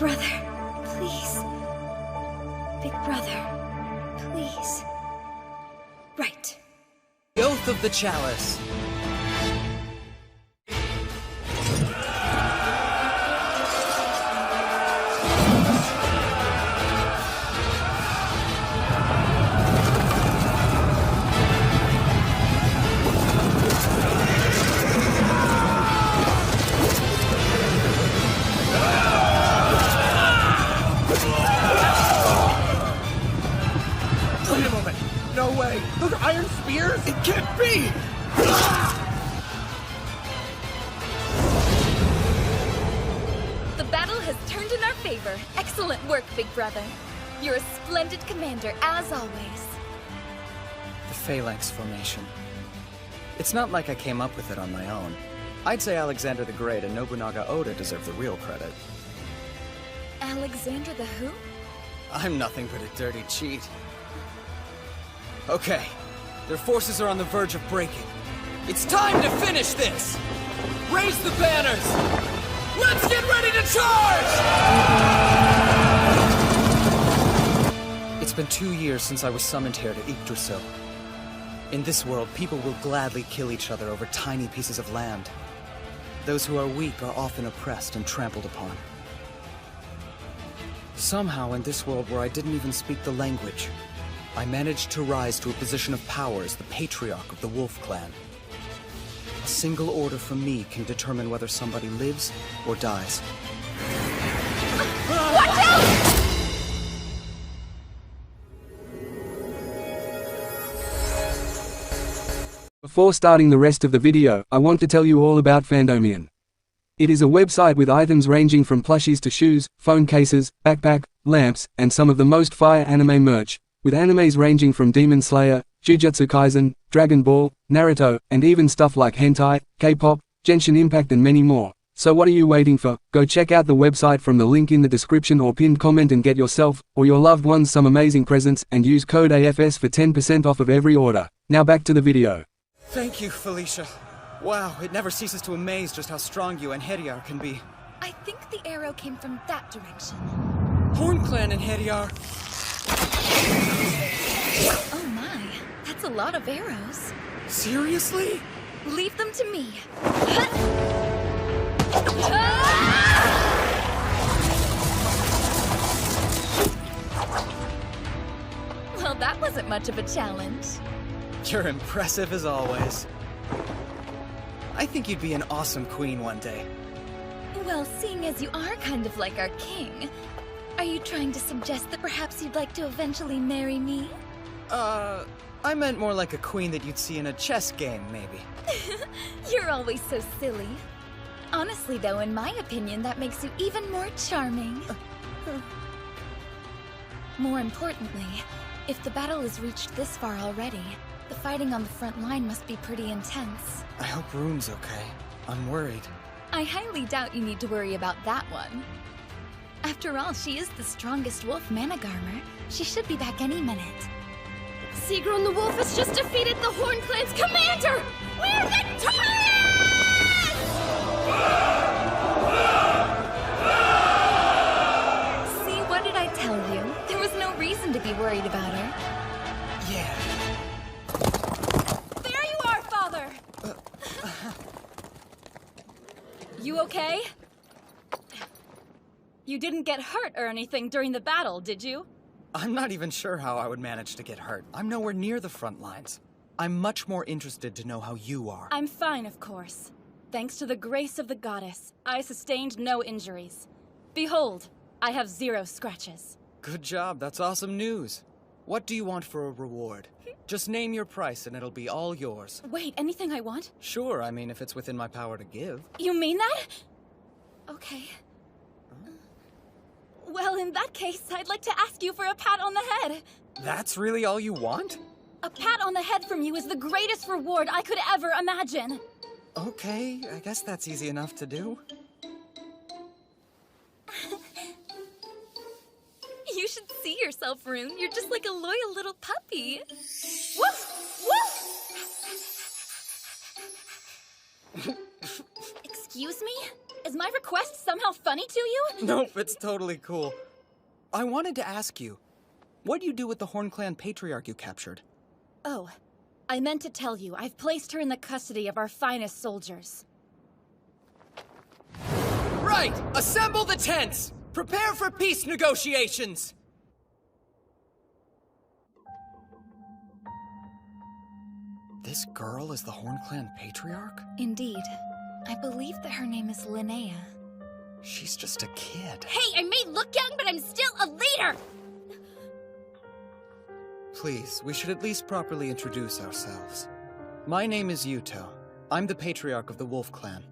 brother, please. Big brother, please. Right. The Oath of the Chalice. Wait a moment! No way! Those are iron spears? It can't be! The battle has turned in our favor. Excellent work, big brother. You're a splendid commander, as always. The Phalanx Formation. It's not like I came up with it on my own. I'd say Alexander the Great and Nobunaga Oda deserve the real credit. Alexander the who? I'm nothing but a dirty cheat. Okay, their forces are on the verge of breaking. It's time to finish this! Raise the banners! Let's get ready to charge! It's been 2 years since I was summoned here to Yggdrasil. In this world, people will gladly kill each other over tiny pieces of land. Those who are weak are often oppressed and trampled upon. Somehow, in this world where I didn't even speak the language, I managed to rise to a position of power as the Patriarch of the Wolf Clan. A single order from me can determine whether somebody lives or dies. Watch out! Before starting the rest of the video, I want to tell you all about Fandomian. It is a website with items ranging from plushies to shoes, phone cases, backpack, lamps, and some of the most fire anime merch, with animes ranging from Demon Slayer, Jujutsu Kaisen, Dragon Ball, Naruto, and even stuff like hentai, K-pop, Genshin Impact and many more. So what are you waiting for? Go check out the website from the link in the description or pinned comment and get yourself, or your loved ones, some amazing presents, and use code AFS for 10% off of every order. Now back to the video. Thank you, Felicia. Wow, it never ceases to amaze just how strong you and Hediar can be. I think the arrow came from that direction. Horn Clan and Hediar. Oh my, that's a lot of arrows. Seriously? Leave them to me. Well, that wasn't much of a challenge. You're impressive as always. I think you'd be an awesome queen one day. Well, seeing as you are kind of like our king, are you trying to suggest that perhaps you'd like to eventually marry me? I meant more like a queen that you'd see in a chess game, maybe. You're always so silly. Honestly, though, in my opinion, that makes you even more charming. More importantly, if the battle has reached this far already, the fighting on the front line must be pretty intense. I hope Rune's okay. I'm worried. I highly doubt you need to worry about that one. After all, she is the strongest wolf Managarmer. She should be back any minute. Sigrun the Wolf has just defeated the Horn Clan's commander! We're victorious! See, what did I tell you? There was no reason to be worried about her. Yeah. There you are, Father! You okay? You didn't get hurt or anything during the battle, did you? I'm not even sure how I would manage to get hurt. I'm nowhere near the front lines. I'm much more interested to know how you are. I'm fine, of course. Thanks to the grace of the goddess, I sustained no injuries. Behold, I have 0 scratches. Good job, that's awesome news. What do you want for a reward? Just name your price and it'll be all yours. Wait, anything I want? Sure, I mean, if it's within my power to give. You mean that? Okay. Well, in that case, I'd like to ask you for a pat on the head. That's really all you want? A pat on the head from you is the greatest reward I could ever imagine. Okay, I guess that's easy enough to do. You should see yourself, Rune. You're just like a loyal little puppy. Woof! Woof! Excuse me? Is my request somehow funny to you? Nope, it's totally cool. I wanted to ask you, what do you do with the Horn Clan Patriarch you captured? Oh, I meant to tell you, I've placed her in the custody of our finest soldiers. Right! Assemble the tents! Prepare for peace negotiations! This girl is the Horn Clan Patriarch? Indeed. I believe that her name is Linnea. She's just a kid. Hey, I may look young, but I'm still a leader! Please, we should at least properly introduce ourselves. My name is Yuuto. I'm the Patriarch of the Wolf Clan.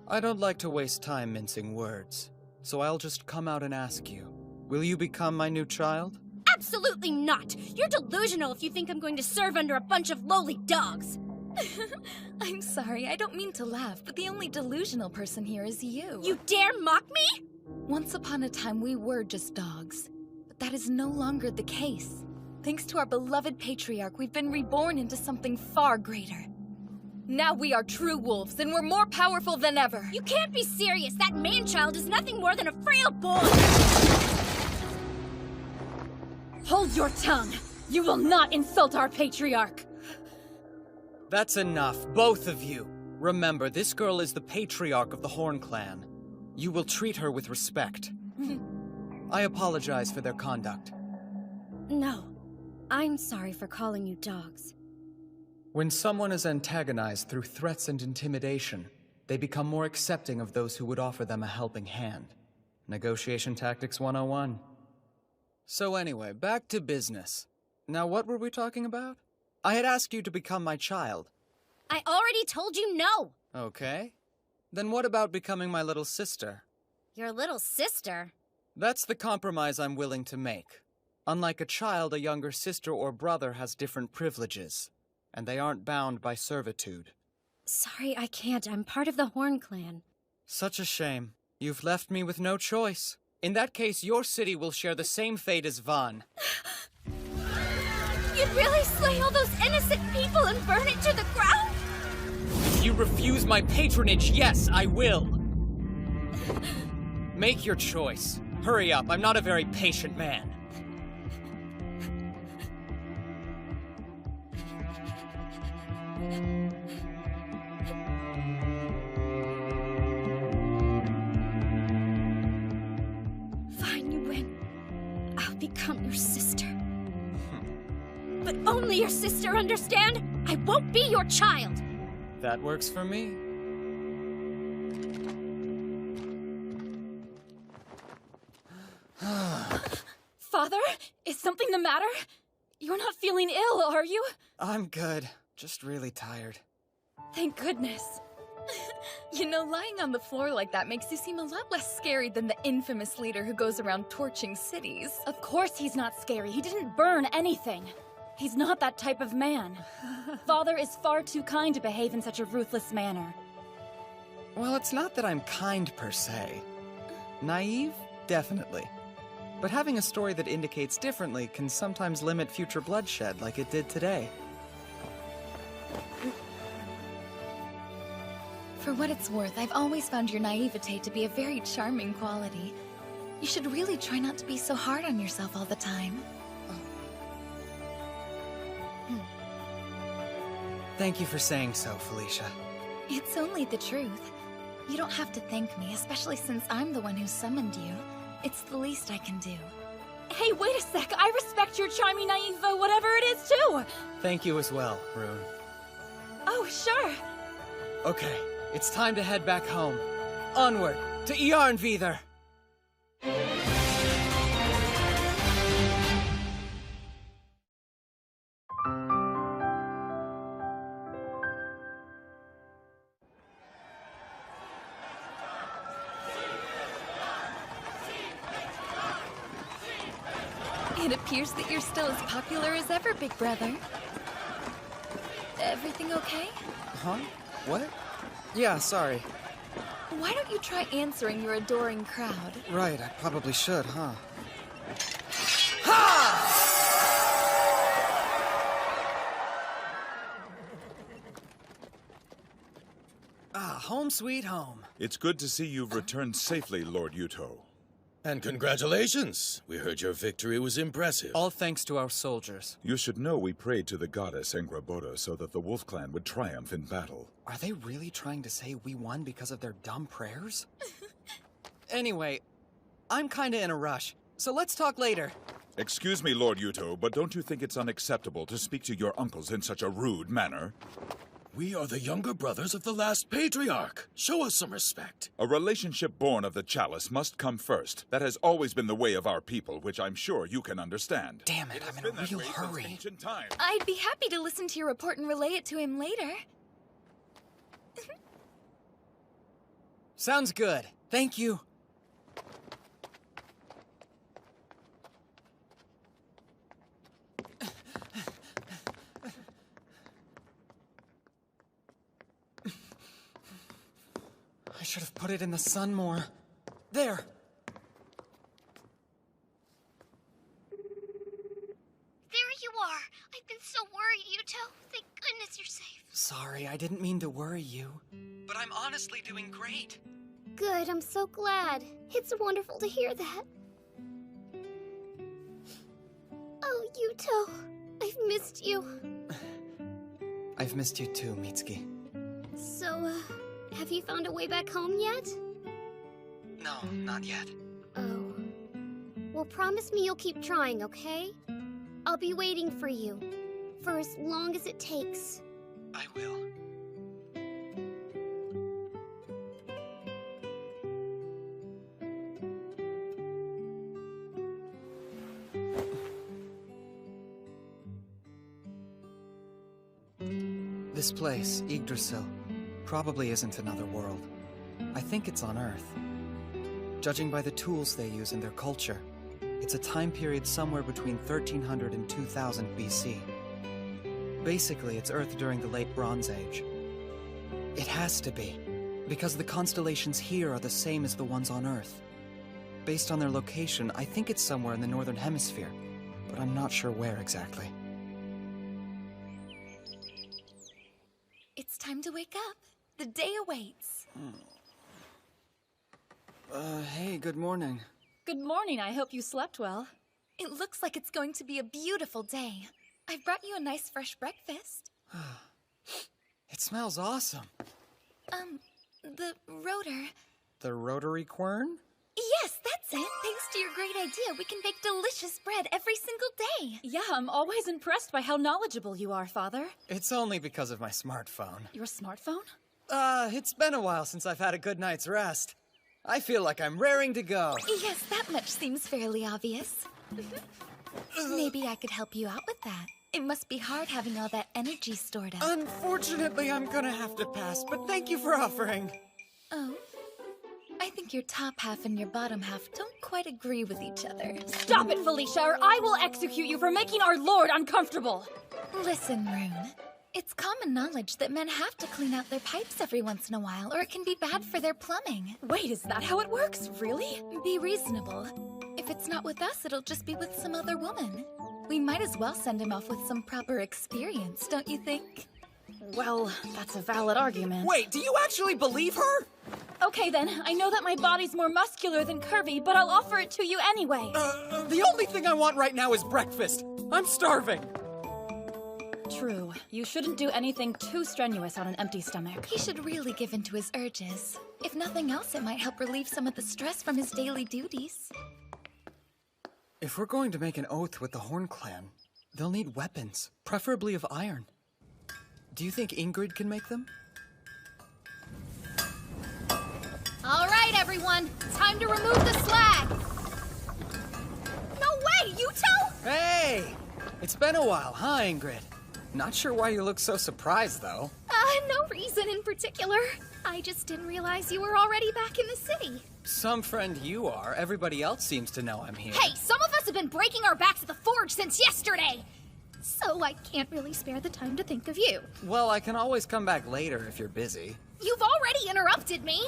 I don't like to waste time mincing words, so I'll just come out and ask you. Will you become my new child? Absolutely not! You're delusional if you think I'm going to serve under a bunch of lowly dogs! I'm sorry, I don't mean to laugh, but the only delusional person here is you. You dare mock me? Once upon a time, we were just dogs. But that is no longer the case. Thanks to our beloved Patriarch, we've been reborn into something far greater. Now we are true wolves, and we're more powerful than ever. You can't be serious! That man-child is nothing more than a frail boy! Hold your tongue! You will not insult our Patriarch! That's enough, both of you. Remember, this girl is the Patriarch of the Horn Clan. You will treat her with respect. I apologize for their conduct. No. I'm sorry for calling you dogs. When someone is antagonized through threats and intimidation, they become more accepting of those who would offer them a helping hand. Negotiation Tactics 101. So anyway, back to business. Now what were we talking about? I had asked you to become my child. I already told you no! Okay. Then what about becoming my little sister? Your little sister? That's the compromise I'm willing to make. Unlike a child, a younger sister or brother has different privileges, and they aren't bound by servitude. Sorry, I can't. I'm part of the Horn Clan. Such a shame. You've left me with no choice. In that case, your city will share the same fate as Van. You'd really slay all those innocent people and burn it to the ground? If you refuse my patronage, yes, I will. Make your choice. Hurry up, I'm not a very patient man. Fine, you win. I'll become your sister. But only your sister, understand? I won't be your child! That works for me. Father? Is something the matter? You're not feeling ill, are you? I'm good. Just really tired. Thank goodness. You know, lying on the floor like that makes you seem a lot less scary than the infamous leader who goes around torching cities. Of course he's not scary. He didn't burn anything. He's not that type of man. Father is far too kind to behave in such a ruthless manner. Well, it's not that I'm kind per se. Naive? Definitely. But having a story that indicates differently can sometimes limit future bloodshed like it did today. For what it's worth, I've always found your naivete to be a very charming quality. You should really try not to be so hard on yourself all the time. Thank you for saying so, Felicia. It's only the truth. You don't have to thank me, especially since I'm the one who summoned you. It's the least I can do. Hey, wait a sec! I respect your charming naive, whatever it is, too! Thank you as well, Rune. Oh, sure! Okay, it's time to head back home. Onward, to Yarnvidar! It appears that you're still as popular as ever, big brother. Everything okay? Huh? What? Yeah, sorry. Why don't you try answering your adoring crowd? Right, I probably should, huh? Ha! Ah, home sweet home. It's good to see you've returned safely, Lord Yuuto. And congratulations! We heard your victory was impressive. All thanks to our soldiers. You should know we prayed to the goddess Engraboda so that the Wolf Clan would triumph in battle. Are they really trying to say we won because of their dumb prayers? Anyway, I'm kinda in a rush, so let's talk later. Excuse me, Lord Yuuto, but don't you think it's unacceptable to speak to your uncles in such a rude manner? We are the younger brothers of the last Patriarch. Show us some respect. A relationship born of the chalice must come first. That has always been the way of our people, which I'm sure you can understand. Damn it, I'm in a real hurry. I'd be happy to listen to your report and relay it to him later. Sounds good. Thank you. I should have put it in the sun more. There! There you are. I've been so worried, Yuuto. Thank goodness you're safe. Sorry, I didn't mean to worry you. But I'm honestly doing great. Good, I'm so glad. It's wonderful to hear that. Oh, Yuuto, I've missed you. I've missed you too, Mitsuki. So, have you found a way back home yet? No, not yet. Oh. Well, promise me you'll keep trying, okay? I'll be waiting for you. For as long as it takes. I will. This place, Yggdrasil, probably isn't another world. I think it's on Earth. Judging by the tools they use in their culture, it's a time period somewhere between 1300 and 2000 BC. Basically, it's Earth during the Late Bronze Age. It has to be, because the constellations here are the same as the ones on Earth. Based on their location, I think it's somewhere in the Northern Hemisphere, but I'm not sure where exactly. It's time to wake up. The day awaits. Hey, good morning. Good morning, I hope you slept well. It looks like it's going to be a beautiful day. I've brought you a nice fresh breakfast. It smells awesome. The rotor. The rotary quern? Yes, that's it. Thanks to your great idea, we can bake delicious bread every single day. Yeah, I'm always impressed by how knowledgeable you are, Father. It's only because of my smartphone. Your smartphone? It's been a while since I've had a good night's rest. I feel like I'm raring to go. Yes, that much seems fairly obvious. Maybe I could help you out with that. It must be hard having all that energy stored up. Unfortunately, I'm gonna have to pass, but thank you for offering. Oh. I think your top half and your bottom half don't quite agree with each other. Stop it, Felicia, or I will execute you for making our Lord uncomfortable! Listen, Rune. It's common knowledge that men have to clean out their pipes every once in a while, or it can be bad for their plumbing. Wait, is that how it works? Really? Be reasonable. If it's not with us, it'll just be with some other woman. We might as well send him off with some proper experience, don't you think? Well, that's a valid argument. Wait, do you actually believe her? Okay then, I know that my body's more muscular than curvy, but I'll offer it to you anyway. The only thing I want right now is breakfast. I'm starving. True. You shouldn't do anything too strenuous on an empty stomach. He should really give in to his urges. If nothing else, it might help relieve some of the stress from his daily duties. If we're going to make an oath with the Horn Clan, they'll need weapons, preferably of iron. Do you think Ingrid can make them? All right, everyone. Time to remove the slag. No way, Yuuto! Hey! It's been a while, huh, Ingrid? Not sure why you look so surprised, though. No reason in particular. I just didn't realize you were already back in the city. Some friend you are. Everybody else seems to know I'm here. Hey, some of us have been breaking our backs at the forge since yesterday! So I can't really spare the time to think of you. Well, I can always come back later if you're busy. You've already interrupted me!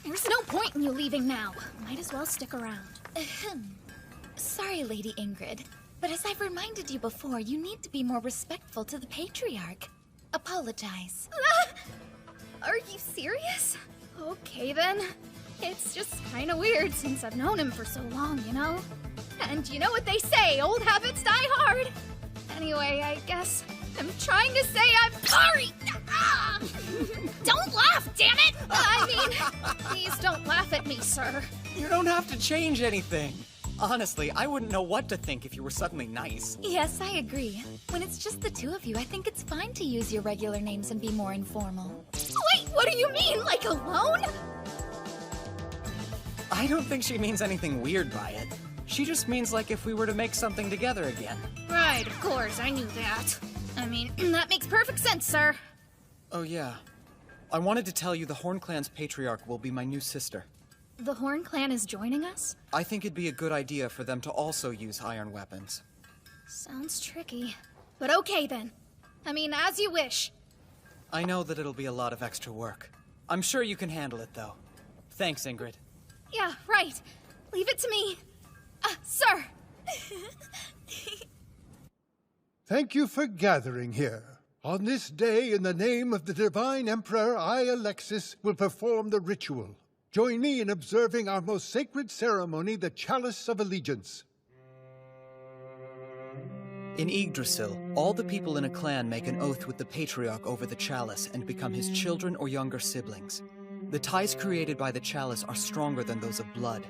There's no point in you leaving now. Might as well stick around. Ahem. Sorry, Lady Ingrid, but as I've reminded you before, you need to be more respectful to the Patriarch. Apologize. Are you serious? Okay then. It's just kinda weird since I've known him for so long, you know? And you know what they say, old habits die hard. Anyway, I guess I'm trying to say I'm sorry! Ah! Don't laugh, damn it! I mean, please don't laugh at me, sir. You don't have to change anything. Honestly, I wouldn't know what to think if you were suddenly nice. Yes, I agree. When it's just the two of you, I think it's fine to use your regular names and be more informal. Wait, what do you mean? Like alone? I don't think she means anything weird by it. She just means like if we were to make something together again. Right, of course, I knew that. I mean, that makes perfect sense, sir. Oh yeah. I wanted to tell you the Horn Clan's Patriarch will be my new sister. The Horn Clan is joining us? I think it'd be a good idea for them to also use iron weapons. Sounds tricky. But okay then. I mean, as you wish. I know that it'll be a lot of extra work. I'm sure you can handle it, though. Thanks, Ingrid. Yeah, right. Leave it to me. Sir! Thank you for gathering here. On this day, in the name of the Divine Emperor, I, Alexis, will perform the ritual. Join me in observing our most sacred ceremony, the Chalice of Allegiance. In Yggdrasil, all the people in a clan make an oath with the Patriarch over the chalice and become his children or younger siblings. The ties created by the chalice are stronger than those of blood.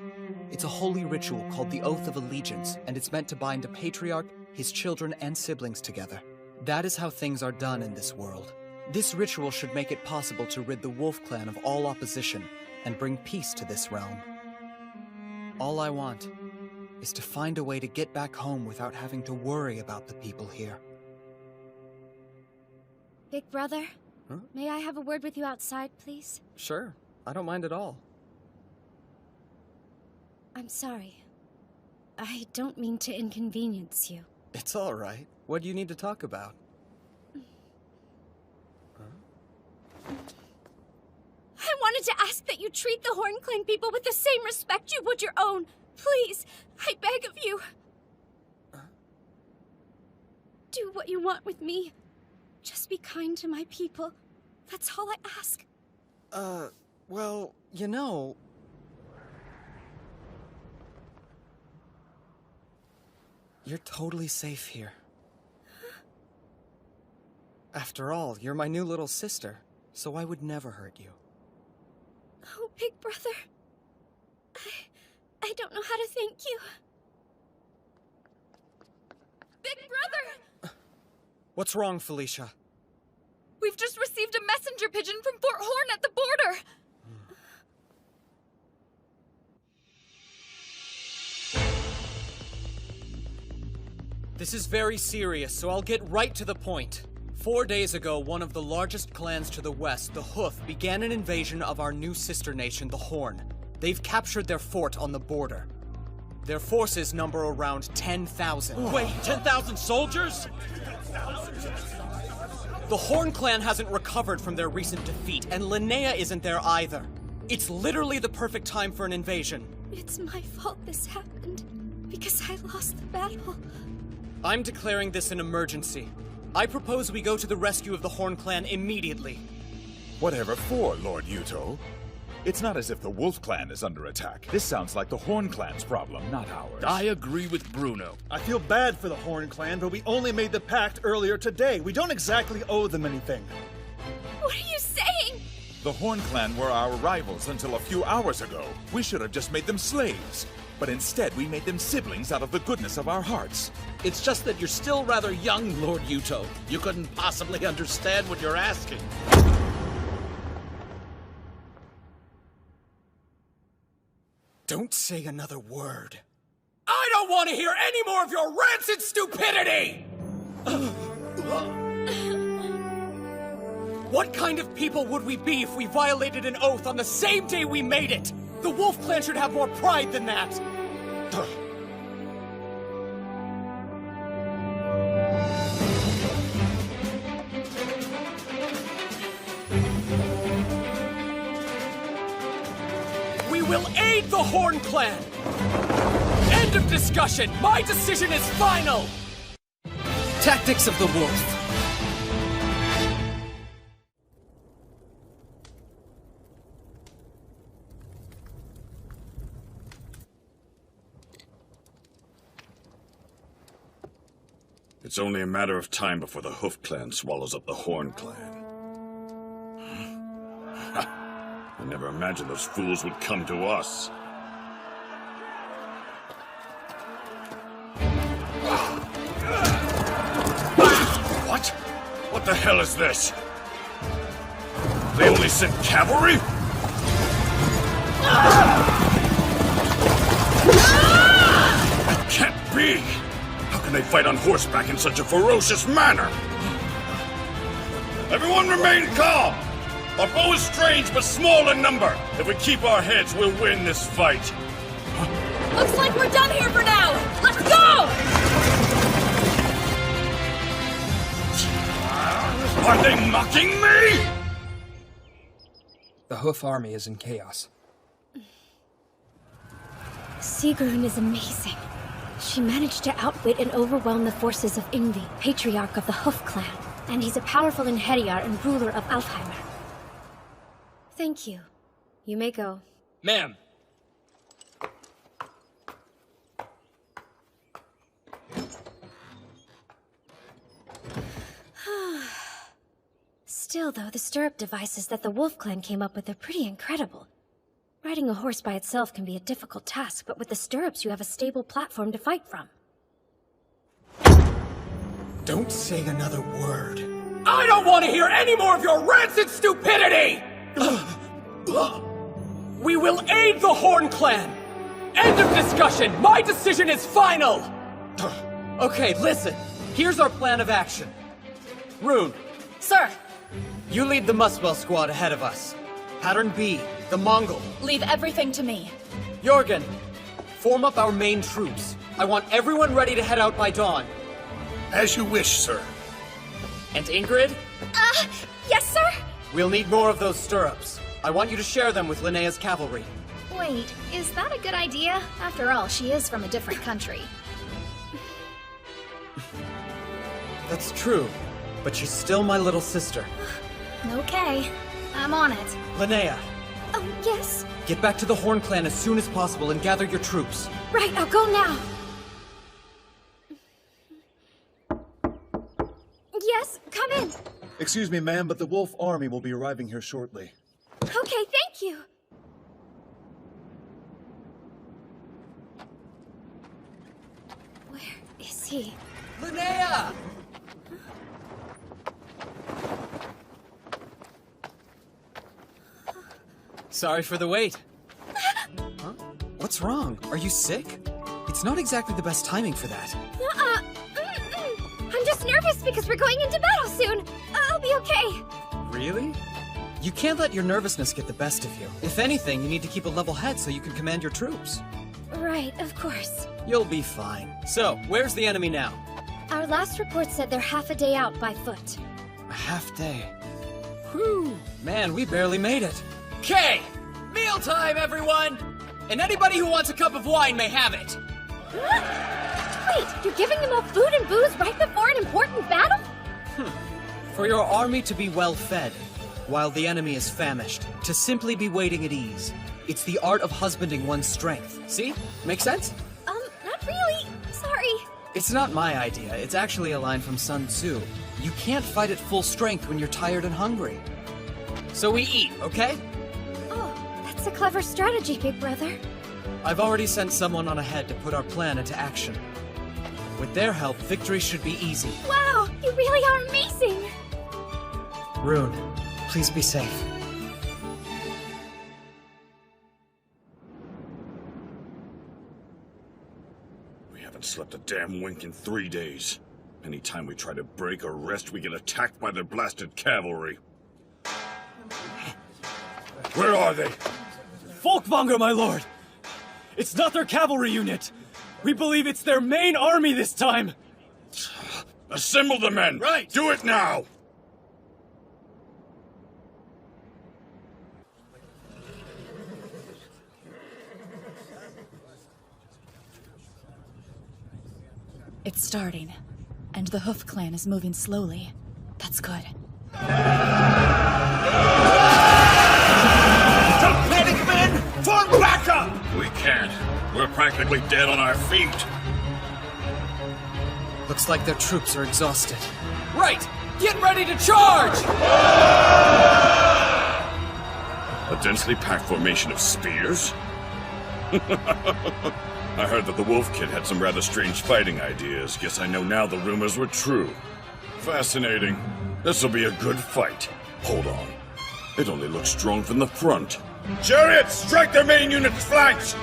It's a holy ritual called the Oath of Allegiance, and it's meant to bind a patriarch, his children, and siblings together. That is how things are done in this world. This ritual should make it possible to rid the Wolf Clan of all opposition and bring peace to this realm. All I want is to find a way to get back home without having to worry about the people here. Big brother, Huh? may I have a word with you outside, please? Sure, I don't mind at all. I'm sorry. I don't mean to inconvenience you. It's all right. What do you need to talk about? I wanted to ask that you treat the Horn Clan people with the same respect you would your own. Please, I beg of you. Do what you want with me. Just be kind to my people. That's all I ask. Well, you know... You're totally safe here. After all, you're my new little sister, so I would never hurt you. Oh, big brother. I don't know how to thank you. Big brother! What's wrong, Felicia? We've just received a messenger pigeon from Fort Horn at the border. This is very serious, so I'll get right to the point. 4 days ago, one of the largest clans to the west, the Hoof, began an invasion of our new sister nation, the Horn. They've captured their fort on the border. Their forces number around 10,000. Wait, 10,000 soldiers? The Horn clan hasn't recovered from their recent defeat, and Linnea isn't there either. It's literally the perfect time for an invasion. It's my fault this happened, because I lost the battle. I'm declaring this an emergency. I propose we go to the rescue of the Horn clan immediately. Whatever for, Lord Yuuto? It's not as if the Wolf Clan is under attack. This sounds like the Horn Clan's problem, not ours. I agree with Bruno. I feel bad for the Horn Clan, but we only made the pact earlier today. We don't exactly owe them anything. What are you saying? The Horn Clan were our rivals until a few hours ago. We should have just made them slaves. But instead, we made them siblings out of the goodness of our hearts. It's just that you're still rather young, Lord Yuuto. You couldn't possibly understand what you're asking. Don't say another word. I don't want to hear any more of your rancid stupidity! What kind of people would we be if we violated an oath on the same day we made it? The Wolf Clan should have more pride than that! We will aid the Horn Clan! End of discussion! My decision is final! Tactics of the Wolf. It's only a matter of time before the Hoof Clan swallows up the Horn Clan. I never imagined those fools would come to us. What? What the hell is this? They only sent cavalry? That can't be! How can they fight on horseback in such a ferocious manner? Everyone remain calm! Our foe is strange but small in number. If we keep our heads, we'll win this fight. Looks like we're done here for now! Let's go! Are they mocking me? The Hoof army is in chaos. Sigrun is amazing. She managed to outwit and overwhelm the forces of Yngvi, Patriarch of the Hoof Clan, and he's a powerful Inheriar and ruler of Alfheimer. Thank you. You may go. Ma'am! Still, though, the stirrup devices that the Wolf Clan came up with are pretty incredible. Riding a horse by itself can be a difficult task, but with the stirrups you have a stable platform to fight from. Don't say another word. I don't want to hear any more of your rancid stupidity! We will aid the Horn Clan! End of discussion! My decision is final! Okay, listen. Here's our plan of action. Rune. Sir, You lead the Muswell squad ahead of us. Pattern B, the Mongol. leave everything to me. Jorgen, form up our main troops. I want everyone ready to head out by dawn. As you wish, sir. And Ingrid? Yes, sir? We'll need more of those stirrups. I want you to share them with Linnea's cavalry. Wait, is that a good idea? After all, she is from a different country. That's true, but she's still my little sister. Okay, I'm on it. Linnea, Oh, yes? get back to the Horn Clan as soon as possible and gather your troops. Right, I'll go now. Yes, come in. Excuse me, ma'am, but the Wolf army will be arriving here shortly. Okay, thank you. Where is he? Linnea! Sorry for the wait. Huh? What's wrong? Are you sick? It's not exactly the best timing for that. I'm just nervous because we're going into battle soon. I'll be okay. Really? You can't let your nervousness get the best of you. If anything, you need to keep a level head so you can command your troops. Right, of course. You'll be fine. So, where's the enemy now? Our last report said they're half a day out by foot. A half day. Whew. Man, we barely made it. Okay! Mealtime, everyone! And anybody who wants a cup of wine may have it. Wait, you're giving them all food and booze right before an important battle? For your army to be well fed, while the enemy is famished, to simply be waiting at ease. It's the art of husbanding one's strength. See? Make sense? Not really. Sorry. It's not my idea. It's actually a line from Sun Tzu. You can't fight at full strength when you're tired and hungry. So we eat, okay? Oh, that's a clever strategy, big brother. I've already sent someone on ahead to put our plan into action. With their help, victory should be easy. Wow, you really are amazing. Rune, please be safe. We haven't slept a damn wink in 3 days. Anytime we try to break or rest, we get attacked by their blasted cavalry. Where are they? Folkvanger, my lord! It's not their cavalry unit! We believe it's their main army this time! Assemble the men! Right! Do it now! It's starting, and the Hoof Clan is moving slowly. That's good. Don't panic, men! Form back up! We can't. We're practically dead on our feet. Looks like their troops are exhausted. Right! Get ready to charge! A densely packed formation of spears? I heard that the Wolf Kid had some rather strange fighting ideas. Guess I know now the rumors were true. Fascinating. This'll be a good fight. Hold on. It only looks strong from the front. Chariots, strike their main unit's flanks!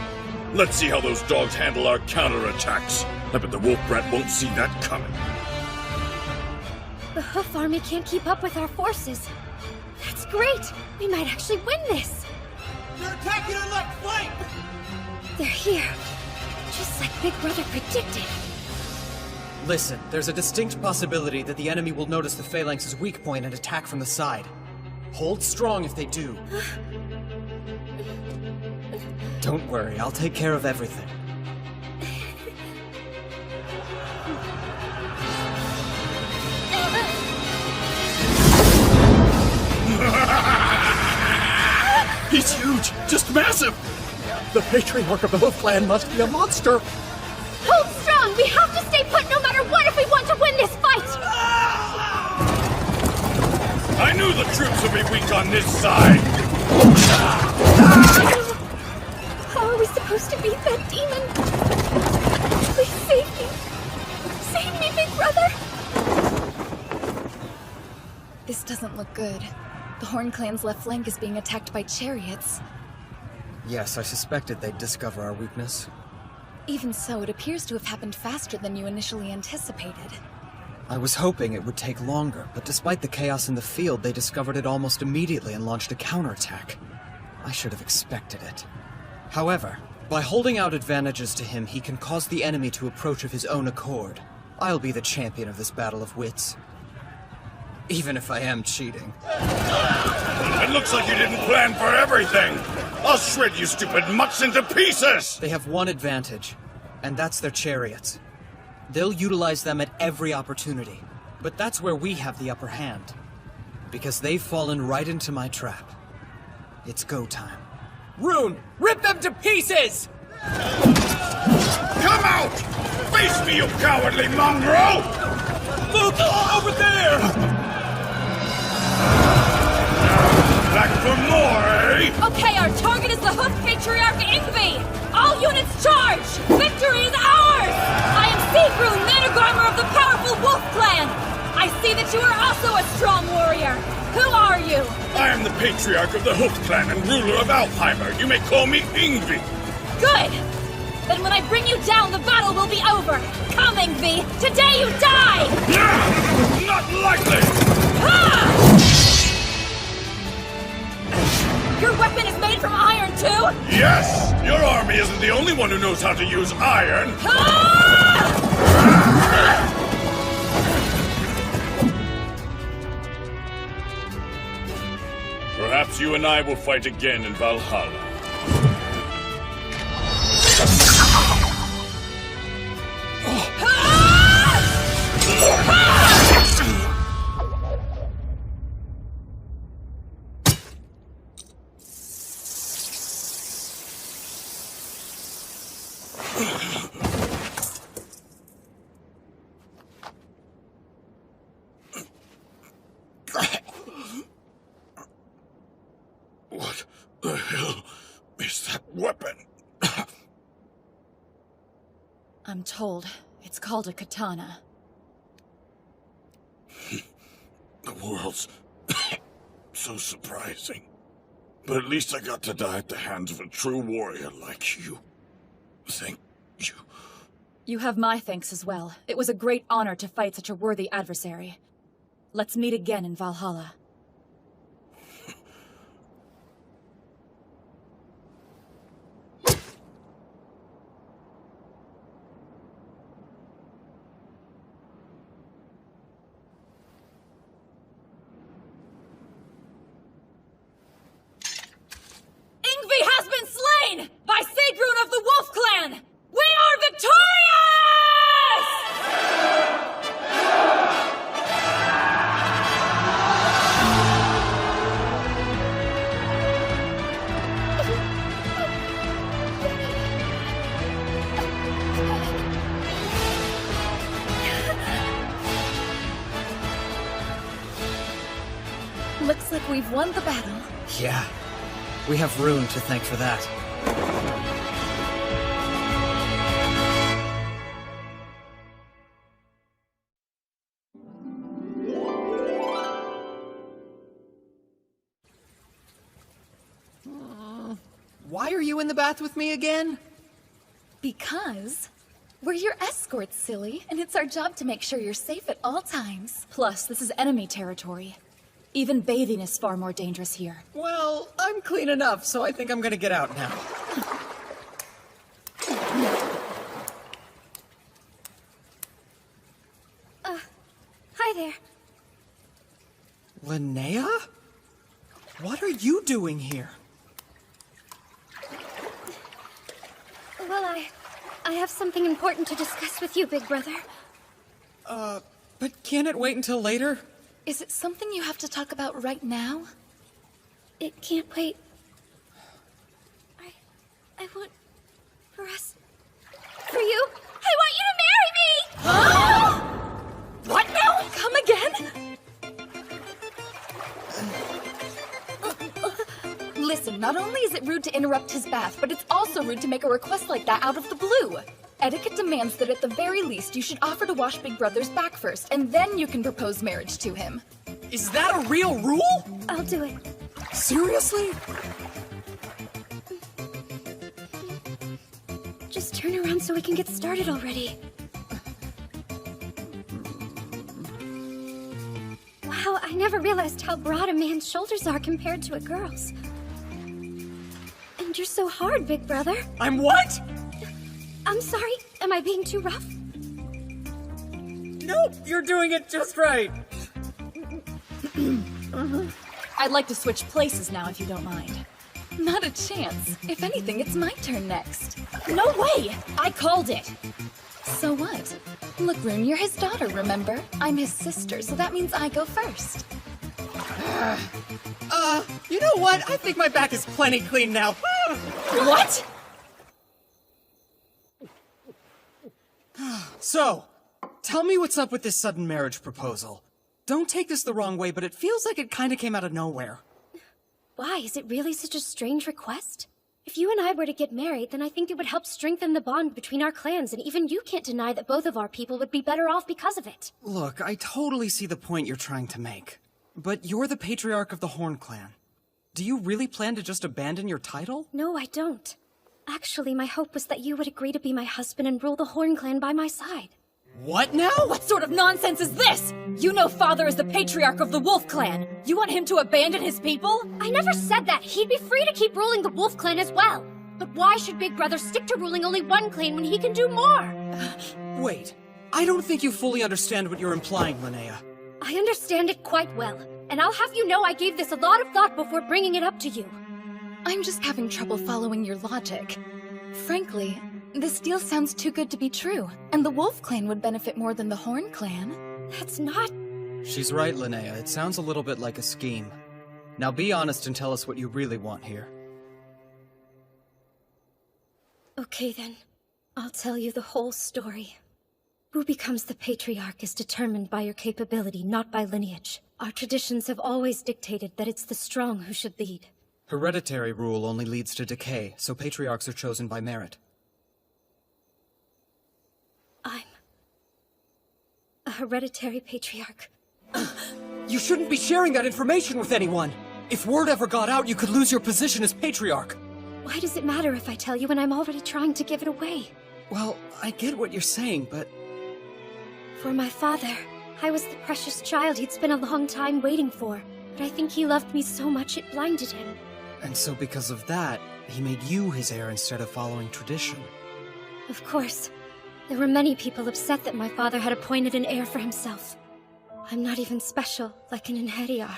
Let's see how those dogs handle our counterattacks. I bet the Wolf Brat won't see that coming. The Hoof Army can't keep up with our forces. That's great! We might actually win this! They're attacking our left flank! They're here. Just like Big Brother predicted. Listen, there's a distinct possibility that the enemy will notice the Phalanx's weak point and attack from the side. Hold strong if they do. Don't worry, I'll take care of everything. He's huge! Just massive! The Patriarch of the Hoof Clan must be a monster! Hold strong! We have to stay put no matter what if we want to win this fight! I knew the troops would be weak on this side! How are we supposed to beat that demon? Please save me! Save me, Big Brother! This doesn't look good. The Horn Clan's left flank is being attacked by chariots. Yes, I suspected they'd discover our weakness. Even so, it appears to have happened faster than you initially anticipated. I was hoping it would take longer, but despite the chaos in the field, they discovered it almost immediately and launched a counterattack. I should have expected it. However, by holding out advantages to him, he can cause the enemy to approach of his own accord. I'll be the champion of this battle of wits. Even if I am cheating. It looks like you didn't plan for everything! I'll shred you stupid mutts into pieces! They have one advantage, and that's their chariots. They'll utilize them at every opportunity, but that's where we have the upper hand. Because they've fallen right into my trap. It's go time. Rune, rip them to pieces! Come out! Face me, you cowardly mongrel! Look! Over there! Back for more, eh? Okay, our target is the Hoof Patriarch Yngvi! All units charge! Victory is ours! I am Sigrun, Managarmer of the powerful Wolf Clan! I see that you are also a strong warrior! Who are you? I am the Patriarch of the Hoof Clan and ruler of Alfheimer. You may call me Yngvi. Good! Then when I bring you down, the battle will be over! Come, Yngvi! Today you die! Not likely! Ha! Your weapon is made from iron, too? Yes! Your army isn't the only one who knows how to use iron! Perhaps you and I will fight again in Valhalla. What the hell is that weapon? I'm told it's called a katana. The world's so surprising. But at least I got to die at the hands of a true warrior like you. Thank you. You have my thanks as well. It was a great honor to fight such a worthy adversary. Let's meet again in Valhalla. Yngvi has been slain by Sigrun of the Wolf Clan! We are victorious! Looks like we've won the battle. Yeah. We have Rune to thank for that. Why are you in the bath with me again? Because we're your escorts, silly, and it's our job to make sure you're safe at all times. Plus, this is enemy territory. Even bathing is far more dangerous here. Well, I'm clean enough, so I think I'm gonna get out now. Hi there. Linnea? What are you doing here? Well, I have something important to discuss with you, big brother. But can't it wait until later? Is it something you have to talk about right now? It can't wait. I want for us... For you, I want you to marry me! Huh? What now? Come again? Listen, not only is it rude to interrupt his bath, but it's also rude to make a request like that out of the blue. Etiquette demands that at the very least you should offer to wash Big Brother's back first, and then you can propose marriage to him. Is that a real rule? I'll do it. Seriously? Just turn around so we can get started already. Wow, I never realized how broad a man's shoulders are compared to a girl's. And you're so hard, big brother. I'm what? I'm sorry, am I being too rough? Nope, you're doing it just right. I'd like to switch places now, if you don't mind. Not a chance. If anything, it's my turn next. No way! I called it! So what? Look, Rune, you're his daughter, remember? I'm his sister, so that means I go first. You know what? I think my back is plenty clean now. What? So, tell me what's up with this sudden marriage proposal. Don't take this the wrong way, but it feels like it kinda came out of nowhere. Why? Is it really such a strange request? If you and I were to get married, then I think it would help strengthen the bond between our clans, and even you can't deny that both of our people would be better off because of it. Look, I totally see the point you're trying to make. But you're the Patriarch of the Horn Clan. Do you really plan to just abandon your title? No, I don't. Actually, my hope was that you would agree to be my husband and rule the Horn Clan by my side. What now? What sort of nonsense is this? You know Father is the Patriarch of the Wolf Clan. You want him to abandon his people? I never said that. He'd be free to keep ruling the Wolf Clan as well. But why should Big Brother stick to ruling only one clan when he can do more? Wait, I don't think you fully understand what you're implying, Linnea. I understand it quite well, and I'll have you know I gave this a lot of thought before bringing it up to you. I'm just having trouble following your logic. Frankly, this deal sounds too good to be true, and the Wolf Clan would benefit more than the Horn Clan. That's not... She's right, Linnea. It sounds a little bit like a scheme. Now be honest and tell us what you really want here. Okay then, I'll tell you the whole story. Who becomes the Patriarch is determined by your capability, not by lineage. Our traditions have always dictated that it's the strong who should lead. Hereditary rule only leads to decay, so patriarchs are chosen by merit. I'm a hereditary patriarch. You shouldn't be sharing that information with anyone! If word ever got out, you could lose your position as Patriarch! Why does it matter if I tell you when I'm already trying to give it away? Well, I get what you're saying, but... For my father, I was the precious child he'd spent a long time waiting for. But I think he loved me so much it blinded him. And so because of that, he made you his heir instead of following tradition. Of course. There were many people upset that my father had appointed an heir for himself. I'm not even special, like an Inheriar.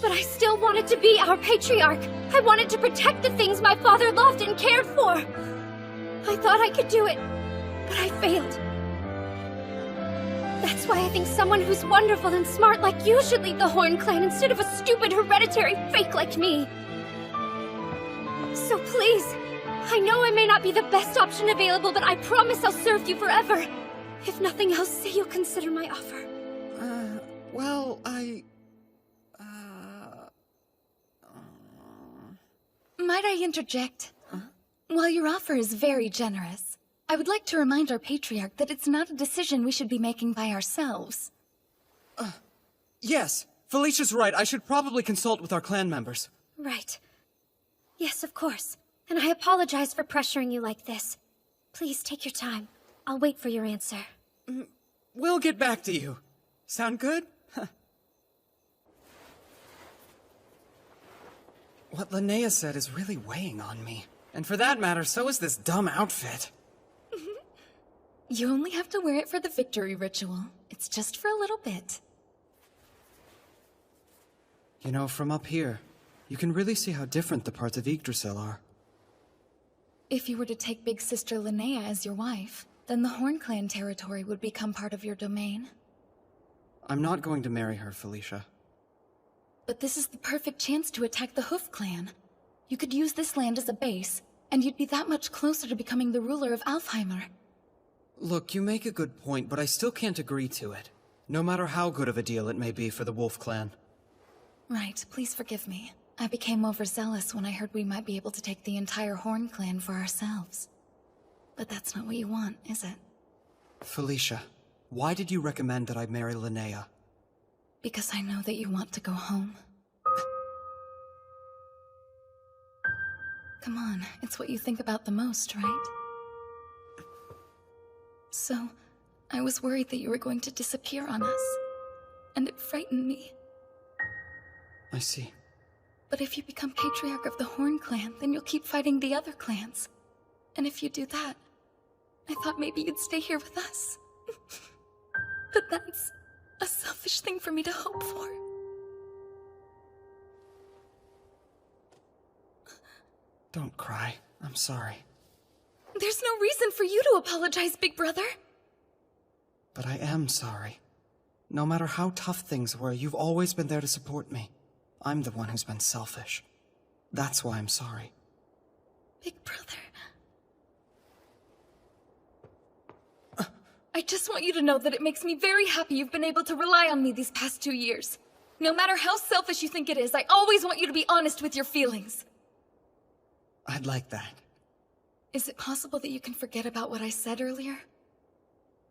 But I still wanted to be our Patriarch! I wanted to protect the things my father loved and cared for! I thought I could do it, but I failed. That's why I think someone who's wonderful and smart like you should lead the Horn Clan instead of a stupid hereditary fake like me. So please, I know I may not be the best option available, but I promise I'll serve you forever. If nothing else, say you'll consider my offer. Well, Might I interject? While your offer is very generous, I would like to remind our Patriarch that it's not a decision we should be making by ourselves. Yes, Felicia's right. I should probably consult with our clan members. Right. Yes, of course. And I apologize for pressuring you like this. Please take your time. I'll wait for your answer. We'll get back to you. Sound good? What Linnea said is really weighing on me. And for that matter, so is this dumb outfit. You only have to wear it for the victory ritual. It's just for a little bit. You know, from up here, you can really see how different the parts of Yggdrasil are. If you were to take Big Sister Linnea as your wife, then the Horn Clan territory would become part of your domain. I'm not going to marry her, Felicia. But this is the perfect chance to attack the Hoof Clan. You could use this land as a base, and you'd be that much closer to becoming the ruler of Alfheimer. Look, you make a good point, but I still can't agree to it. No matter how good of a deal it may be for the Wolf Clan. Right, please forgive me. I became overzealous when I heard we might be able to take the entire Horn Clan for ourselves. But that's not what you want, is it? Felicia, why did you recommend that I marry Linnea? Because I know that you want to go home. Come on, it's what you think about the most, right? So, I was worried that you were going to disappear on us. And it frightened me. I see. But if you become Patriarch of the Horn Clan, then you'll keep fighting the other clans. And if you do that, I thought maybe you'd stay here with us. But that's a selfish thing for me to hope for. Don't cry. I'm sorry. There's no reason for you to apologize, big brother. But I am sorry. No matter how tough things were, you've always been there to support me. I'm the one who's been selfish. That's why I'm sorry. Big brother. I just want you to know that it makes me very happy you've been able to rely on me these past 2 years. No matter how selfish you think it is, I always want you to be honest with your feelings. I'd like that. Is it possible that you can forget about what I said earlier?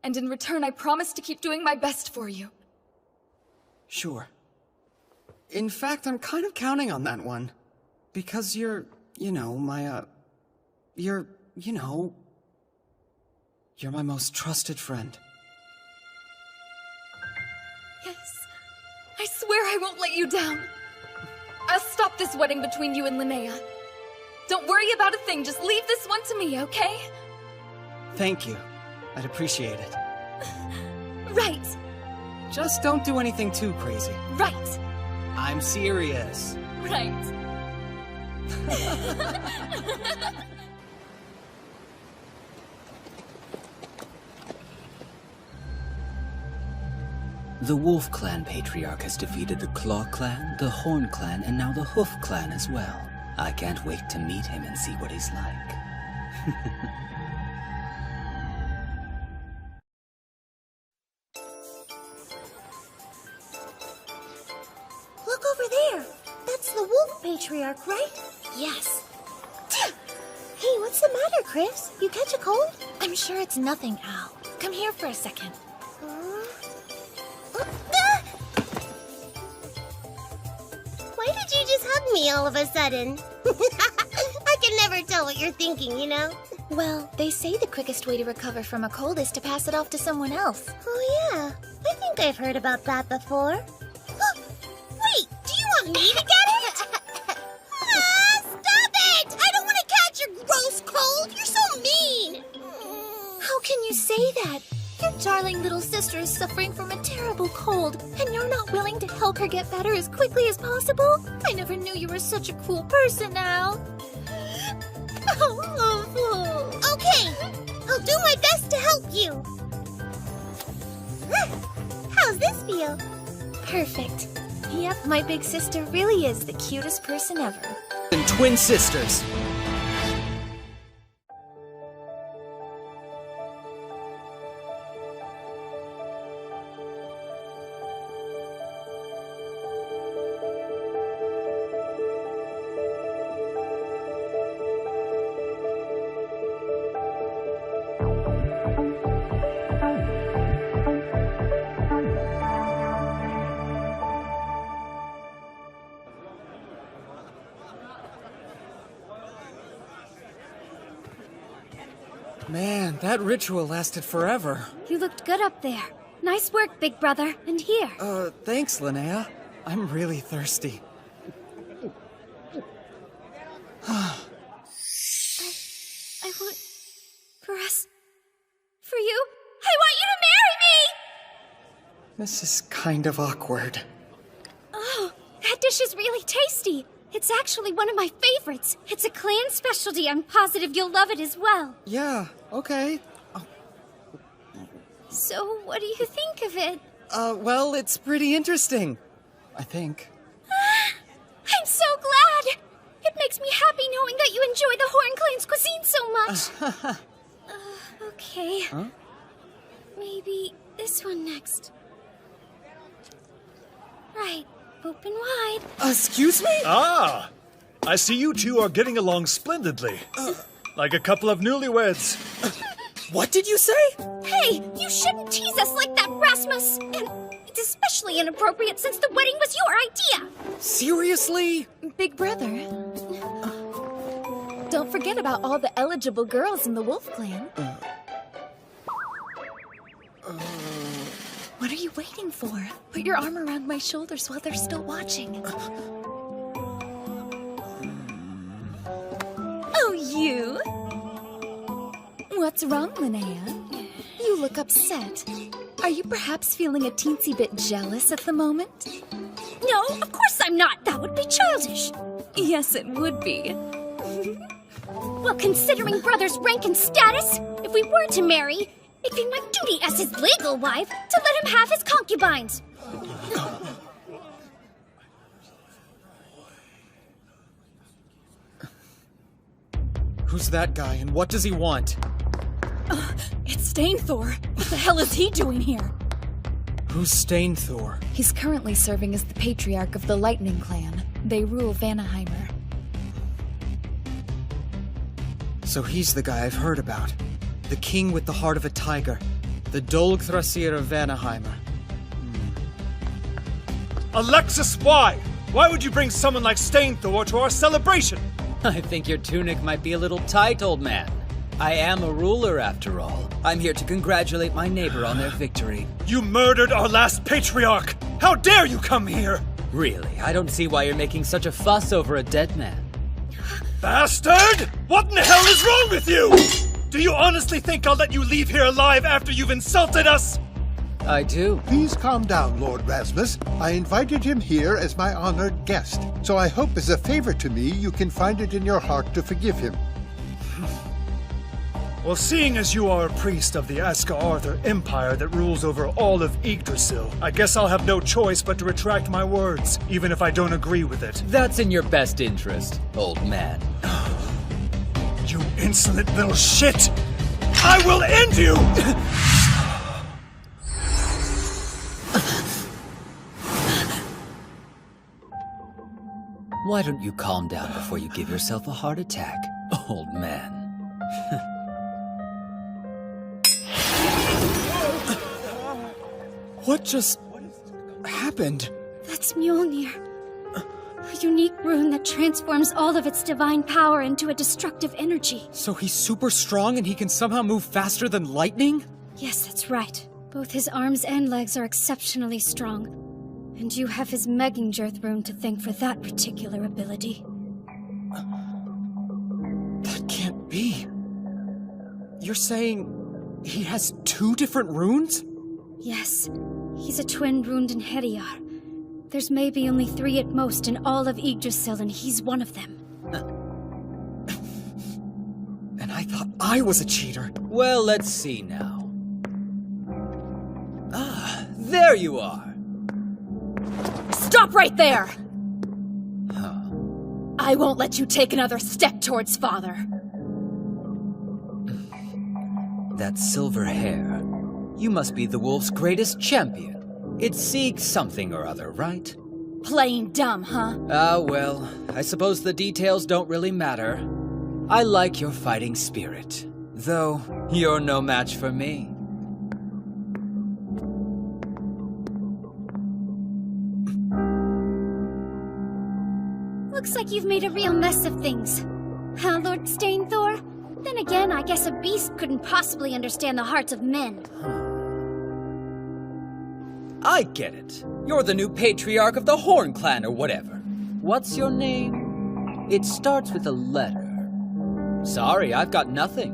And in return, I promise to keep doing my best for you. Sure. In fact, I'm kind of counting on that one. Because you're, you're my most trusted friend. Yes. I swear I won't let you down. I'll stop this wedding between you and Linnea. Don't worry about a thing, just leave this one to me, okay? Thank you. I'd appreciate it. Right. Just don't do anything too crazy. Right. I'm serious. Right. The Wolf Clan Patriarch has defeated the Claw Clan, the Horn Clan, and now the Hoof Clan as well. I can't wait to meet him and see what he's like. Look over there. That's the Wolf Patriarch, right? Yes. Hey, what's the matter, Chris? You catch a cold? I'm sure it's nothing, Al. Come here for a second. Why did you just hug me all of a sudden? I can never tell what you're thinking, you know? Well, they say the quickest way to recover from a cold is to pass it off to someone else. Oh, yeah. I think I've heard about that before. Wait, do you want me to get it? Stop it! I don't want to catch your gross cold. You're so mean. How can you say that? Your darling little sister is suffering from a terrible cold, and you're not willing to help her get better as quickly as possible? I never knew you were such a cool person, Al. Okay, I'll do my best to help you. How's this feel? Perfect. Yep, my big sister really is the cutest person ever. And twin sisters. Man, that ritual lasted forever. You looked good up there. Nice work, big brother. And here. Thanks, Linnea. I'm really thirsty. I want... for us... for you... I want you to marry me! This is kind of awkward. Oh, that dish is really tasty. It's actually one of my favorites. It's a clan specialty. I'm positive you'll love it as well. Yeah, okay. So, what do you think of it? Well, it's pretty interesting. I think. I'm so glad! It makes me happy knowing that you enjoy the Horn Clan's cuisine so much. Okay. Huh? Maybe this one next. Right. Open wide. Excuse me? Ah! I see you two are getting along splendidly. Like a couple of newlyweds. What did you say? Hey, you shouldn't tease us like that, Rasmus! And it's especially inappropriate since the wedding was your idea! Seriously? Big brother. Don't forget about all the eligible girls in the Wolf Clan. What are you waiting for? Put your arm around my shoulders while they're still watching. Oh, you? What's wrong, Linnea? You look upset. Are you perhaps feeling a teensy bit jealous at the moment? No, of course I'm not! That would be childish! Yes, it would be. Well, considering brother's rank and status, if we were to marry, it'd be my duty as his legal wife to let him have his concubines. Who's that guy, and what does he want? It's Stainthor. What the hell is he doing here? Who's Stainthor? He's currently serving as the Patriarch of the Lightning Clan. They rule Vanaheimr. So he's the guy I've heard about. The king with the heart of a tiger. The Yggdrasil of Vanaheimr. Alexis, why? Why would you bring someone like Stainthor to our celebration? I think your tunic might be a little tight, old man. I am a ruler, after all. I'm here to congratulate my neighbor on their victory. You murdered our last patriarch! How dare you come here? Really, I don't see why you're making such a fuss over a dead man. Bastard! What in the hell is wrong with you? Do you honestly think I'll let you leave here alive after you've insulted us? I do. Please calm down, Lord Rasmus. I invited him here as my honored guest, so I hope as a favor to me you can find it in your heart to forgive him. Well, seeing as you are a priest of the Asgard Empire that rules over all of Yggdrasil, I guess I'll have no choice but to retract my words, even if I don't agree with it. That's in your best interest, old man. You insolent little shit! I will end you! Why don't you calm down before you give yourself a heart attack, old man? What just happened? That's Mjolnir. A unique rune that transforms all of its divine power into a destructive energy. So he's super strong and he can somehow move faster than lightning? Yes, that's right. Both his arms and legs are exceptionally strong. And you have his Megingjerth rune to thank for that particular ability. That can't be. You're saying he has 2 different runes? Yes. He's a twin runed in Heriar. There's maybe only 3 at most in all of Yggdrasil, and he's one of them. And I thought I was a cheater. Well, let's see now. Ah, there you are. Stop right there! Huh. I won't let you take another step towards father. That silver hair. You must be the wolf's greatest champion. It's Sieg something or other, right? Plain dumb, huh? Ah, well, I suppose the details don't really matter. I like your fighting spirit, though you're no match for me. Looks like you've made a real mess of things. Huh, Lord Stainthor? Then again, I guess a beast couldn't possibly understand the hearts of men. I get it. You're the new Patriarch of the Horn Clan or whatever. What's your name? It starts with a letter. Sorry, I've got nothing.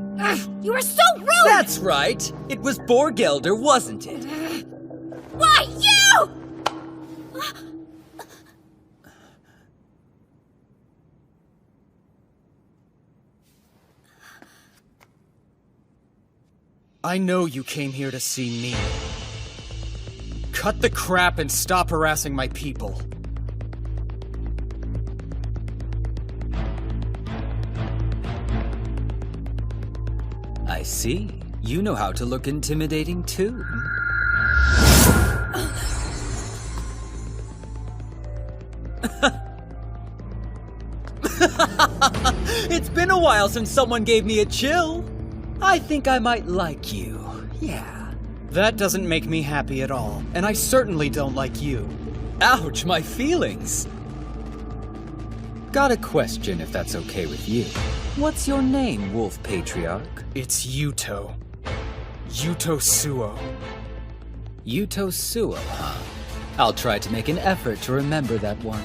You are so rude! That's right! It was Borgelder, wasn't it? Why, you?! I know you came here to see me. Cut the crap and stop harassing my people. I see. You know how to look intimidating too. It's been a while since someone gave me a chill. I think I might like you. Yeah. That doesn't make me happy at all, and I certainly don't like you. Ouch, my feelings. Got a question, if that's okay with you. What's your name, Wolf Patriarch? It's Yuuto. Yuuto Suou. Yuuto Suou, huh? I'll try to make an effort to remember that one.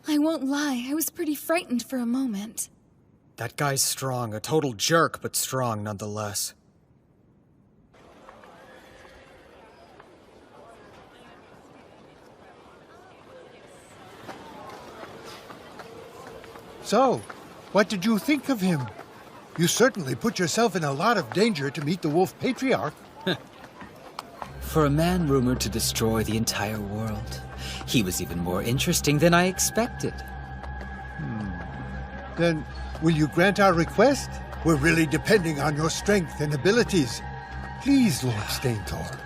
I won't lie, I was pretty frightened for a moment. That guy's strong, a total jerk, but strong nonetheless. So, what did you think of him? You certainly put yourself in a lot of danger to meet the Wolf Patriarch. For a man rumored to destroy the entire world, he was even more interesting than I expected. Then, will you grant our request? We're really depending on your strength and abilities. Please, Lord Stainthor.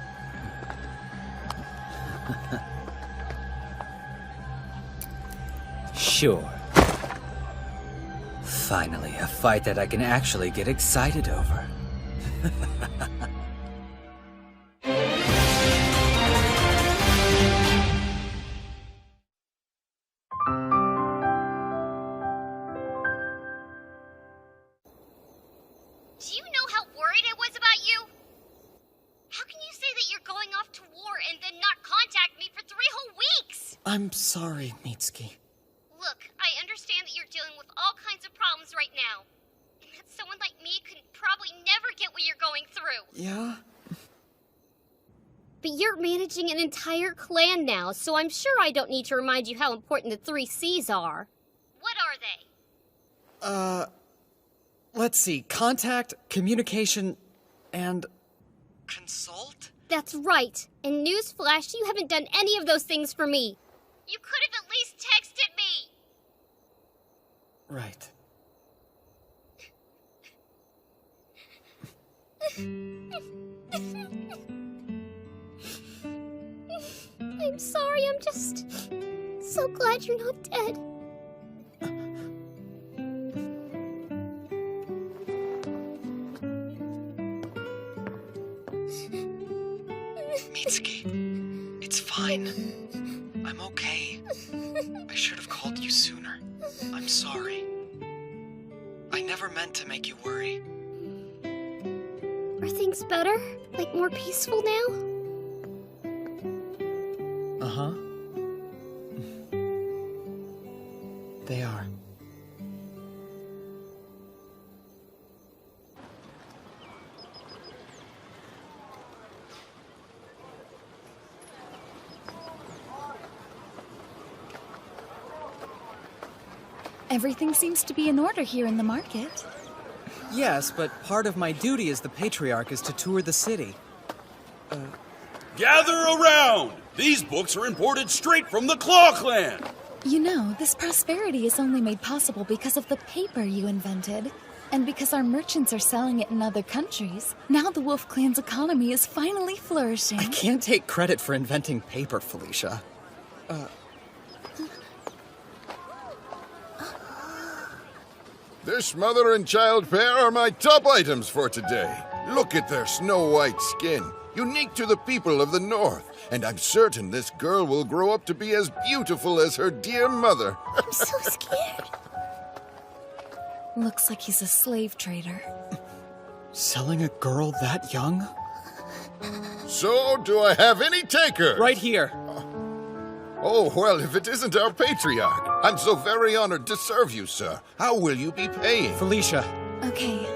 Sure. Finally, a fight that I can actually get excited over. Do you know how worried I was about you? How can you say that you're going off to war and then not contact me for 3 whole weeks? I'm sorry, Mitsuki. Look, I understand that you're dealing with all kinds of problems right now. And that someone like me could probably never get what you're going through. Yeah? But you're managing an entire clan now, so I'm sure I don't need to remind you how important the 3 C's are. What are they? Let's see. Contact, communication, and... consult? That's right. And newsflash, you haven't done any of those things for me. You could have at least texted me! Right. I'm sorry, I'm just so glad you're not dead. Mitsuki, it's fine. I'm okay. I should have called you sooner. I'm sorry. I never meant to make you worry. Are things better? Like more peaceful now? Uh-huh. They are. Everything seems to be in order here in the market. Yes, but part of my duty as the Patriarch is to tour the city. Gather around! These books are imported straight from the Claw Clan! You know, this prosperity is only made possible because of the paper you invented. And because our merchants are selling it in other countries. Now the Wolf Clan's economy is finally flourishing. I can't take credit for inventing paper, Felicia. This mother and child pair are my top items for today. Look at their snow-white skin, unique to the people of the North. And I'm certain this girl will grow up to be as beautiful as her dear mother. I'm so scared. Looks like he's a slave trader. Selling a girl that young? So, do I have any takers? Right here. Oh, well, if it isn't our Patriarch. I'm so very honored to serve you, sir. How will you be paying? Felicia. Okay.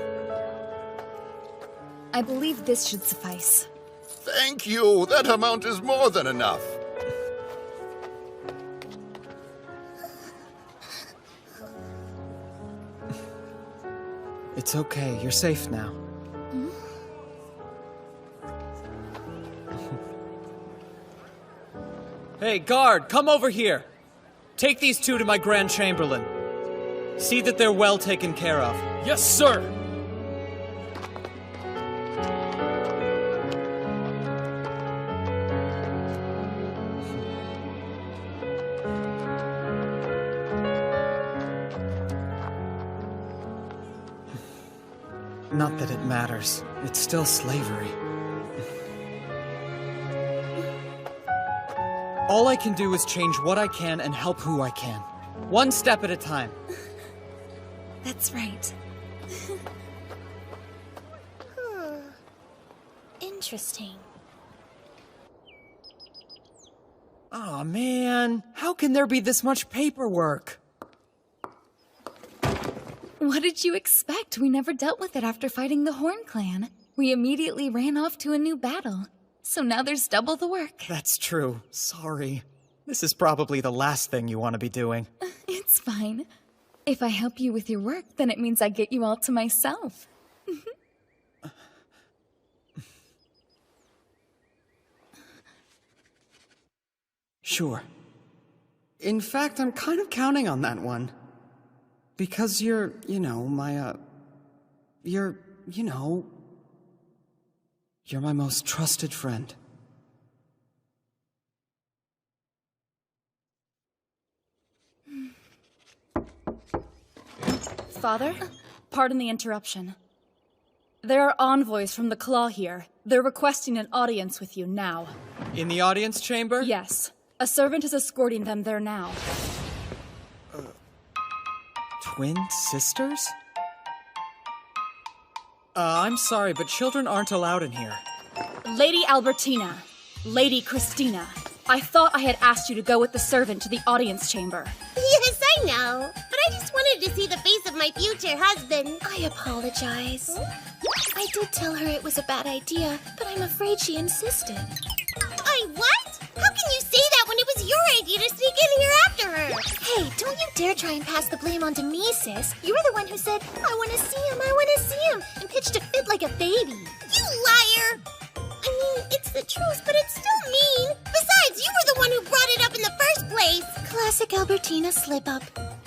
I believe this should suffice. Thank you. That amount is more than enough. It's okay. You're safe now. Hey, guard, come over here. Take these two to my Grand Chamberlain. See that they're well taken care of. Yes, sir! Not that it matters. It's still slavery. All I can do is change what I can and help who I can. One step at a time. That's right. Interesting. Aw, man. How can there be this much paperwork? What did you expect? We never dealt with it after fighting the Horn Clan. We immediately ran off to a new battle. So now there's double the work. That's true. Sorry. This is probably the last thing you want to be doing. It's fine. If I help you with your work, then it means I get you all to myself. Sure. In fact, I'm kind of counting on that one. Because you're, you're my most trusted friend. Father, pardon the interruption. There are envoys from the Claw here. They're requesting an audience with you now. In the audience chamber? Yes. A servant is escorting them there now. Twin sisters? I'm sorry, but children aren't allowed in here. Lady Albertina, Lady Christina, I thought I had asked you to go with the servant to the audience chamber. Yes, I know. But I just wanted to see the face of my future husband. I apologize. I did tell her it was a bad idea, but I'm afraid she insisted. What? How can you say that when it was your idea to sneak in here after her? Hey, don't you dare try and pass the blame onto me, sis. You were the one who said, I want to see him, and pitched a fit like a baby. You liar! I mean, it's the truth, but it's still mean. Besides, you were the one who brought it up in the first place. Classic Albertina slip-up.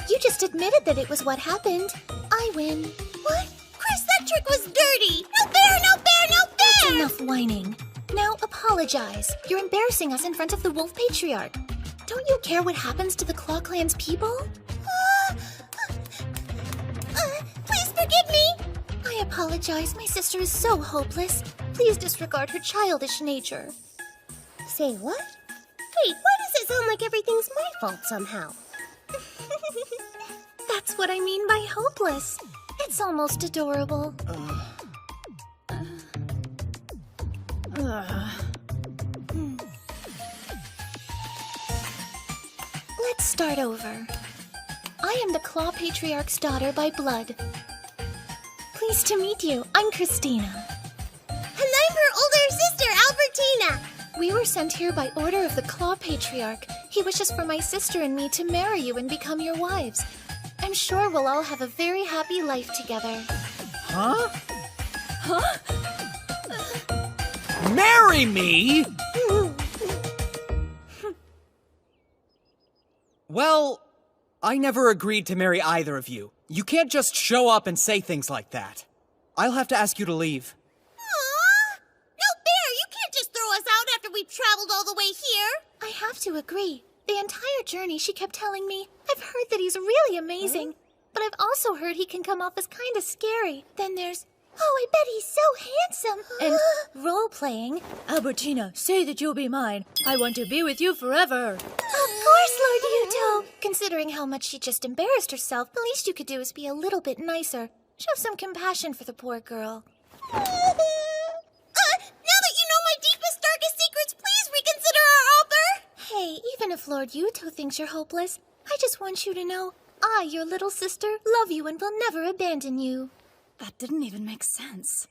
You just admitted that it was what happened. I win. What? Chris, that trick was dirty. No fair, no fair, no fair! That's enough whining. Now apologize. You're embarrassing us in front of the Wolf Patriarch. Don't you care what happens to the Claw Clan's people? Please forgive me. I apologize. My sister is so hopeless. Please disregard her childish nature. Say what? Wait, why does it sound like everything's my fault somehow? That's what I mean by hopeless. It's almost adorable. Let's start over. I am the Claw Patriarch's daughter by blood. Pleased to meet you. I'm Christina. And I'm her older sister, Albertina. We were sent here by order of the Claw Patriarch. He wishes for my sister and me to marry you and become your wives. I'm sure we'll all have a very happy life together. Huh? Huh? Marry me? Well, I never agreed to marry either of you. You can't just show up and say things like that. I'll have to ask you to leave. Aww! No fair! You can't just throw us out after we've traveled all the way here! I have to agree. The entire journey she kept telling me, I've heard that he's really amazing. but I've also heard he can come off as kinda scary. Then there's, oh, I bet he's so handsome. And role-playing. Albertina, say that you'll be mine. I want to be with you forever. Of course, Lord Yuuto. Considering how much she just embarrassed herself, the least you could do is be a little bit nicer. Show some compassion for the poor girl. Now that you know my deepest, darkest secrets, please reconsider our offer! Hey, even if Lord Yuuto thinks you're hopeless, I just want you to know, I, your little sister, love you and will never abandon you. That didn't even make sense.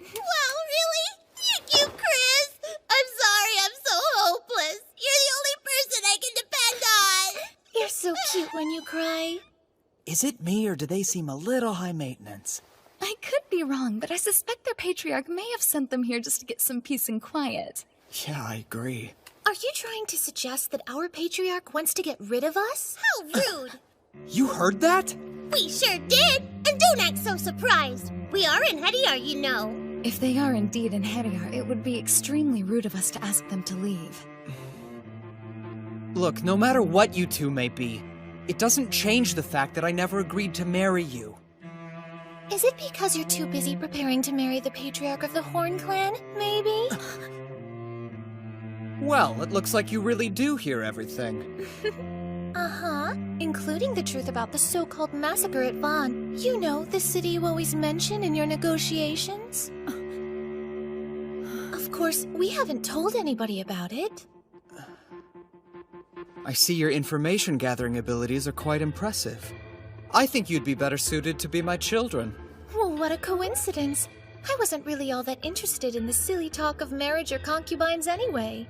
Wow, really? Thank you, Chris. I'm sorry I'm so hopeless. You're the only person I can depend on. You're so cute when you cry. Is it me, or do they seem a little high maintenance? I could be wrong, but I suspect their patriarch may have sent them here just to get some peace and quiet. Yeah, I agree. Are you trying to suggest that our patriarch wants to get rid of us? How rude! You heard that? We sure did! And don't act so surprised. We are in Hediar, you know. If they are indeed in Hediar, it would be extremely rude of us to ask them to leave. Look, no matter what you two may be, it doesn't change the fact that I never agreed to marry you. Is it because you're too busy preparing to marry the patriarch of the Horn Clan, maybe? Well, it looks like you really do hear everything. Uh-huh. Including the truth about the so-called massacre at Vaughn. You know, the city you always mention in your negotiations. Of course, we haven't told anybody about it. I see your information gathering abilities are quite impressive. I think you'd be better suited to be my children. Well, what a coincidence. I wasn't really all that interested in the silly talk of marriage or concubines anyway.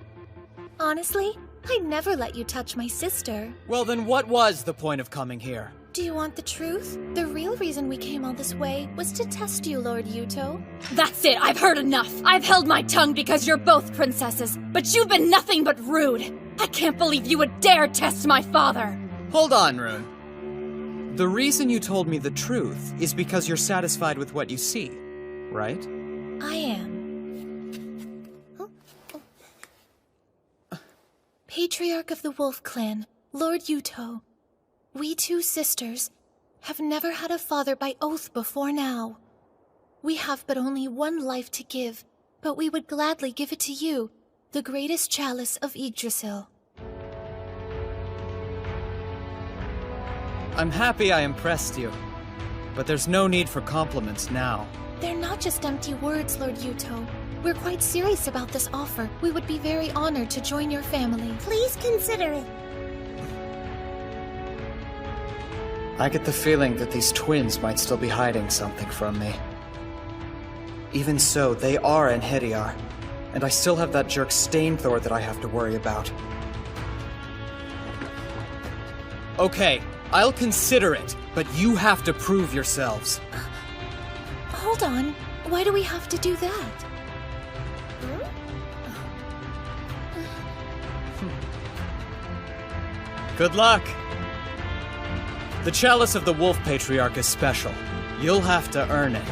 Honestly, I'd never let you touch my sister. Well, then what was the point of coming here? Do you want the truth? The real reason we came all this way was to test you, Lord Yuuto. That's it! I've heard enough! I've held my tongue because you're both princesses, but you've been nothing but rude! I can't believe you would dare test my father! Hold on, Rune. The reason you told me the truth is because you're satisfied with what you see, right? I am. Patriarch of the Wolf Clan, Lord Yuuto. We two sisters have never had a father by oath before now. We have but only one life to give, but we would gladly give it to you, the greatest chalice of Yggdrasil. I'm happy I impressed you, but there's no need for compliments now. They're not just empty words, Lord Yuuto. We're quite serious about this offer. We would be very honored to join your family. Please consider it. I get the feeling that these twins might still be hiding something from me. Even so, they are in Hediar, and I still have that jerk Stainthor that I have to worry about. Okay, I'll consider it, but you have to prove yourselves. Hold on. Why do we have to do that? Good luck! The Chalice of the Wolf Patriarch is special. You'll have to earn it.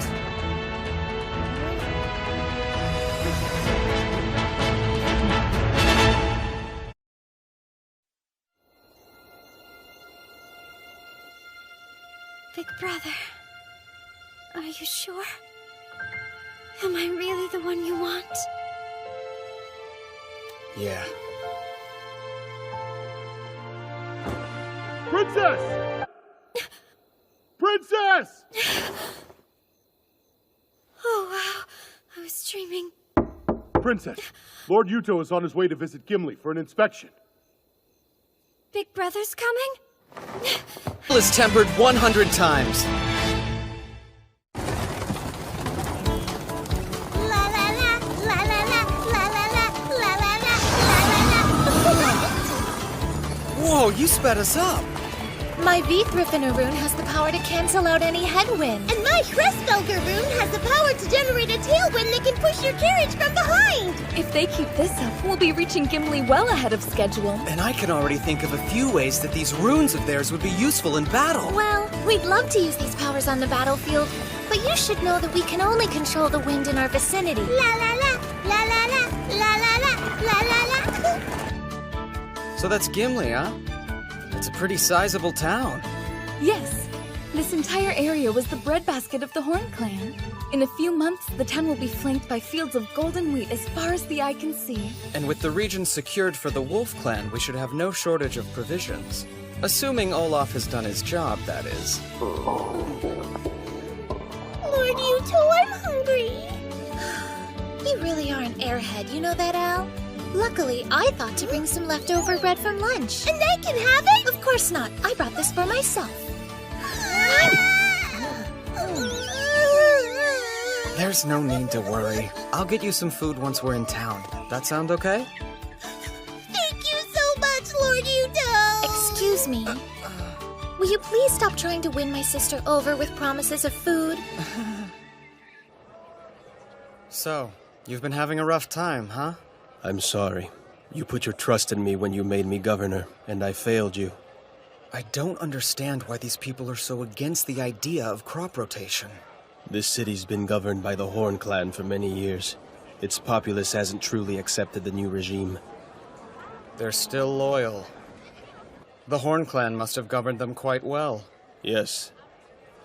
Big brother, are you sure? Am I really the one you want? Yeah. Princess! Princess! Oh, wow. I was dreaming. Princess, Lord Yuuto is on his way to visit Gimli for an inspection. Big brother's coming? Is tempered 100 times. Whoa, you sped us up. My V-Thriffener rune has the power to cancel out any headwind. And my Crestfelger rune has the power to generate a tailwind that can push your carriage from behind. If they keep this up, we'll be reaching Gimli well ahead of schedule. And I can already think of a few ways that these runes of theirs would be useful in battle. Well, we'd love to use these powers on the battlefield, but you should know that we can only control the wind in our vicinity. La la la, la la la, la la la, la la la. So that's Gimli, huh? It's a pretty sizable town. Yes, This entire area was the breadbasket of the Horn Clan. In a few months, the town will be flanked by fields of golden wheat as far as the eye can see. And with the region secured for the Wolf Clan, we should have no shortage of provisions. Assuming Olaf has done his job, that is. Lord Yuuto, I'm hungry. You really are an airhead, you know that, Al? Luckily, I thought to bring some leftover bread from lunch. And I can have it? Of course not. I brought this for myself. There's no need to worry. I'll get you some food once we're in town. That sound okay? Thank you so much, Lord Yuuto! Excuse me. Will you please stop trying to win my sister over with promises of food? So, you've been having a rough time, huh? I'm sorry. You put your trust in me when you made me governor, and I failed you. I don't understand why these people are so against the idea of crop rotation. This city's been governed by the Horn Clan for many years. Its populace hasn't truly accepted the new regime. They're still loyal. The Horn Clan must have governed them quite well. Yes,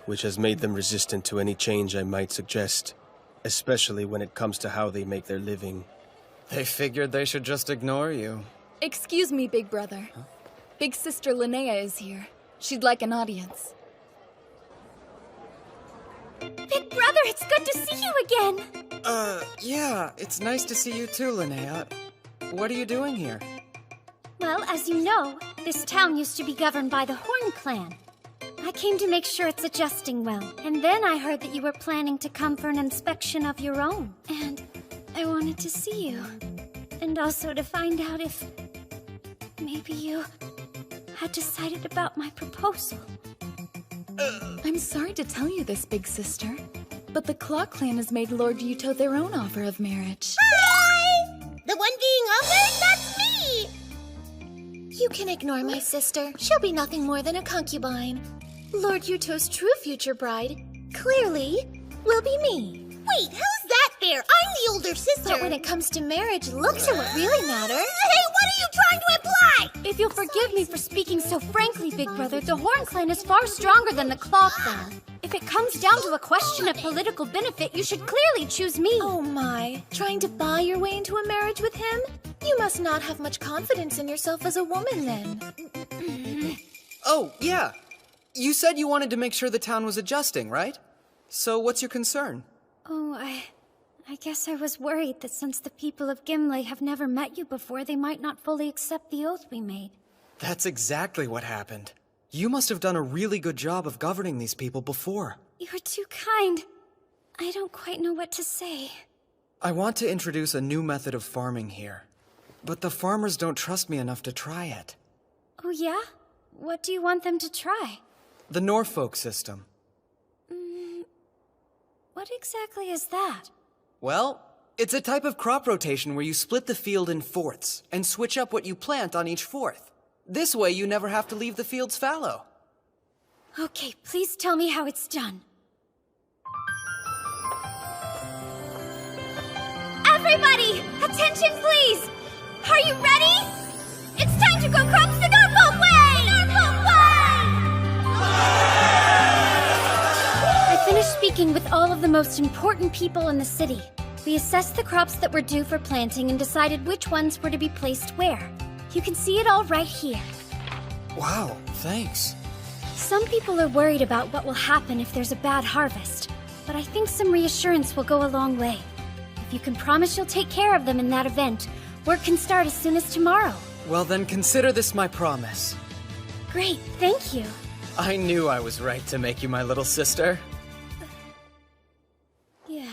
which has made them resistant to any change I might suggest, especially when it comes to how they make their living. They figured they should just ignore you. Excuse me, big brother. Huh? Big sister Linnea is here. She'd like an audience. Big brother, it's good to see you again! Yeah, it's nice to see you too, Linnea. What are you doing here? Well, as you know, this town used to be governed by the Horn Clan. I came to make sure it's adjusting well, and then I heard that you were planning to come for an inspection of your own. And I wanted to see you. And also to find out if maybe you had decided about my proposal. I'm sorry to tell you this, big sister, but the Claw Clan has made Lord Yuuto their own offer of marriage. Hi! The one being offered? That's me! You can ignore my sister. She'll be nothing more than a concubine. Lord Yuuto's true future bride, clearly, will be me. Wait, how's that fair? I'm the older sister. But when it comes to marriage, looks are what really matter. Hey, what are you trying to imply? If you'll forgive me for speaking so frankly, big brother, the Horn Clan is far stronger than the Claw Clan. If it comes down to a question of political benefit, you should clearly choose me. Oh my, trying to buy your way into a marriage with him? You must not have much confidence in yourself as a woman then. Oh, yeah. You said you wanted to make sure the town was adjusting, right? So what's your concern? Oh, I guess I was worried that since the people of Gimli have never met you before, they might not fully accept the oath we made. That's exactly what happened. You must have done a really good job of governing these people before. You're too kind. I don't quite know what to say. I want to introduce a new method of farming here. But the farmers don't trust me enough to try it. Oh yeah? What do you want them to try? The Norfolk system. What exactly is that? Well, it's a type of crop rotation where you split the field in fourths and switch up what you plant on each fourth. This way you never have to leave the fields fallow. Okay, please tell me how it's done. Everybody, attention please! Are you ready? It's time to grow crops the Norfolk way! Norfolk way! I finished speaking with all of the most important people in the city. We assessed the crops that were due for planting and decided which ones were to be placed where. You can see it all right here. Wow, thanks. Some people are worried about what will happen if there's a bad harvest, but I think some reassurance will go a long way. If you can promise you'll take care of them in that event, work can start as soon as tomorrow. Well then, consider this my promise. Great, thank you. I knew I was right to make you my little sister. Yeah.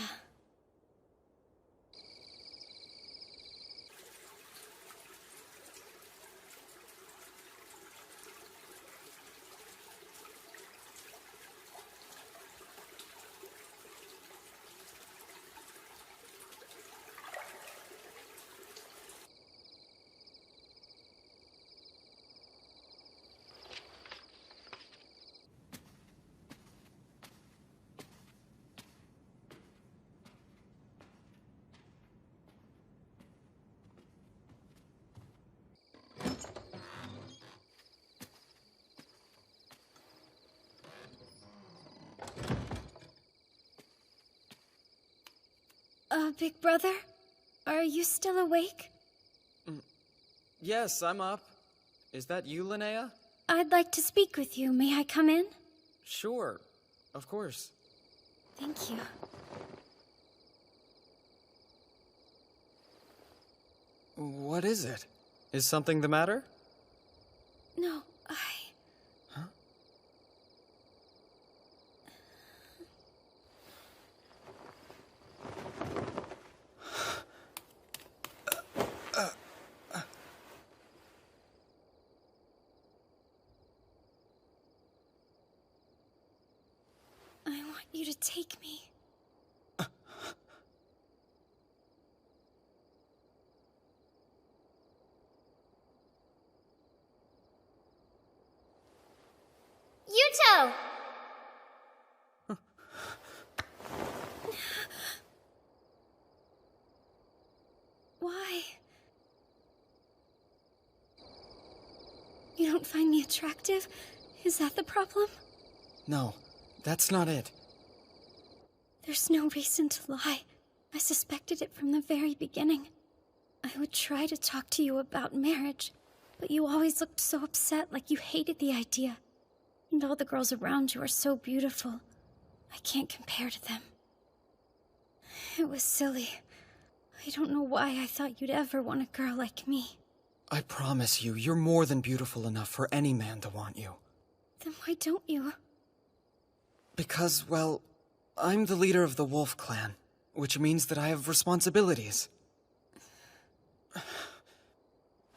Big brother? Are you still awake? Yes, I'm up. Is that you, Linnea? I'd like to speak with you. May I come in? Sure. Of course. Thank you. What is it? Is something the matter? No, Huh? I want you to take me. Yuuto! Why? You don't find me attractive? Is that the problem? No, that's not it. There's no reason to lie. I suspected it from the very beginning. I would try to talk to you about marriage, but you always looked so upset, like you hated the idea. And all the girls around you are so beautiful. I can't compare to them. It was silly. I don't know why I thought you'd ever want a girl like me. I promise you, you're more than beautiful enough for any man to want you. Then why don't you? Because, well, I'm the leader of the Wolf Clan, which means that I have responsibilities.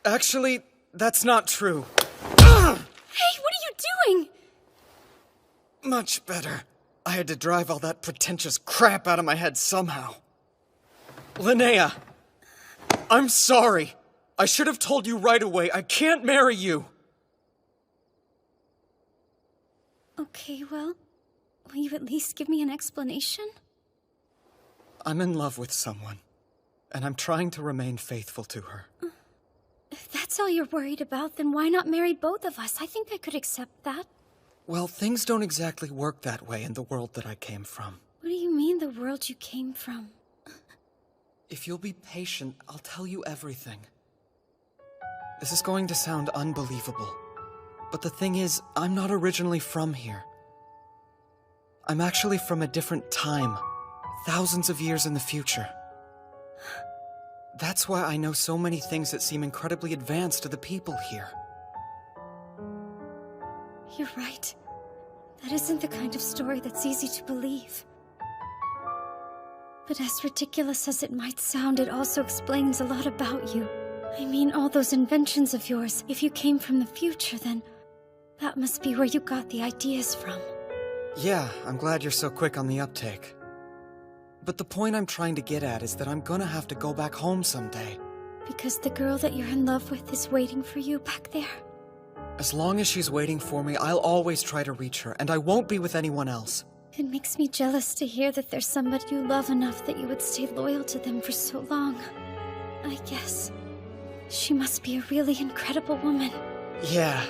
Actually, that's not true. Hey, what are you doing? Much better. I had to drive all that pretentious crap out of my head somehow. Linnea, I'm sorry. I should have told you right away. I can't marry you. Okay, well, will you at least give me an explanation? I'm in love with someone, and I'm trying to remain faithful to her. If that's all you're worried about, then why not marry both of us? I think I could accept that. Well, things don't exactly work that way in the world that I came from. What do you mean, the world you came from? If you'll be patient, I'll tell you everything. This is going to sound unbelievable, but the thing is, I'm not originally from here. I'm actually from a different time, thousands of years in the future. That's why I know so many things that seem incredibly advanced to the people here. You're right. That isn't the kind of story that's easy to believe. But as ridiculous as it might sound, it also explains a lot about you. I mean, all those inventions of yours. If you came from the future, then that must be where you got the ideas from. Yeah, I'm glad you're so quick on the uptake. But the point I'm trying to get at is that I'm gonna have to go back home someday. Because the girl that you're in love with is waiting for you back there. As long as she's waiting for me, I'll always try to reach her, and I won't be with anyone else. It makes me jealous to hear that there's somebody you love enough that you would stay loyal to them for so long. I guess she must be a really incredible woman. Yeah.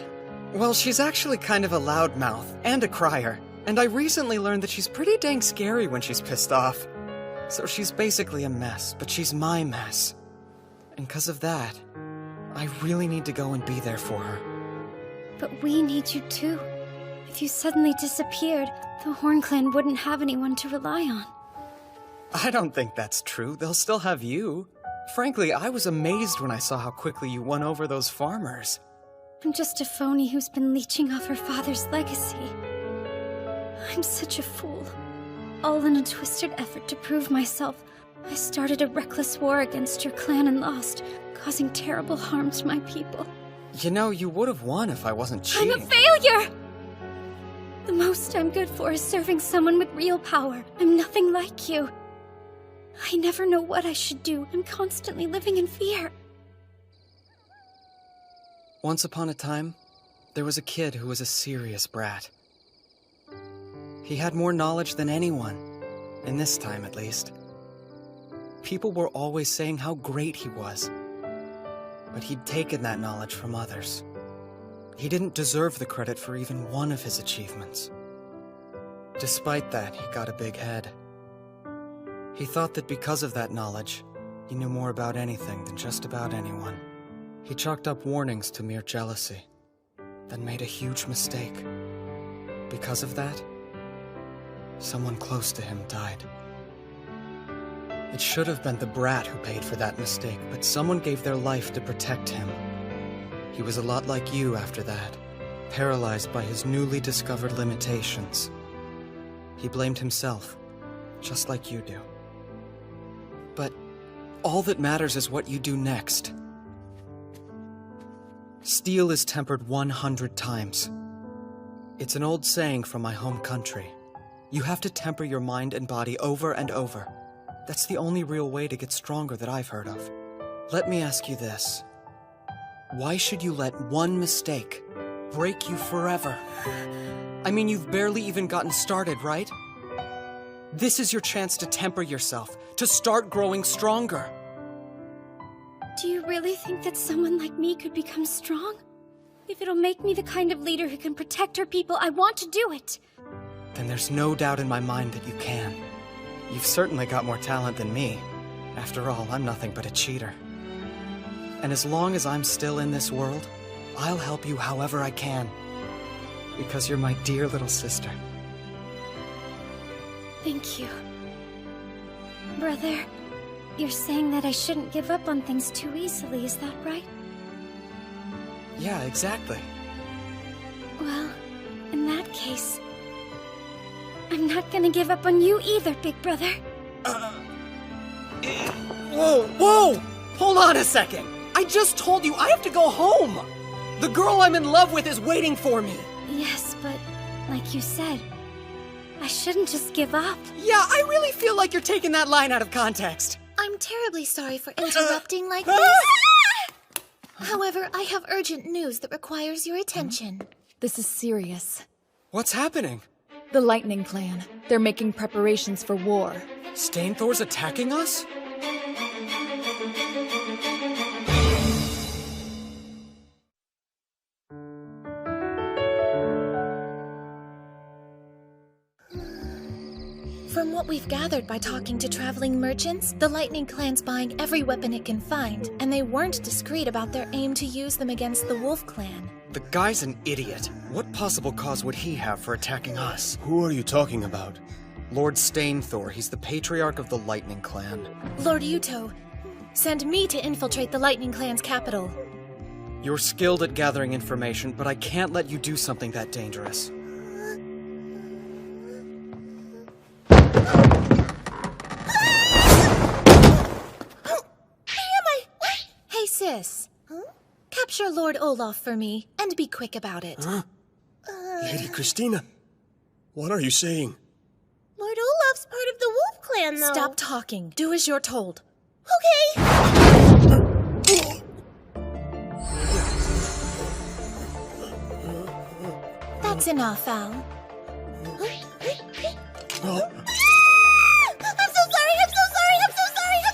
Well, she's actually kind of a loudmouth and a crier, and I recently learned that she's pretty dang scary when she's pissed off. So she's basically a mess, but she's my mess. And because of that, I really need to go and be there for her. But we need you too. If you suddenly disappeared, the Horn Clan wouldn't have anyone to rely on. I don't think that's true. They'll still have you. Frankly, I was amazed when I saw how quickly you won over those farmers. I'm just a phony who's been leeching off her father's legacy. I'm such a fool. All in a twisted effort to prove myself, I started a reckless war against your clan and lost, causing terrible harm to my people. You know, you would have won if I wasn't cheating. I'm a failure! The most I'm good for is serving someone with real power. I'm nothing like you. I never know what I should do. I'm constantly living in fear. Once upon a time, there was a kid who was a serious brat. He had more knowledge than anyone, in this time at least. People were always saying how great he was, but he'd taken that knowledge from others. He didn't deserve the credit for even one of his achievements. Despite that, he got a big head. He thought that because of that knowledge, he knew more about anything than just about anyone. He chalked up warnings to mere jealousy, then made a huge mistake. Because of that, someone close to him died. It should have been the brat who paid for that mistake, but someone gave their life to protect him. He was a lot like you after that, paralyzed by his newly discovered limitations. He blamed himself, just like you do. But all that matters is what you do next. Steel is tempered 100 times. It's an old saying from my home country. You have to temper your mind and body over and over. That's the only real way to get stronger that I've heard of. Let me ask you this. Why should you let one mistake break you forever? I mean, you've barely even gotten started, right? This is your chance to temper yourself, to start growing stronger. Do you really think that someone like me could become strong? If it'll make me the kind of leader who can protect her people, I want to do it. Then there's no doubt in my mind that you can. You've certainly got more talent than me. After all, I'm nothing but a cheater. And as long as I'm still in this world, I'll help you however I can. Because you're my dear little sister. Thank you. Brother, you're saying that I shouldn't give up on things too easily, is that right? Yeah, exactly. Well, in that case, I'm not gonna give up on you either, big brother. Whoa, whoa! Hold on a second! I just told you I have to go home! The girl I'm in love with is waiting for me! Yes, but like you said, I shouldn't just give up. Yeah, I really feel like you're taking that line out of context. I'm terribly sorry for interrupting like this. However, I have urgent news that requires your attention. This is serious. What's happening? The Lightning Clan. They're making preparations for war. Stainthor's attacking us? From what we've gathered by talking to traveling merchants, the Lightning Clan's buying every weapon it can find, and they weren't discreet about their aim to use them against the Wolf Clan. The guy's an idiot. What possible cause would he have for attacking us? Who are you talking about? Lord Stainthor. He's the Patriarch of the Lightning Clan. Lord Yuuto, send me to infiltrate the Lightning Clan's capital. You're skilled at gathering information, but I can't let you do something that dangerous. Hey, sis. Capture Lord Olaf for me, and be quick about it. Huh? Lady Christina, what are you saying? Lord Olaf's part of the Wolf Clan, though. Stop talking. Do as you're told. Okay. That's enough, Al.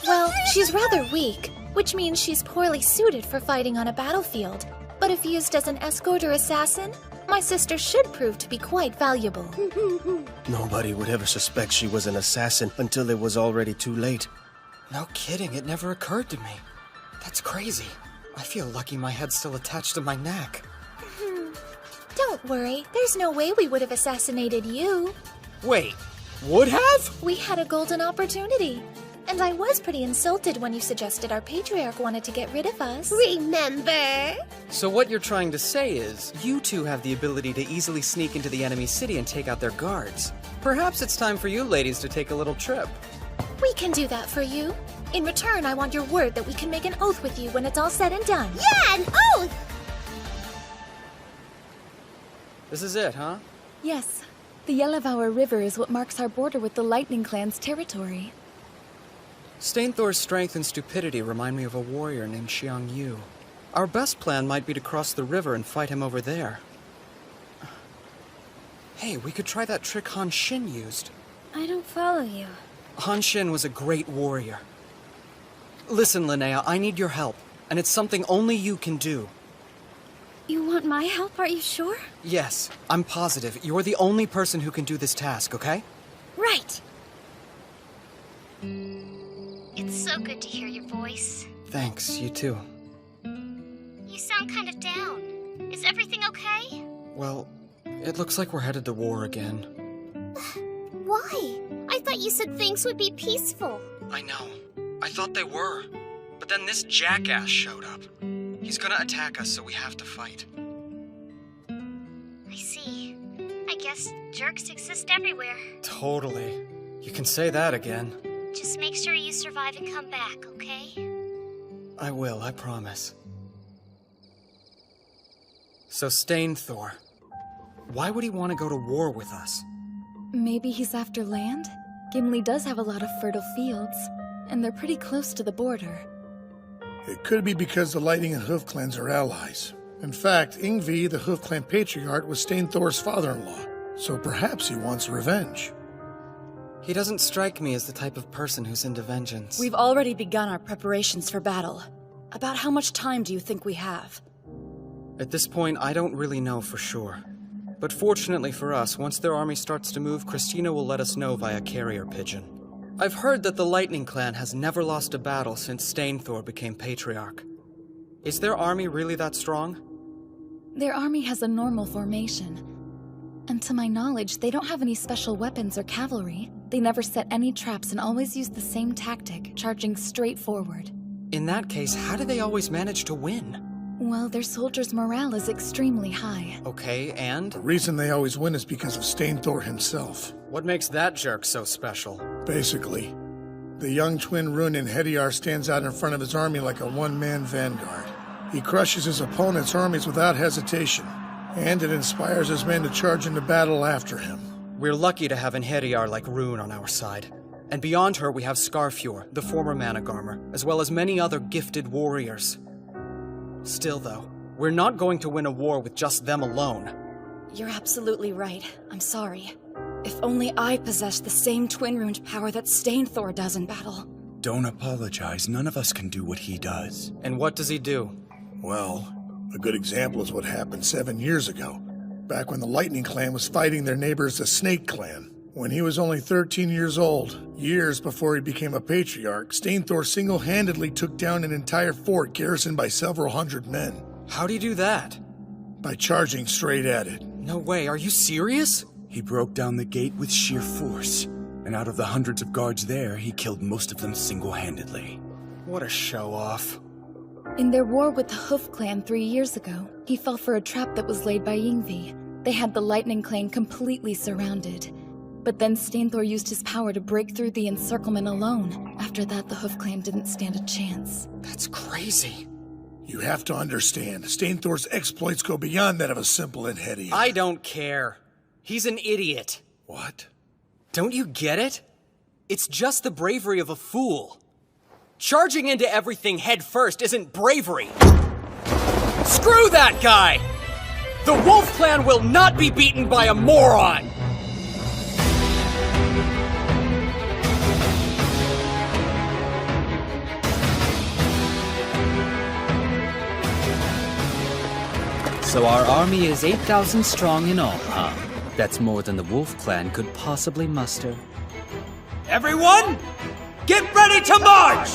Well, she's rather weak, which means she's poorly suited for fighting on a battlefield. But if used as an escort or assassin, my sister should prove to be quite valuable. Nobody would ever suspect she was an assassin until it was already too late. No kidding, it never occurred to me. That's crazy. I feel lucky my head's still attached to my neck. Don't worry, there's no way we would have assassinated you. Wait, would have? We had a golden opportunity. And I was pretty insulted when you suggested our Patriarch wanted to get rid of us. Remember? So what you're trying to say is, you two have the ability to easily sneak into the enemy city and take out their guards. Perhaps it's time for you ladies to take a little trip. We can do that for you. In return, I want your word that we can make an oath with you when it's all said and done. Yeah, an oath! This is it, huh? Yes. The Yellowvour River is what marks our border with the Lightning Clan's territory. Stainthor's strength and stupidity remind me of a warrior named Xiang Yu. Our best plan might be to cross the river and fight him over there. Hey, we could try that trick Han Xin used. I don't follow you. Han Xin was a great warrior. Listen, Linnea, I need your help, and it's something only you can do. You want my help, are you sure? Yes, I'm positive. You're the only person who can do this task, okay? Right. It's so good to hear your voice. Thanks, you too. You sound kind of down. Is everything okay? Well, it looks like we're headed to war again. Why? I thought you said things would be peaceful. I know. I thought they were. But then this jackass showed up. He's gonna attack us, so we have to fight. I see. I guess jerks exist everywhere. Totally. You can say that again. Just make sure you survive and come back, okay? I will, I promise. So Stainthor, why would he want to go to war with us? Maybe he's after land? Gimli does have a lot of fertile fields, and they're pretty close to the border. It could be because the Lightning and Hoof clans are allies. In fact, Yngvi, the Hoof clan patriarch, was Stainthor's father-in-law, so perhaps he wants revenge. He doesn't strike me as the type of person who's into vengeance. We've already begun our preparations for battle. About how much time do you think we have? At this point, I don't really know for sure. But fortunately for us, once their army starts to move, Christina will let us know via carrier pigeon. I've heard that the Lightning Clan has never lost a battle since Stainthor became Patriarch. Is their army really that strong? Their army has a normal formation. And to my knowledge, they don't have any special weapons or cavalry. They never set any traps and always use the same tactic, charging straight forward. In that case, how do they always manage to win? Well, their soldiers' morale is extremely high. Okay, and? The reason they always win is because of Stainthor himself. What makes that jerk so special? Basically, the young twin Runin Hediar stands out in front of his army like a one-man vanguard. He crushes his opponent's armies without hesitation, and it inspires his men to charge into battle after him. We're lucky to have an Hediar like Rune on our side. And beyond her, we have Scarfjord, the former Managarmer, as well as many other gifted warriors. Still, though, we're not going to win a war with just them alone. You're absolutely right. I'm sorry. If only I possessed the same twin-runed power that Stainthor does in battle. Don't apologize. None of us can do what he does. And what does he do? Well, a good example is what happened 7 years ago, back when the Lightning Clan was fighting their neighbors, the Snake Clan. When he was only 13 years old, years before he became a patriarch, Stainthor single-handedly took down an entire fort garrisoned by several hundred men. How'd he do that? By charging straight at it. No way, are you serious? He broke down the gate with sheer force, and out of the hundreds of guards there, he killed most of them single-handedly. What a show-off. In their war with the Hoof clan 3 years ago, he fell for a trap that was laid by Yngvi. They had the Lightning clan completely surrounded. But then Stainthor used his power to break through the encirclement alone. After that, the Hoof clan didn't stand a chance. That's crazy. You have to understand, Stainthor's exploits go beyond that of a simple Enhedian. I don't care. He's an idiot. What? Don't you get it? It's just the bravery of a fool. Charging into everything head first isn't bravery. Screw that guy! The Wolf Clan will not be beaten by a moron! So our army is 8,000 strong in all, huh? That's more than the Wolf Clan could possibly muster. Everyone, get ready to march!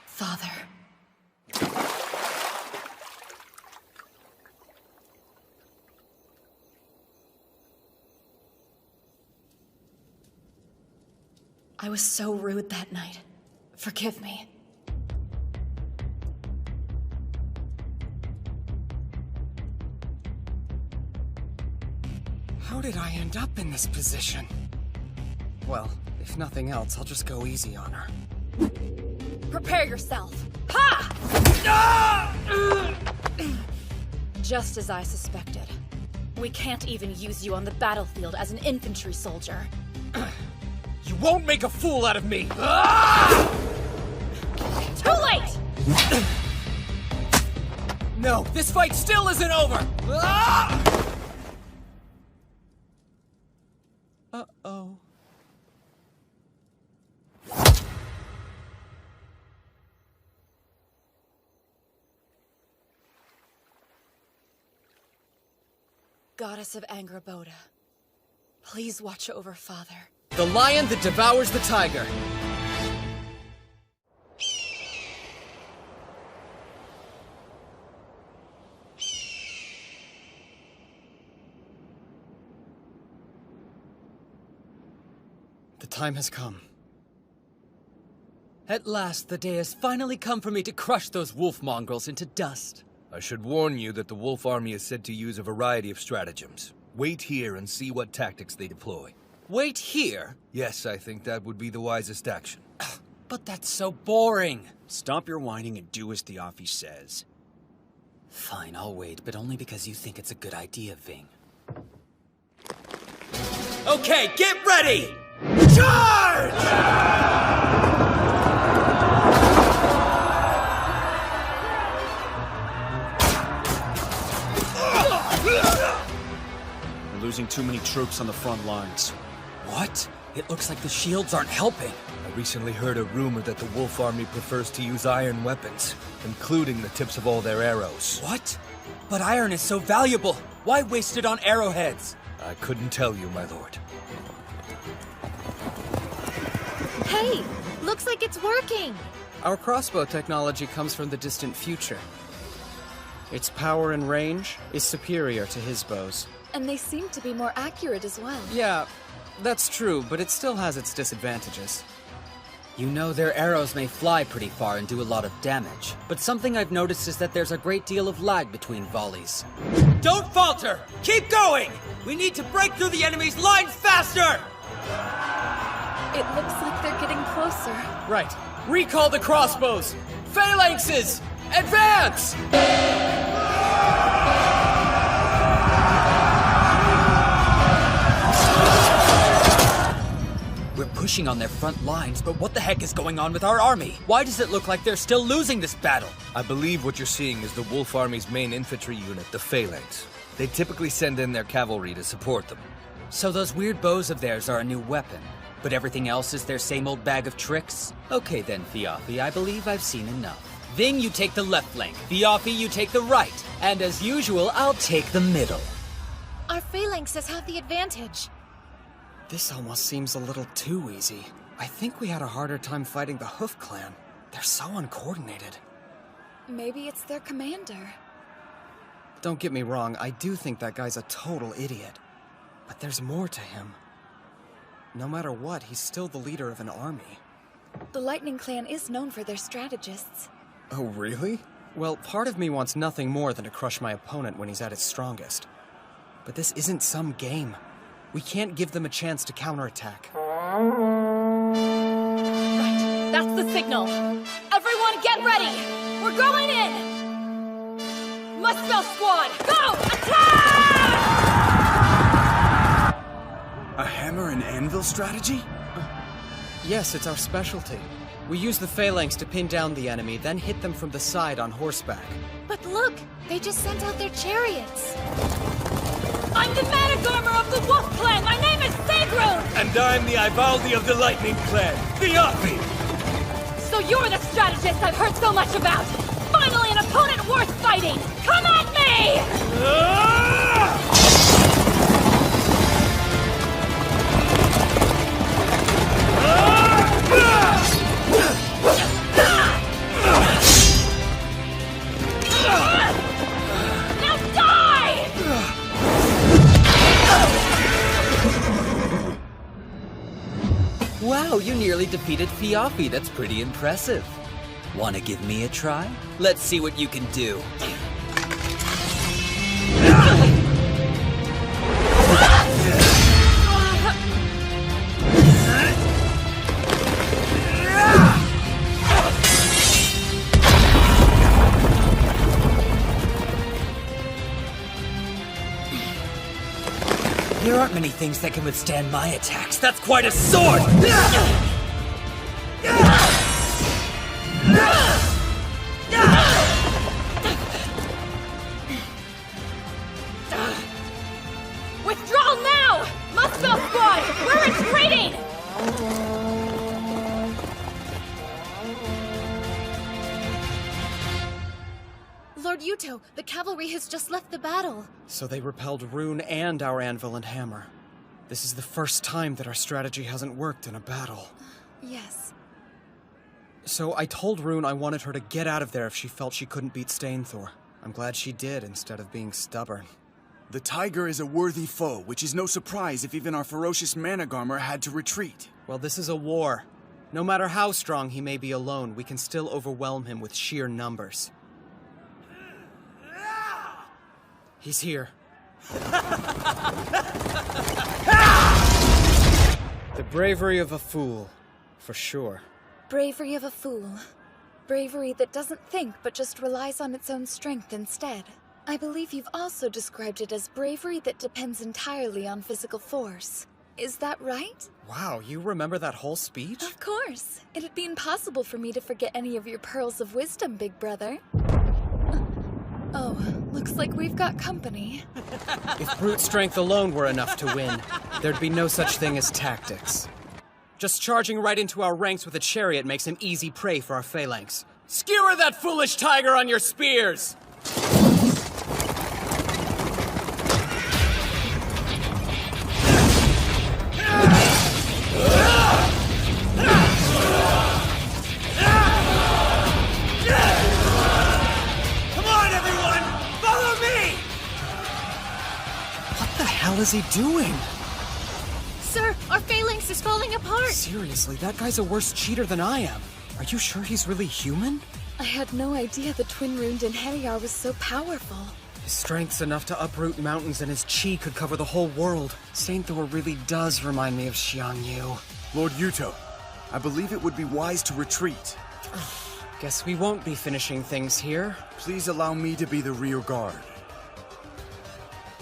Father. I was so rude that night. Forgive me. How did I end up in this position? Well, if nothing else, I'll just go easy on her. Prepare yourself. Ha! Just as I suspected. We can't even use you on the battlefield as an infantry soldier. You won't make a fool out of me! Too late! No, this fight still isn't over! Ah! Uh-oh. Goddess of Angraboda, please watch over Father. The lion that devours the tiger. The time has come. At last, the day has finally come for me to crush those wolf mongrels into dust. I should warn you that the wolf army is said to use a variety of stratagems. Wait here and see what tactics they deploy. Wait here? Yes, I think that would be the wisest action. But that's so boring. Stop your whining and do as Theophis says. Fine, I'll wait, but only because you think it's a good idea, Ving. Okay, get ready! Charge! We're losing too many troops on the front lines. What? It looks like the shields aren't helping. I recently heard a rumor that the wolf army prefers to use iron weapons, including the tips of all their arrows. What? But iron is so valuable. Why waste it on arrowheads? I couldn't tell you, my lord. Hey, looks like it's working. Our crossbow technology comes from the distant future. Its power and range is superior to his bows. And they seem to be more accurate as well. Yeah, that's true, but it still has its disadvantages. You know, their arrows may fly pretty far and do a lot of damage, but something I've noticed is that there's a great deal of lag between volleys. Don't falter! Keep going! We need to break through the enemy's lines faster! It looks like they're getting closer. Right. Recall the crossbows! Phalanxes! Advance! We're pushing on their front lines, but what the heck is going on with our army? Why does it look like they're still losing this battle? I believe what you're seeing is the wolf army's main infantry unit, the Phalanx. They typically send in their cavalry to support them. So those weird bows of theirs are a new weapon, but everything else is their same old bag of tricks? Okay then, Theophis, I believe I've seen enough. Ving, you take the left flank. Theophis, you take the right. And as usual, I'll take the middle. Our phalanxes have the advantage. This almost seems a little too easy. I think we had a harder time fighting the Hoof Clan. They're so uncoordinated. Maybe it's their commander. Don't get me wrong, I do think that guy's a total idiot. But there's more to him. No matter what, he's still the leader of an army. The Lightning Clan is known for their strategists. Oh, really? Well, part of me wants nothing more than to crush my opponent when he's at his strongest. But this isn't some game. We can't give them a chance to counterattack. Right, that's the signal. Everyone get ready! We're going in! Muspel Squad, go! Attack! A hammer and anvil strategy? Yes, it's our specialty. We use the phalanx to pin down the enemy, then hit them from the side on horseback. But look, they just sent out their chariots. I'm the Manic Armor of the Wolf Clan! My name is Sigrun! And I'm the Ivaldi of the Lightning Clan, Theophis! So you're the strategist I've heard so much about! Finally an opponent worth fighting! Come at me! Now die! Wow, you nearly defeated Theophis. That's pretty impressive. Wanna give me a try? Let's see what you can do. There aren't many things that can withstand my attacks. That's quite a sword! Yuuto, the cavalry has just left the battle. So they repelled Rune and our anvil and hammer. This is the first time that our strategy hasn't worked in a battle. Yes. So I told Rune I wanted her to get out of there if she felt she couldn't beat Stainthor. I'm glad she did, instead of being stubborn. The tiger is a worthy foe, which is no surprise if even our ferocious Managarmer had to retreat. Well, this is a war. No matter how strong he may be alone, we can still overwhelm him with sheer numbers. He's here. The bravery of a fool, for sure. Bravery of a fool. Bravery that doesn't think but just relies on its own strength instead. I believe you've also described it as bravery that depends entirely on physical force. Is that right? Wow, you remember that whole speech? Of course. It'd be impossible for me to forget any of your pearls of wisdom, big brother. Oh, looks like we've got company. If brute strength alone were enough to win, there'd be no such thing as tactics. Just charging right into our ranks with a chariot makes him easy prey for our phalanx. Skewer that foolish tiger on your spears! What the hell is he doing? Sir, our phalanx is falling apart! Seriously, that guy's a worse cheater than I am. Are you sure he's really human? I had no idea the twin-runed Inheriar was so powerful. His strength's enough to uproot mountains and his chi could cover the whole world. Stainthor really does remind me of Xiangyu. Lord Yuuto, I believe it would be wise to retreat. Guess we won't be finishing things here. Please allow me to be the rear guard.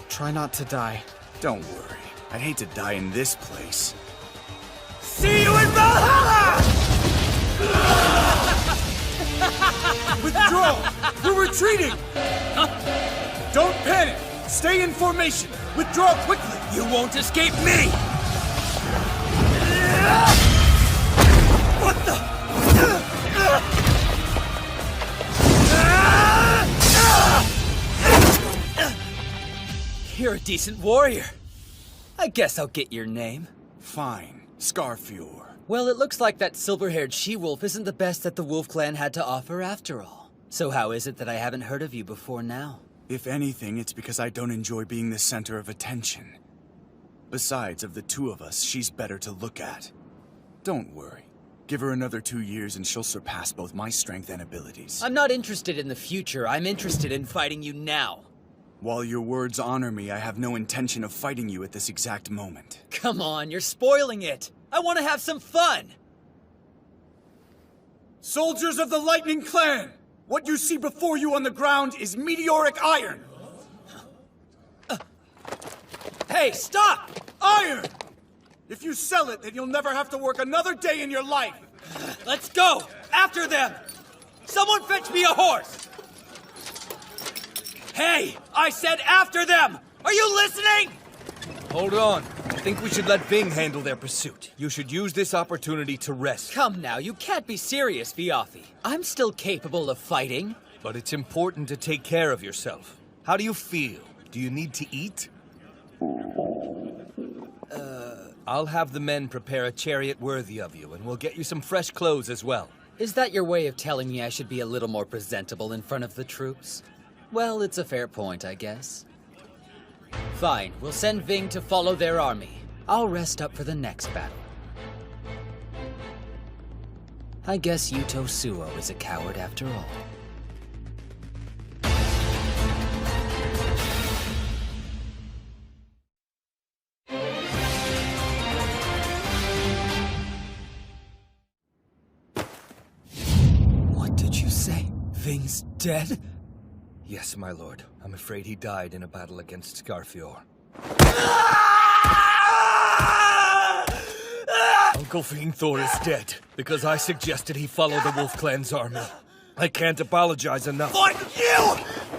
Try not to die. Don't worry. I'd hate to die in this place. See you in Valhalla! Withdraw! We're retreating! Don't panic! Stay in formation! Withdraw quickly! You won't escape me! What the? You're a decent warrior. I guess I'll get your name. Fine. Scarfior. Well, it looks like that silver-haired she-wolf isn't the best that the Wolf Clan had to offer after all. So how is it that I haven't heard of you before now? If anything, it's because I don't enjoy being the center of attention. Besides, of the two of us, she's better to look at. Don't worry. Give her another 2 years and she'll surpass both my strength and abilities. I'm not interested in the future. I'm interested in fighting you now. While your words honor me, I have no intention of fighting you at this exact moment. Come on, you're spoiling it. I want to have some fun. Soldiers of the Lightning Clan! What you see before you on the ground is meteoric iron! Hey, stop! Iron! If you sell it, then you'll never have to work another day in your life! Let's go! After them! Someone fetch me a horse! Hey! I said after them! Are you listening? Hold on. I think we should let Ving handle their pursuit. You should use this opportunity to rest. Come now, you can't be serious, Viafi. I'm still capable of fighting. But it's important to take care of yourself. How do you feel? Do you need to eat? I'll have the men prepare a chariot worthy of you, and we'll get you some fresh clothes as well. Is that your way of telling me I should be a little more presentable in front of the troops? Well, it's a fair point, I guess. Fine, we'll send Ving to follow their army. I'll rest up for the next battle. I guess Yuuto Suou is a coward after all. What did you say? Ving's dead? Yes, my lord. I'm afraid he died in a battle against Scarfior. Uncle Vingthor is dead because I suggested he follow the Wolf Clan's army. I can't apologize enough. Fuck you!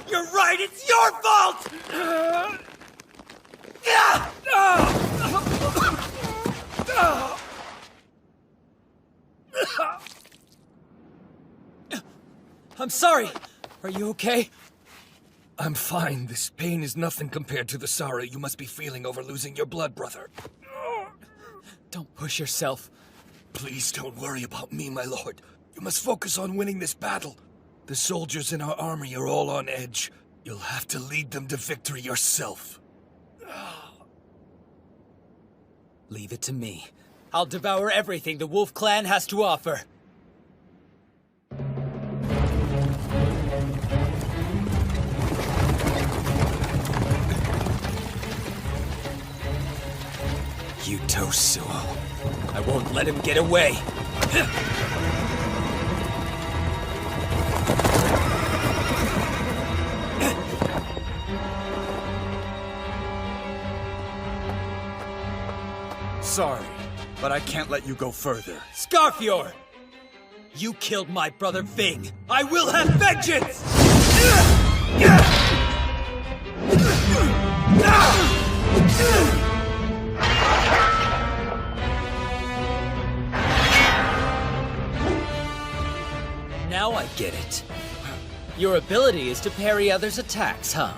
You're right, it's your fault! I'm sorry. Are you okay? I'm fine. This pain is nothing compared to the sorrow you must be feeling over losing your blood brother. Don't push yourself. Please don't worry about me, my lord. You must focus on winning this battle. The soldiers in our army are all on edge. You'll have to lead them to victory yourself. Leave it to me. I'll devour everything the Wolf Clan has to offer. Yuuto Suou. I won't let him get away. Sorry, but I can't let you go further. Scarfjord! You killed my brother Ving. I will have vengeance! Now I get it. Your ability is to parry others' attacks, huh?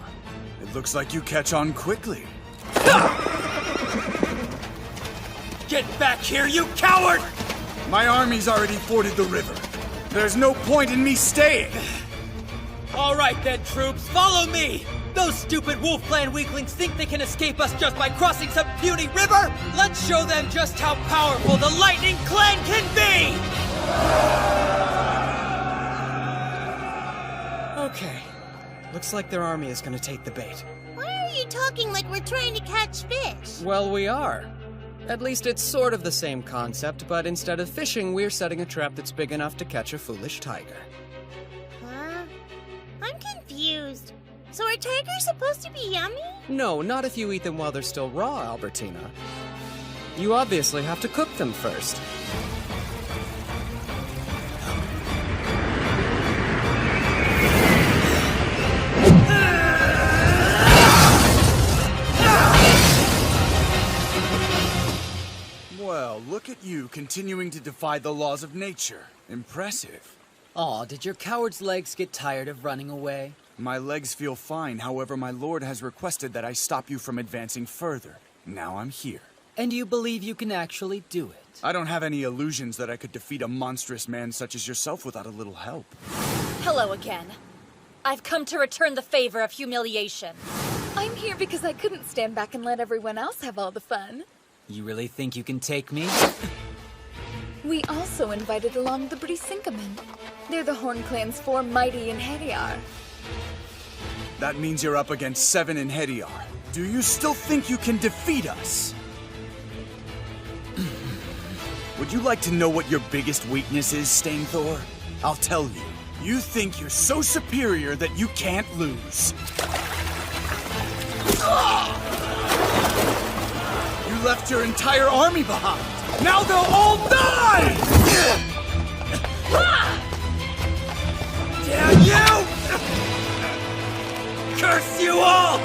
It looks like you catch on quickly. Get back here, you coward! My army's already forded the river. There's no point in me staying. All right then, troops, follow me! Those stupid Wolf Clan weaklings think they can escape us just by crossing some puny river? Let's show them just how powerful the Lightning Clan can be! Okay. Looks like their army is gonna take the bait. Why are you talking like we're trying to catch fish? Well, we are. At least it's sort of the same concept, but instead of fishing, we're setting a trap that's big enough to catch a foolish tiger. Huh? I'm confused. So are tigers supposed to be yummy? No, not if you eat them while they're still raw, Albertina. You obviously have to cook them first. Well, look at you continuing to defy the laws of nature. Impressive. Aw, did your coward's legs get tired of running away? My legs feel fine, however my lord has requested that I stop you from advancing further. Now I'm here. And you believe you can actually do it? I don't have any illusions that I could defeat a monstrous man such as yourself without a little help. Hello again. I've come to return the favor of humiliation. I'm here because I couldn't stand back and let everyone else have all the fun. You really think you can take me? We also invited along the Brisinkamen. They're the Horn Clan's 4 mighty in Hediar. That means you're up against 7 in Hediar. Do you still think you can defeat us? Would you like to know what your biggest weakness is, Stainthor? I'll tell you. You think you're so superior that you can't lose. You left your entire army behind. Now they'll all die! Damn you! Curse you all!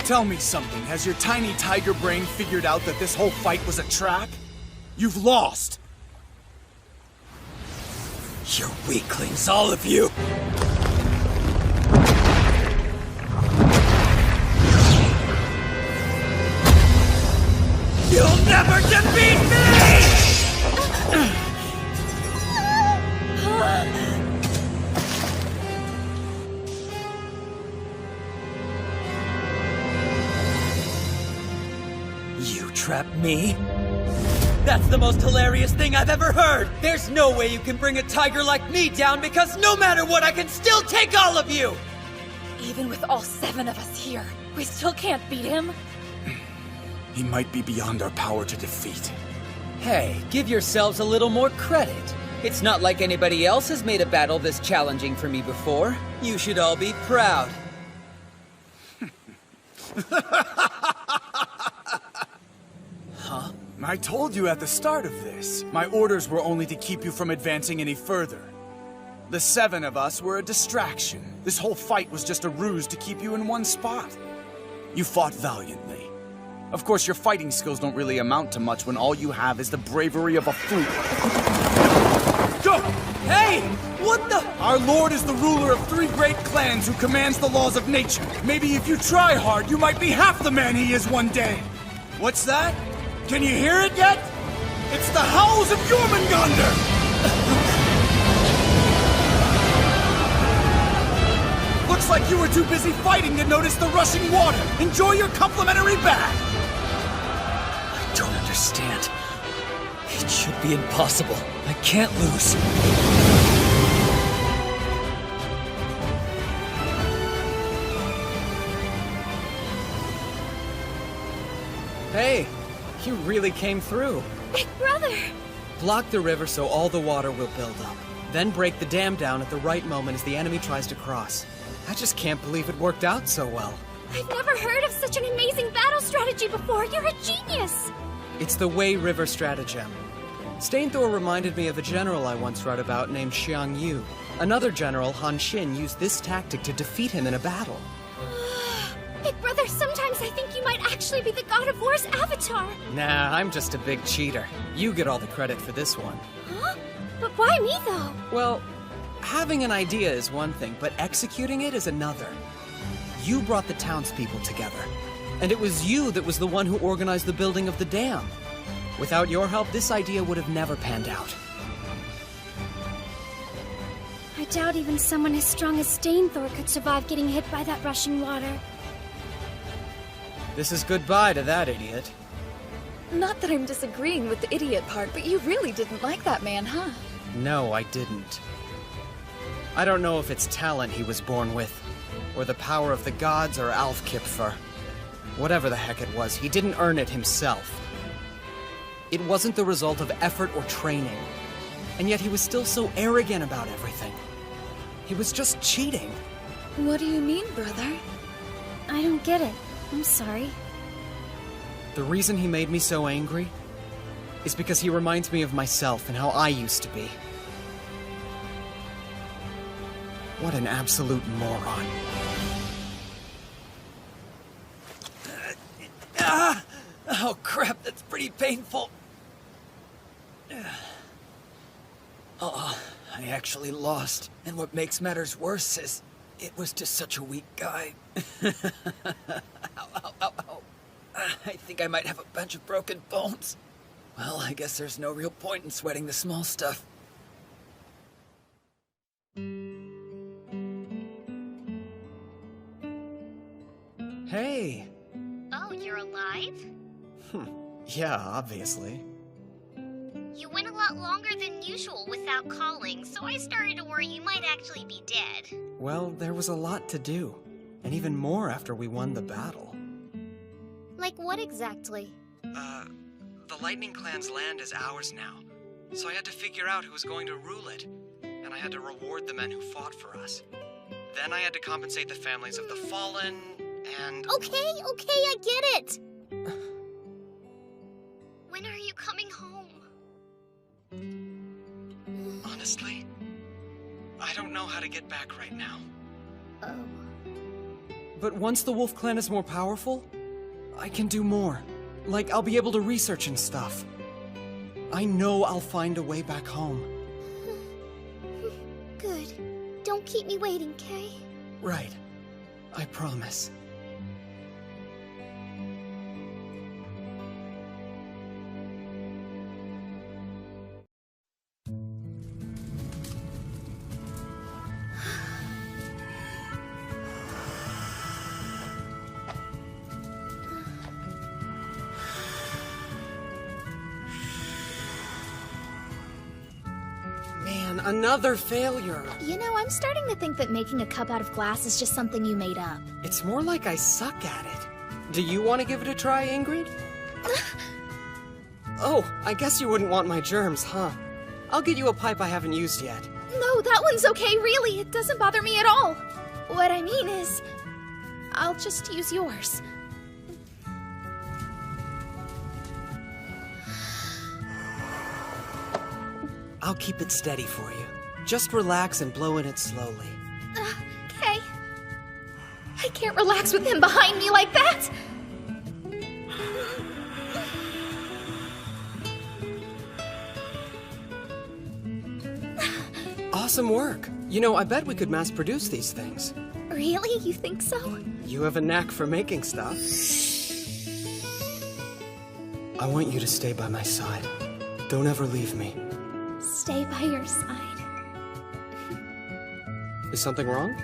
Tell me something. Has your tiny tiger brain figured out that this whole fight was a trap? You've lost! You're weaklings, all of you! You'll never defeat me! You trapped me? That's the most hilarious thing I've ever heard! There's no way you can bring a tiger like me down because no matter what, I can still take all of you! Even with all 7 of us here, we still can't beat him? He might be beyond our power to defeat. Hey, give yourselves a little more credit. It's not like anybody else has made a battle this challenging for me before. You should all be proud. Huh? I told you at the start of this. My orders were only to keep you from advancing any further. The 7 of us were a distraction. This whole fight was just a ruse to keep you in one spot. You fought valiantly. Of course, your fighting skills don't really amount to much when all you have is the bravery of a flute. Go! Hey! What the? Our lord is the ruler of 3 great clans who commands the laws of nature. Maybe if you try hard, you might be half the man he is one day. What's that? Can you hear it yet? It's the howls of Jormungandr! Looks like you were too busy fighting to notice the rushing water. Enjoy your complimentary bath! I don't understand. It should be impossible. I can't lose. Hey, you really came through. Big brother! Block the river so all the water will build up. Then break the dam down at the right moment as the enemy tries to cross. I just can't believe it worked out so well. I've never heard of such an amazing battle strategy before. You're a genius! It's the Wei River stratagem. Stainthor reminded me of a general I once read about named Xiang Yu. Another general, Han Xin, used this tactic to defeat him in a battle. Big brother, sometimes I think you might actually be the God of War's avatar. Nah, I'm just a big cheater. You get all the credit for this one. Huh? But why me, though? Well, having an idea is one thing, but executing it is another. You brought the townspeople together, and it was you that was the one who organized the building of the dam. Without your help, this idea would have never panned out. I doubt even someone as strong as Stainthor could survive getting hit by that rushing water. This is goodbye to that idiot. Not that I'm disagreeing with the idiot part, but you really didn't like that man, huh? No, I didn't. I don't know if it's talent he was born with, or the power of the gods, or Alfkipfer. Whatever the heck it was, he didn't earn it himself. It wasn't the result of effort or training. And yet he was still so arrogant about everything. He was just cheating. What do you mean, brother? I don't get it. I'm sorry. The reason he made me so angry is because he reminds me of myself and how I used to be. What an absolute moron. Oh crap, that's pretty painful. Oh, I actually lost. And what makes matters worse is it was just such a weak guy. Ow, ow, ow, ow. I think I might have a bunch of broken bones. Well, I guess there's no real point in sweating the small stuff. Hey! Oh, you're alive? Yeah, obviously. You went a lot longer than usual without calling, so I started to worry you might actually be dead. Well, there was a lot to do. And even more after we won the battle. Like what exactly? The Lightning Clan's land is ours now. So I had to figure out who was going to rule it. And I had to reward the men who fought for us. Then I had to compensate the families of the fallen, and... Okay, I get it! When are you coming home? Honestly, I don't know how to get back right now. Oh. But once the Wolf Clan is more powerful, I can do more. Like, I'll be able to research and stuff. I know I'll find a way back home. Good. Don't keep me waiting, Kay? Right. I promise. Another failure. You know, I'm starting to think that making a cup out of glass is just something you made up. It's more like I suck at it. Do you want to give it a try, Ingrid? Oh, I guess you wouldn't want my germs, huh? I'll get you a pipe I haven't used yet. No, that one's okay, really. It doesn't bother me at all. What I mean is, I'll just use yours. I'll keep it steady for you. Just relax and blow in it slowly. Okay. I can't relax with him behind me like that! awesome work. You know, I bet we could mass produce these things. Really? You think so? You have a knack for making stuff. I want you to stay by my side. Don't ever leave me. Stay by your side. Is something wrong?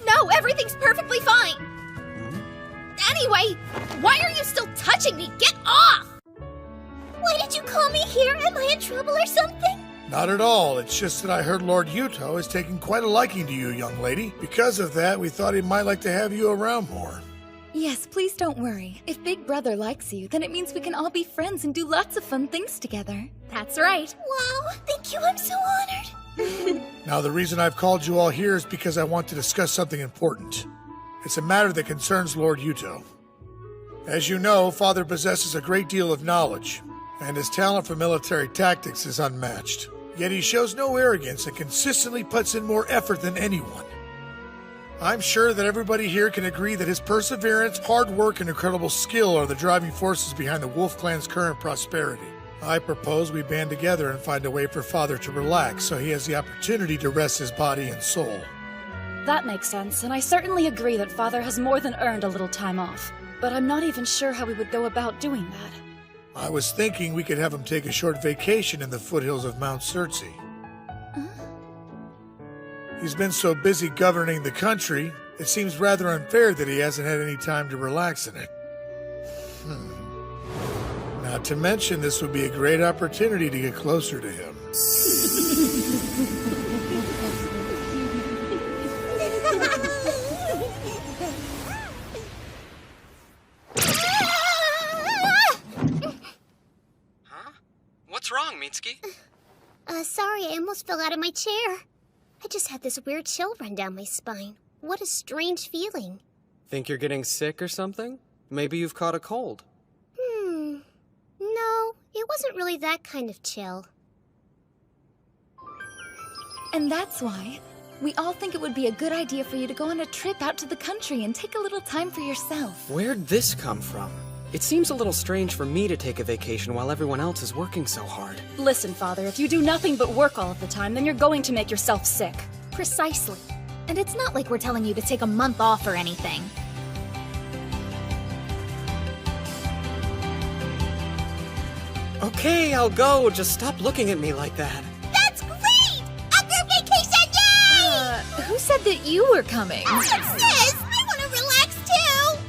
No, everything's perfectly fine. Anyway, why are you still touching me? Get off! Why did you call me here? Am I in trouble or something? Not at all. It's just that I heard Lord Yuuto is taking quite a liking to you, young lady. Because of that, we thought he might like to have you around more. Yes, please don't worry. If Big Brother likes you, then it means we can all be friends and do lots of fun things together. That's right. Wow, thank you. I'm so honored. Now, the reason I've called you all here is because I want to discuss something important. It's a matter that concerns Lord Yuuto. As you know, Father possesses a great deal of knowledge, and his talent for military tactics is unmatched. Yet he shows no arrogance and consistently puts in more effort than anyone. I'm sure that everybody here can agree that his perseverance, hard work, and incredible skill are the driving forces behind the Wolf Clan's current prosperity. I propose we band together and find a way for Father to relax so he has the opportunity to rest his body and soul. That makes sense, and I certainly agree that Father has more than earned a little time off. But I'm not even sure how we would go about doing that. I was thinking we could have him take a short vacation in the foothills of Mount Surtsey. He's been so busy governing the country, it seems rather unfair that he hasn't had any time to relax in it. Not to mention, this would be a great opportunity to get closer to him. What's wrong, Mitsuki? Sorry, I almost fell out of my chair. I just had this weird chill run down my spine. What a strange feeling. Think you're getting sick or something? Maybe you've caught a cold. No, it wasn't really that kind of chill. And that's why we all think it would be a good idea for you to go on a trip out to the country and take a little time for yourself. Where'd this come from? It seems a little strange for me to take a vacation while everyone else is working so hard. Listen, Father, if you do nothing but work all of the time, then you're going to make yourself sick. Precisely. And it's not like we're telling you to take a month off or anything. Okay, I'll go. Just stop looking at me like that. That's great! A group vacation, yay! Who said that you were coming? Sis, I want to relax too!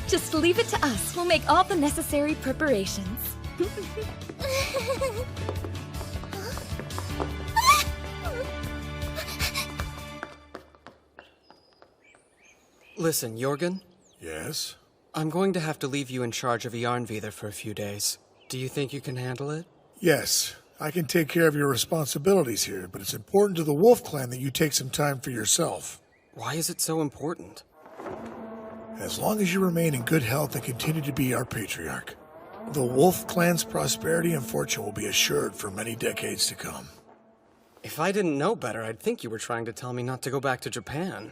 Just leave it to us. We'll make all the necessary preparations. Listen, Jorgen? Yes? I'm going to have to leave you in charge of Yarnvidar for a few days. Do you think you can handle it? Yes. I can take care of your responsibilities here, but it's important to the Wolf Clan that you take some time for yourself. Why is it so important? As long as you remain in good health and continue to be our Patriarch, the Wolf Clan's prosperity and fortune will be assured for many decades to come. If I didn't know better, I'd think you were trying to tell me not to go back to Japan.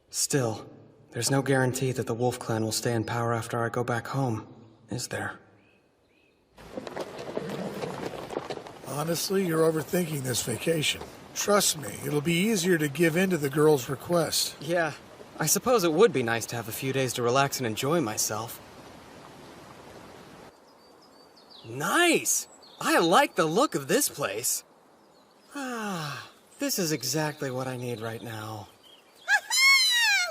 Still, there's no guarantee that the Wolf Clan will stay in power after I go back home, is there? Honestly, you're overthinking this vacation. Trust me, it'll be easier to give in to the girl's request. Yeah, I suppose it would be nice to have a few days to relax and enjoy myself. Nice! I like the look of this place. This is exactly what I need right now.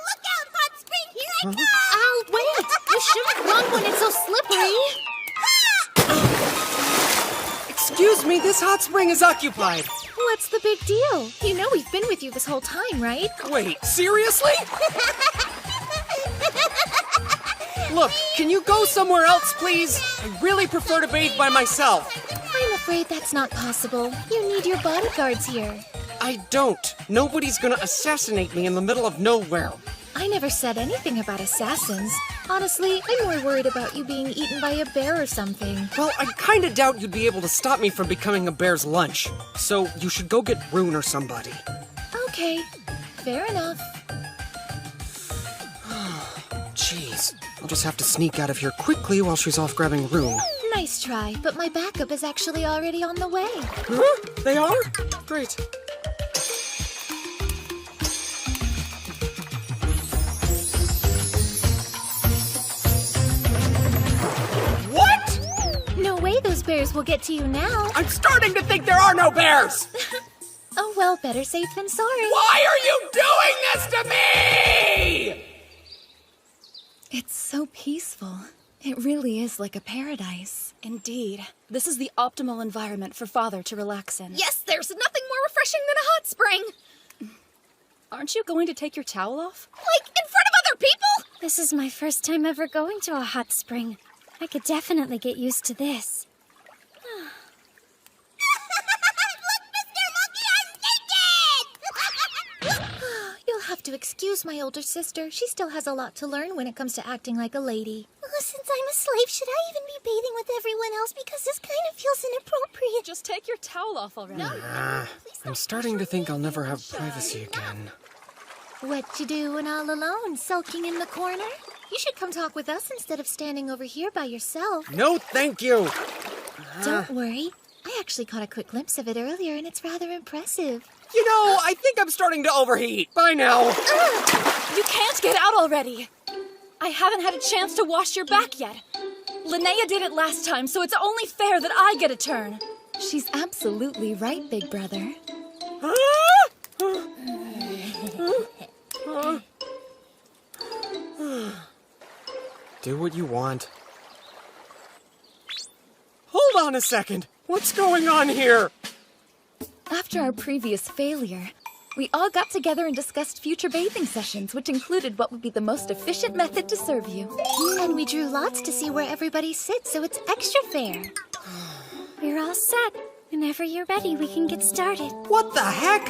Look out, hot spring, here I come! Ow, wait! You shouldn't run when it's so slippery! Excuse me, this hot spring is occupied! What's the big deal? You know we've been with you this whole time, right? Wait, seriously? Look, can you go somewhere else, please? I really prefer to bathe by myself. I'm afraid that's not possible. You need your bodyguards here. I don't. Nobody's gonna assassinate me in the middle of nowhere. I never said anything about assassins. Honestly, I'm more worried about you being eaten by a bear or something. Well, I kinda doubt you'd be able to stop me from becoming a bear's lunch. So you should go get Rune or somebody. Okay, fair enough. Jeez, I'll just have to sneak out of here quickly while she's off grabbing Rune. Nice try, but my backup is actually already on the way. Huh? They are? Great. What? No way those bears will get to you now. I'm starting to think there are no bears! Oh well, better safe than sorry. Why are you doing this to me? It's so peaceful. It really is like a paradise. Indeed. This is the optimal environment for Father to relax in. Yes, there's nothing more refreshing than a hot spring. Aren't you going to take your towel off? Like, in front of other people? This is my first time ever going to a hot spring. I could definitely get used to this. You'll have to excuse my older sister. She still has a lot to learn when it comes to acting like a lady. Since I'm a slave, should I even be bathing with everyone else? Because this kind of feels inappropriate. Just take your towel off already. I'm starting to think I'll never have privacy again. What you doing all alone, sulking in the corner? You should come talk with us instead of standing over here by yourself. No, thank you! Don't worry. I actually caught a quick glimpse of it earlier, and it's rather impressive. You know, I think I'm starting to overheat. Bye now. You can't get out already. I haven't had a chance to wash your back yet. Linnea did it last time, so it's only fair that I get a turn. She's absolutely right, big brother. Do what you want. Hold on a second. What's going on here? After our previous failure, we all got together and discussed future bathing sessions, which included what would be the most efficient method to serve you. And we drew lots to see where everybody sits, so it's extra fair. We're all set. Whenever you're ready, we can get started. What the heck?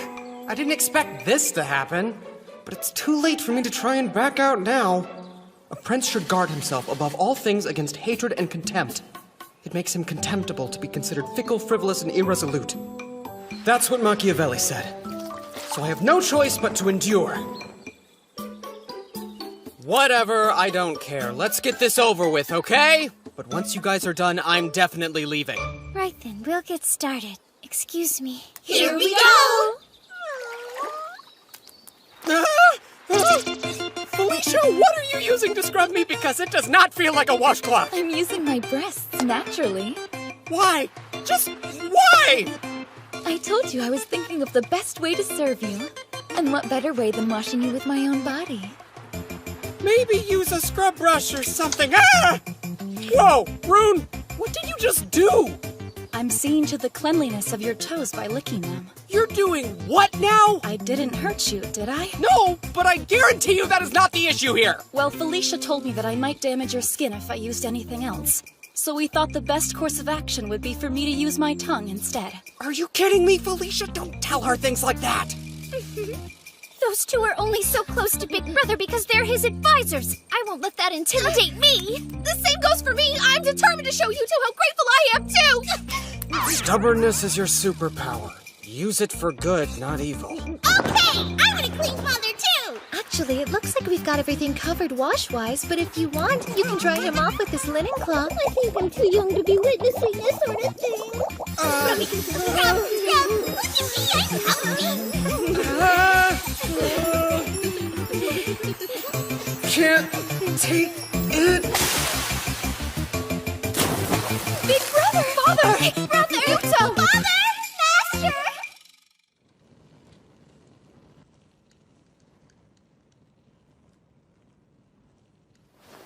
I didn't expect this to happen, but it's too late for me to try and back out now. A prince should guard himself above all things against hatred and contempt. It makes him contemptible to be considered fickle, frivolous, and irresolute. That's what Machiavelli said. So I have no choice but to endure. Whatever, I don't care. Let's get this over with, okay? But once you guys are done, I'm definitely leaving. Right then, we'll get started. Excuse me. Here we go! Felicia, what are you using to scrub me? Because it does not feel like a washcloth. I'm using my breasts naturally. Why? Just why? I told you I was thinking of the best way to serve you. And what better way than washing you with my own body? Maybe use a scrub brush or something. Ah! Whoa, Rune, what did you just do? I'm seeing to the cleanliness of your toes by licking them. You're doing what now? I didn't hurt you, did I? No, but I guarantee you that is not the issue here. Well, Felicia told me that I might damage your skin if I used anything else. So we thought the best course of action would be for me to use my tongue instead. Are you kidding me, Felicia? Don't tell her things like that. Those two are only so close to Big Brother because they're his advisors. I won't let that intimidate me. The same goes for me. I'm determined to show you two how grateful I am, too. Stubbornness is your superpower. Use it for good, not evil. Okay, I'm gonna clean Father, too. Actually, it looks like we've got everything covered wash-wise, but if you want, you can dry him off with this linen cloth. I think I'm too young to be witnessing this sort of thing. Scrub. Look at me, I'm Can't take it. Big brother! Father! Big brother! Yuuto! Father! Master!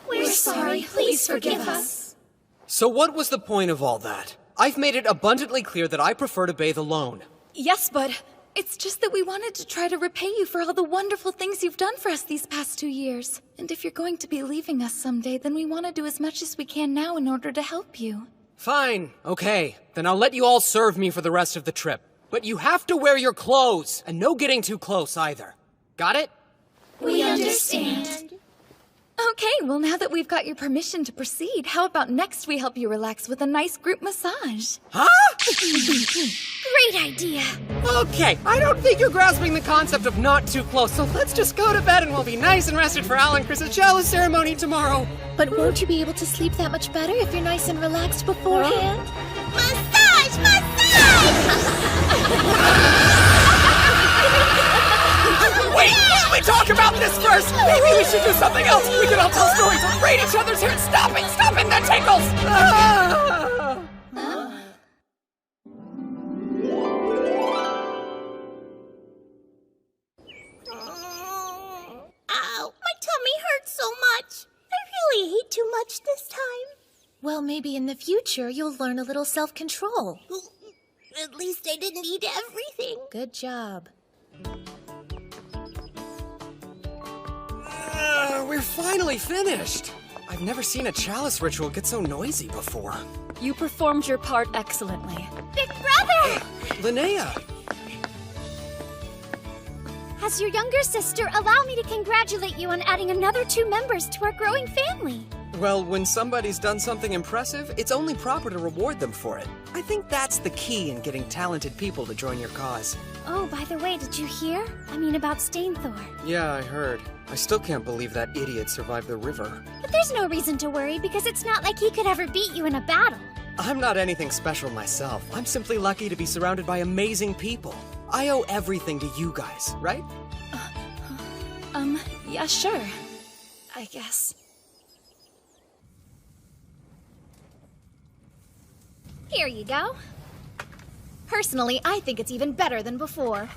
We're sorry. Please forgive us. So what was the point of all that? I've made it abundantly clear that I prefer to bathe alone. Yes, but it's just that we wanted to try to repay you for all the wonderful things you've done for us these past 2 years. And if you're going to be leaving us someday, then we want to do as much as we can now in order to help you. Fine, okay. Then I'll let you all serve me for the rest of the trip. But you have to wear your clothes, and no getting too close either. Got it? We understand. Okay, well now that we've got your permission to proceed, how about next we help you relax with a nice group massage? Huh? Great idea. Okay, I don't think you're grasping the concept of not too close, so let's just go to bed and we'll be nice and rested for Al and Chris's chalice ceremony tomorrow. But won't you be able to sleep that much better if you're nice and relaxed beforehand? Massage! Massage! Wait! Should we talk about this first? Maybe we should do something else. We could all tell stories or braid each other's hair. Stop it! Stop it! That tickles! Ow, my tummy hurts so much. I really ate too much this time. Well, maybe in the future you'll learn a little self-control. At least I didn't eat everything. Good job. We're finally finished. I've never seen a chalice ritual get so noisy before. You performed your part excellently. Big brother! Linnea! As your younger sister, allow me to congratulate you on adding another 2 members to our growing family. Well, when somebody's done something impressive, it's only proper to reward them for it. I think that's the key in getting talented people to join your cause. Oh, by the way, did you hear? I mean about Stainthor. Yeah, I heard. I still can't believe that idiot survived the river. But there's no reason to worry because it's not like he could ever beat you in a battle. I'm not anything special myself. I'm simply lucky to be surrounded by amazing people. I owe everything to you guys, right? Yeah, sure. I guess. Here you go. Personally, I think it's even better than before.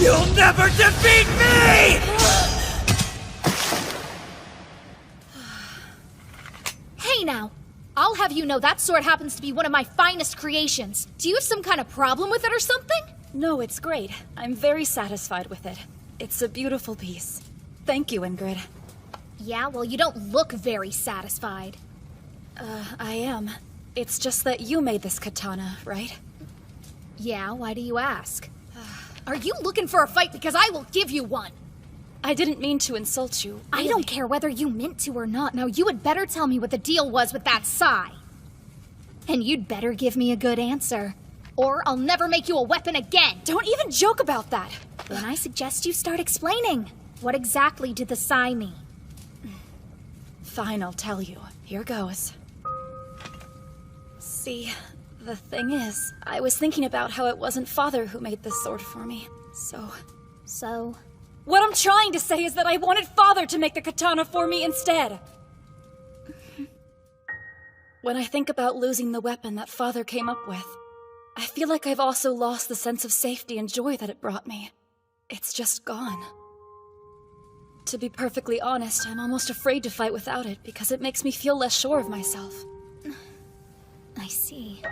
You'll never defeat me! Hey now! I'll have you know that sword happens to be one of my finest creations. Do you have some kind of problem with it or something? No, it's great. I'm very satisfied with it. It's a beautiful piece. Thank you, Ingrid. Yeah, well, you don't look very satisfied. I am. It's just that you made this katana, right? Yeah, why do you ask? Are you looking for a fight? Because I will give you one! I didn't mean to insult you. I don't care whether you meant to or not. Now, you had better tell me what the deal was with that Sai. And you'd better give me a good answer. Or I'll never make you a weapon again! Don't even joke about that! Then I suggest you start explaining. What exactly did the Sai mean? Fine, I'll tell you. Here goes. See, the thing is, I was thinking about how it wasn't Father who made this sword for me. So? What I'm trying to say is that I wanted Father to make the katana for me instead. When I think about losing the weapon that Father came up with, I feel like I've also lost the sense of safety and joy that it brought me. It's just gone. To be perfectly honest, I'm almost afraid to fight without it because it makes me feel less sure of myself. I see.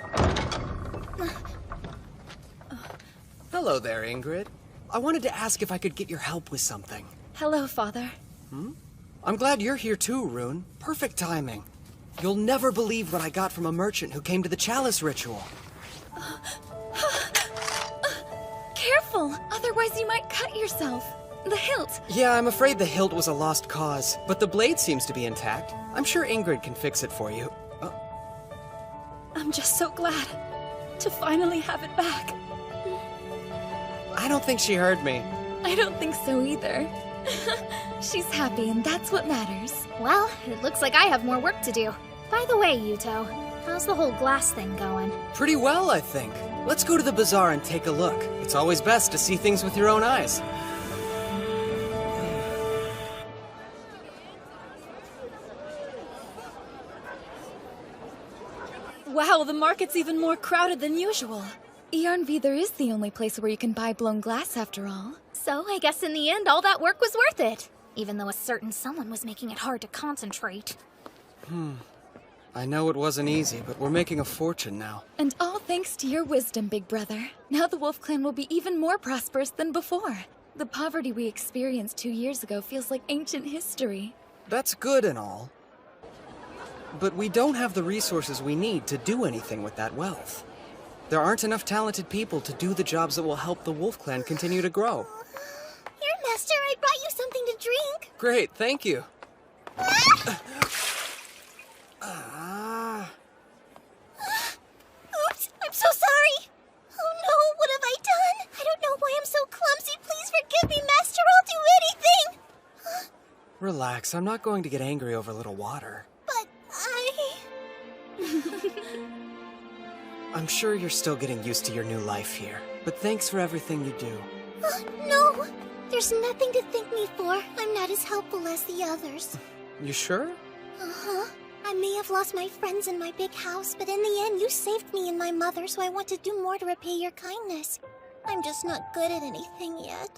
Hello there, Ingrid. I wanted to ask if I could get your help with something. Hello, Father. I'm glad you're here too, Rune. Perfect timing. You'll never believe what I got from a merchant who came to the chalice ritual. Careful, otherwise you might cut yourself. The hilt. Yeah, I'm afraid the hilt was a lost cause, but the blade seems to be intact. I'm sure Ingrid can fix it for you. I'm just so glad to finally have it back. I don't think she heard me. I don't think so either. She's happy, and that's what matters. Well, it looks like I have more work to do. By the way, Yuuto, how's the whole glass thing going? Pretty well, I think. Let's go to the bazaar and take a look. It's always best to see things with your own eyes. Wow, the market's even more crowded than usual. Yarnvidar is the only place where you can buy blown glass after all. So I guess in the end, all that work was worth it. Even though a certain someone was making it hard to concentrate. I know it wasn't easy, but we're making a fortune now. And all thanks to your wisdom, big brother. Now the Wolf Clan will be even more prosperous than before. The poverty we experienced 2 years ago feels like ancient history. That's good and all. But we don't have the resources we need to do anything with that wealth. There aren't enough talented people to do the jobs that will help the Wolf Clan continue to grow. Here, Master, I brought you something to drink. Great, thank you. Oops, I'm so sorry. Oh no, what have I done? I don't know why I'm so clumsy. Please forgive me, Master. I'll do anything. Relax, I'm not going to get angry over a little water. But I'm sure you're still getting used to your new life here, but thanks for everything you do. No, there's nothing to thank me for. I'm not as helpful as the others. You sure? Uh-huh. I may have lost my friends in my big house, but in the end you saved me and my mother, so I want to do more to repay your kindness. I'm just not good at anything yet.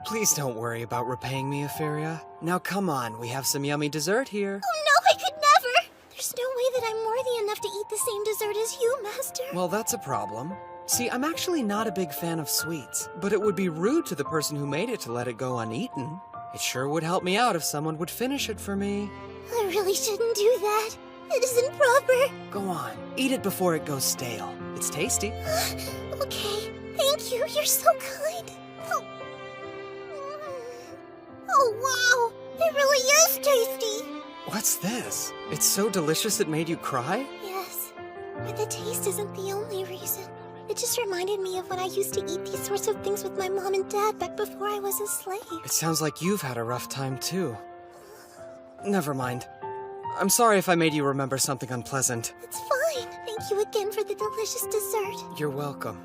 Please don't worry about repaying me, Euphoria. Now come on, we have some yummy dessert here. Oh no, I could never! There's no way that I'm worthy enough to eat the same dessert as you, Master. Well, that's a problem. See, I'm actually not a big fan of sweets, but it would be rude to the person who made it to let it go uneaten. It sure would help me out if someone would finish it for me. I really shouldn't do that. It isn't proper. Go on, eat it before it goes stale. It's tasty. Okay, thank you. You're so kind. Oh, wow. It really is tasty. What's this? It's so delicious it made you cry? Yes, but the taste isn't the only reason. It just reminded me of when I used to eat these sorts of things with my mom and dad back before I was a slave. It sounds like you've had a rough time, too. Never mind. I'm sorry if I made you remember something unpleasant. It's fine. Thank you again for the delicious dessert. You're welcome.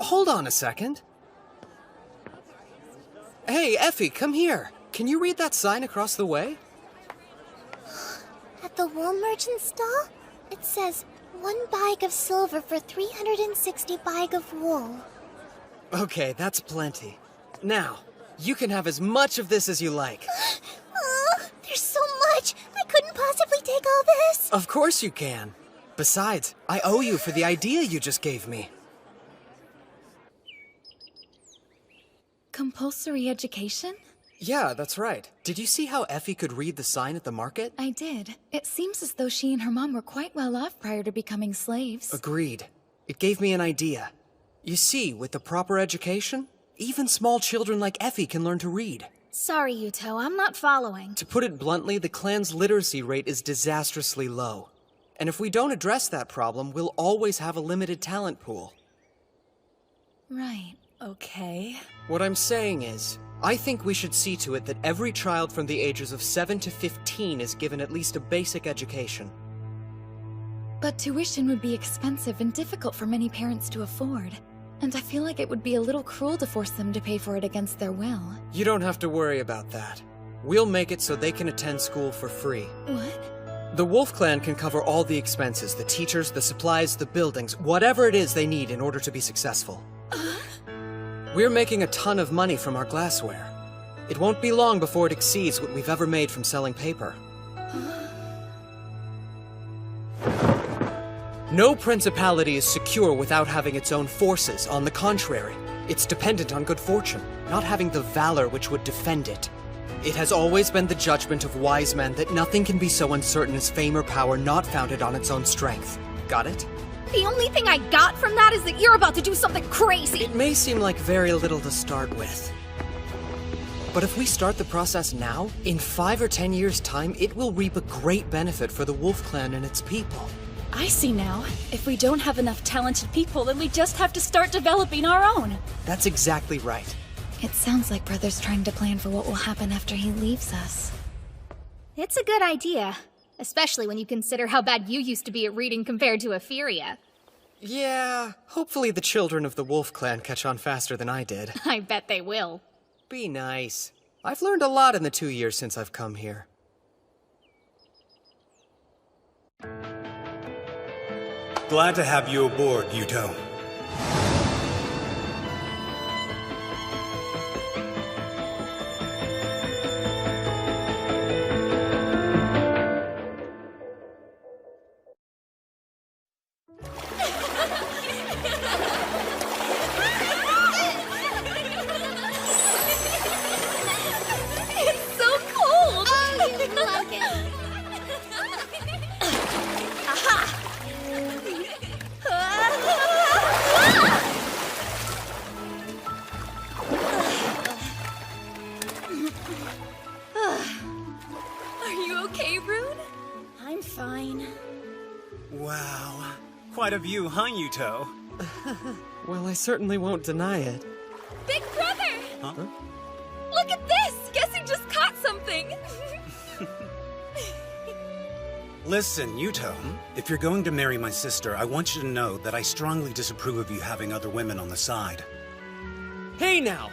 Hold on a second. Hey, Effie, come here. Can you read that sign across the way? At the wool merchant's stall, it says, 1 bag of silver for 360 bag of wool. Okay, that's plenty. Now, you can have as much of this as you like. There's so much. I couldn't possibly take all this. Of course you can. Besides, I owe you for the idea you just gave me. Compulsory education? Yeah, that's right. Did you see how Effie could read the sign at the market? I did. It seems as though she and her mom were quite well off prior to becoming slaves. Agreed. It gave me an idea. You see, with the proper education, even small children like Effie can learn to read. Sorry, Yuuto, I'm not following. To put it bluntly, the clan's literacy rate is disastrously low. And if we don't address that problem, we'll always have a limited talent pool. Right, okay. What I'm saying is, I think we should see to it that every child from the ages of 7 to 15 is given at least a basic education. But tuition would be expensive and difficult for many parents to afford. And I feel like it would be a little cruel to force them to pay for it against their will. You don't have to worry about that. We'll make it so they can attend school for free. What? The Wolf Clan can cover all the expenses, the teachers, the supplies, the buildings, whatever it is they need in order to be successful. We're making a ton of money from our glassware. It won't be long before it exceeds what we've ever made from selling paper. No principality is secure without having its own forces. On the contrary, it's dependent on good fortune, not having the valor which would defend it. It has always been the judgment of wise men that nothing can be so uncertain as fame or power not founded on its own strength. Got it? The only thing I got from that is that you're about to do something crazy! It may seem like very little to start with. But if we start the process now, in 5 or 10 years' time, it will reap a great benefit for the Wolf Clan and its people. I see now. If we don't have enough talented people, then we just have to start developing our own. That's exactly right. It sounds like Brother's trying to plan for what will happen after he leaves us. It's a good idea. Especially when you consider how bad you used to be at reading compared to Euphoria. Yeah, hopefully the children of the Wolf Clan catch on faster than I did. I bet they will. Be nice. I've learned a lot in the 2 years since I've come here. Glad to have you aboard, Yuuto. Wow. Quite a view, huh, Yuuto? Well, I certainly won't deny it. Big brother! Huh? Look at this! Guess he just caught something! Listen, Yuuto, if you're going to marry my sister, I want you to know that I strongly disapprove of you having other women on the side. Hey now!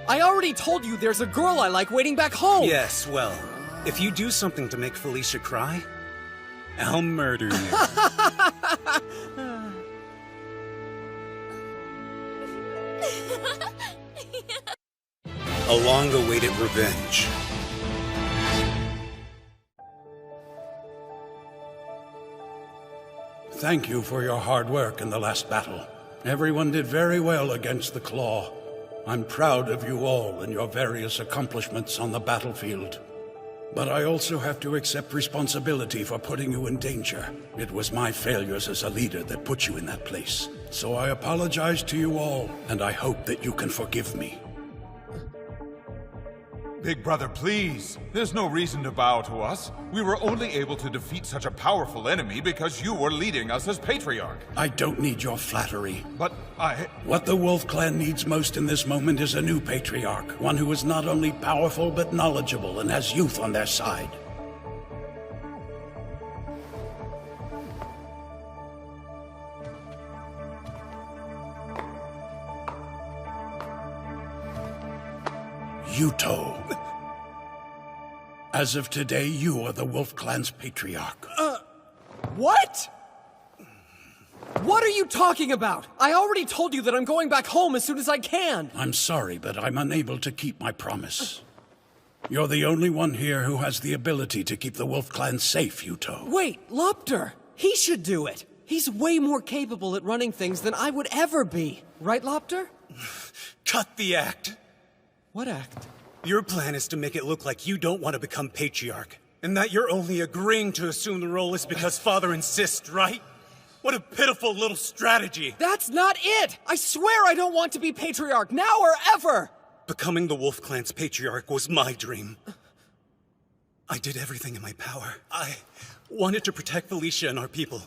I already told you there's a girl I like waiting back home! Yes, well, if you do something to make Felicia cry, I'll murder you. A long-awaited revenge. Thank you for your hard work in the last battle. Everyone did very well against the Claw. I'm proud of you all and your various accomplishments on the battlefield. But I also have to accept responsibility for putting you in danger. It was my failures as a leader that put you in that place. So I apologize to you all, and I hope that you can forgive me. Big brother, please. There's no reason to bow to us. We were only able to defeat such a powerful enemy because you were leading us as Patriarch. I don't need your flattery. But What the Wolf Clan needs most in this moment is a new Patriarch. One who is not only powerful, but knowledgeable and has youth on their side. Yuuto. As of today, you are the Wolf Clan's Patriarch. What? What are you talking about? I already told you that I'm going back home as soon as I can. I'm sorry, but I'm unable to keep my promise. You're the only one here who has the ability to keep the Wolf Clan safe, Yuuto. Wait, Lopter! He should do it! He's way more capable at running things than I would ever be. Right, Lopter? Cut the act. What act? Your plan is to make it look like you don't want to become Patriarch, and that you're only agreeing to assume the role is because Father insists, right? What a pitiful little strategy! That's not it! I swear I don't want to be Patriarch, now or ever! Becoming the Wolf Clan's Patriarch was my dream. I did everything in my power. I wanted to protect Felicia and our people,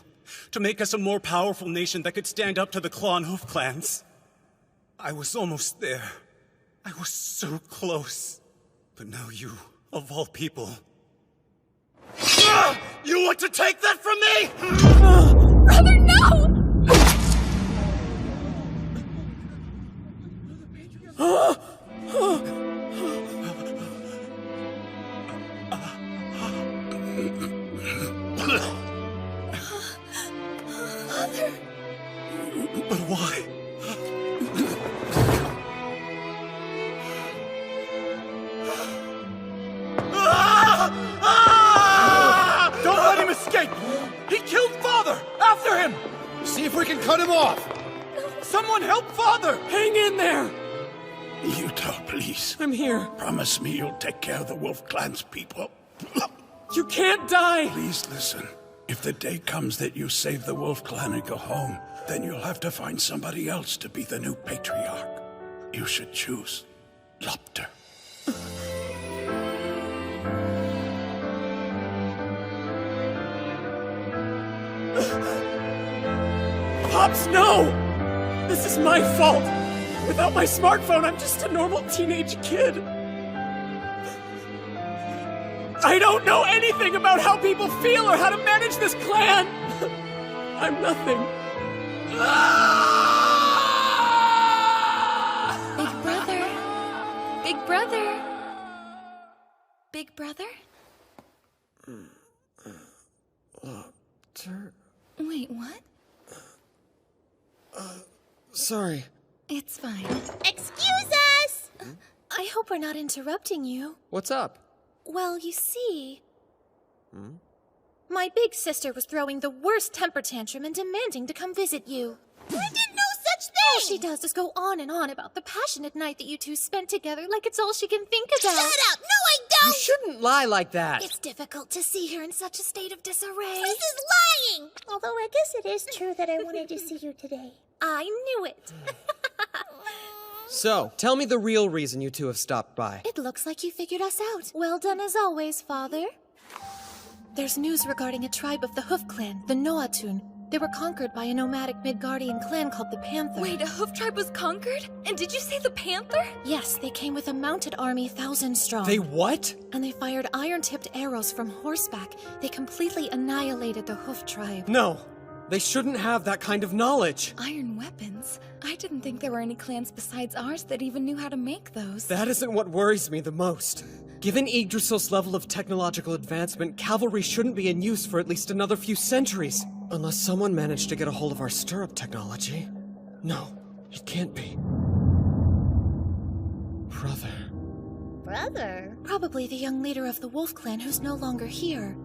to make us a more powerful nation that could stand up to the Claw and Hoof clans. I was almost there. I was so close. But now you, of all people... You want to take that from me?! Brother, no! Father... But why? Don't let him escape! He killed Father! After him! See if we can cut him off! Someone help Father! Hang in there! Yuuto, please. I'm here. Promise me you'll take care of the Wolf Clan's people. You can't die! Please listen. If the day comes that you save the Wolf Clan and go home, then you'll have to find somebody else to be the new Patriarch. You should choose Lopter. Pops, no! This is my fault! Without my smartphone, I'm just a normal teenage kid. I don't know anything about how people feel or how to manage this clan! I'm nothing. Big brother. Big brother. Big brother? Wait, what? Sorry. It's fine. Excuse us! I hope we're not interrupting you. What's up? Well, you see... My big sister was throwing the worst temper tantrum and demanding to come visit you. I did no such thing! All she does is go on and on about the passionate night that you two spent together like it's all she can think about. Shut up! No, I don't! You shouldn't lie like that! It's difficult to see her in such a state of disarray. This is lying! Although I guess it is true that I wanted to see you today. I knew it. So, tell me the real reason you two have stopped by. It looks like you figured us out. Well done as always, Father. There's news regarding a tribe of the Hoof Clan, the Noatun. They were conquered by a nomadic Midgardian clan called the Panther. Wait, a hoof tribe was conquered? And did you say the Panther? Yes, they came with a mounted army 1,000 strong. They what? And they fired iron-tipped arrows from horseback. They completely annihilated the Hoof tribe. No, they shouldn't have that kind of knowledge. Iron weapons? I didn't think there were any clans besides ours that even knew how to make those. That isn't what worries me the most. Given Yggdrasil's level of technological advancement, cavalry shouldn't be in use for at least another few centuries. Unless someone managed to get a hold of our stirrup technology. No, it can't be. Brother. Brother? Probably the young leader of the Wolf Clan who's no longer here.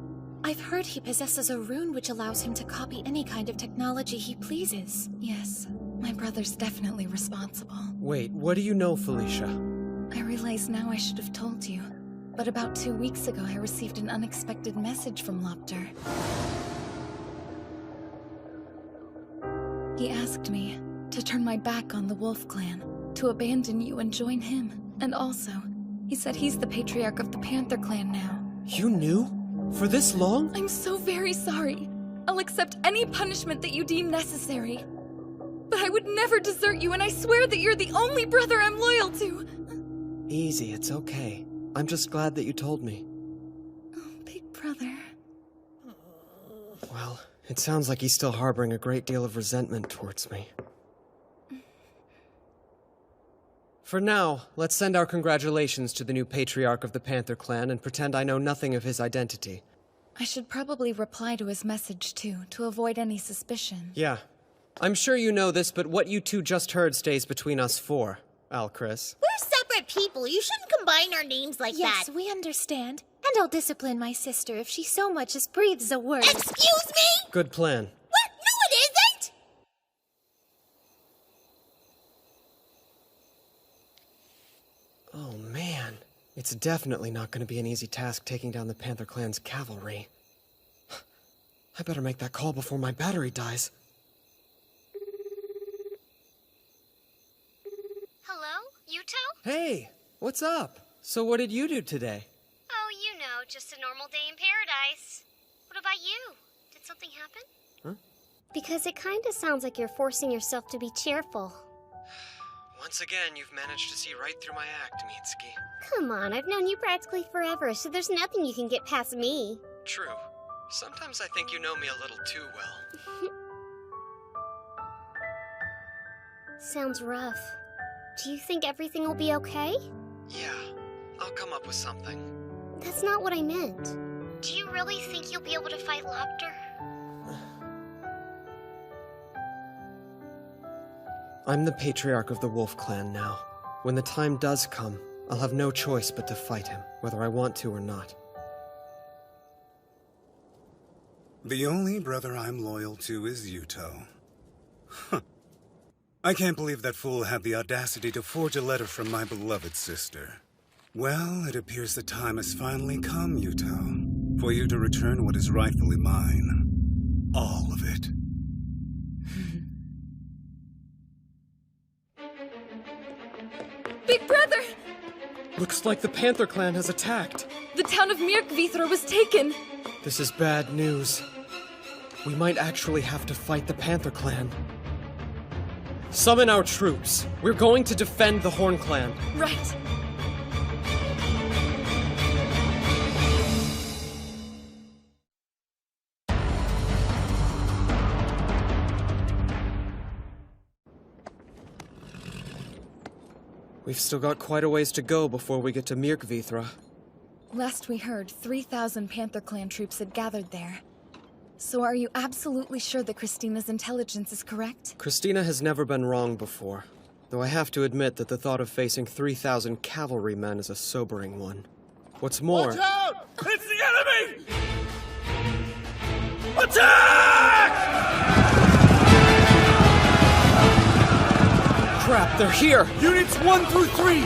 I've heard he possesses a rune which allows him to copy any kind of technology he pleases. Yes, my brother's definitely responsible. Wait, what do you know, Felicia? I realize now I should have told you. But about 2 weeks ago, I received an unexpected message from Lopter. He asked me to turn my back on the Wolf Clan, to abandon you and join him. And also, he said he's the Patriarch of the Panther Clan now. You knew? For this long? I'm so very sorry. I'll accept any punishment that you deem necessary. But I would never desert you, and I swear that you're the only brother I'm loyal to. Easy, it's okay. I'm just glad that you told me. Oh, big brother. Well, it sounds like he's still harboring a great deal of resentment towards me. For now, let's send our congratulations to the new Patriarch of the Panther Clan and pretend I know nothing of his identity. I should probably reply to his message, too, to avoid any suspicion. Yeah. I'm sure you know this, but what you two just heard stays between us four, Alchris. We're separate people. You shouldn't combine our names like that. Yes, we understand. And I'll discipline my sister if she so much as breathes a word. Excuse me? Good plan. What? No, it isn't! Oh, man. It's definitely not going to be an easy task taking down the Panther Clan's cavalry. I better make that call before my battery dies. Hello? Yuuto? Hey, what's up? So what did you do today? Oh, you know, just a normal day in paradise. What about you? Did something happen? Huh? Because it kinda sounds like you're forcing yourself to be cheerful. Once again, you've managed to see right through my act, Mitsuki. Come on, I've known you practically forever, so there's nothing you can get past me. True. Sometimes I think you know me a little too well. Sounds rough. Do you think everything will be okay? Yeah, I'll come up with something. That's not what I meant. Do you really think you'll be able to fight Lopter? I'm the Patriarch of the Wolf Clan now. When the time does come, I'll have no choice but to fight him, whether I want to or not. The only brother I'm loyal to is Yuuto. Huh. I can't believe that fool had the audacity to forge a letter from my beloved sister. Well, it appears the time has finally come, Yuuto, for you to return what is rightfully mine. All of it. Big brother! Looks like the Panther Clan has attacked. The town of Yggdrasil was taken. This is bad news. We might actually have to fight the Panther Clan. Summon our troops. We're going to defend the Horn Clan. Right. We've still got quite a ways to go before we get to Yggdrasil. Last we heard, 3,000 Panther Clan troops had gathered there. So are you absolutely sure that Christina's intelligence is correct? Christina has never been wrong before, though I have to admit that the thought of facing 3,000 cavalrymen is a sobering one. What's more... Watch out! It's the enemy! Attack! Crap, they're here! Units 1 through 3,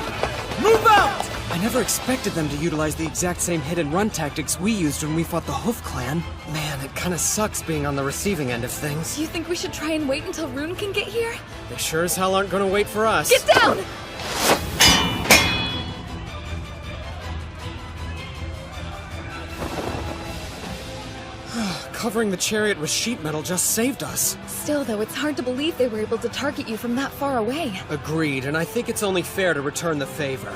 move out! I never expected them to utilize the exact same hit-and-run tactics we used when we fought the Hoof Clan. Man, it kinda sucks being on the receiving end of things. Do you think we should try and wait until Rune can get here? They sure as hell aren't gonna wait for us. Get down! Covering the chariot with sheet metal just saved us. Still, though, it's hard to believe they were able to target you from that far away. Agreed, and I think it's only fair to return the favor.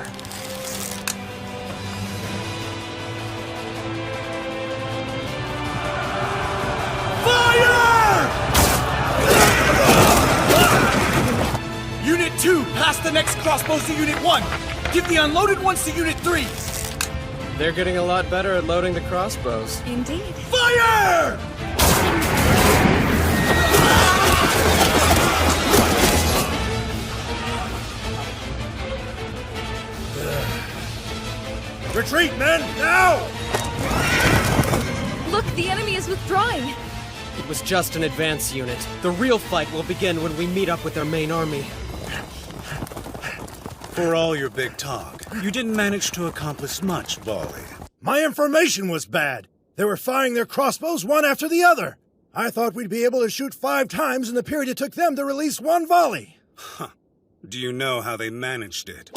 Unit 2, pass the next crossbows to Unit 1. Give the unloaded ones to Unit 3. They're getting a lot better at loading the crossbows. Indeed. Fire! Retreat, men! Now! Look, the enemy is withdrawing. It was just an advance unit. The real fight will begin when we meet up with their main army. For all your big talk, you didn't manage to accomplish much, Volley. My information was bad. They were firing their crossbows one after the other. I thought we'd be able to shoot 5 times in the period it took them to release 1 volley. Huh. Do you know how they managed it?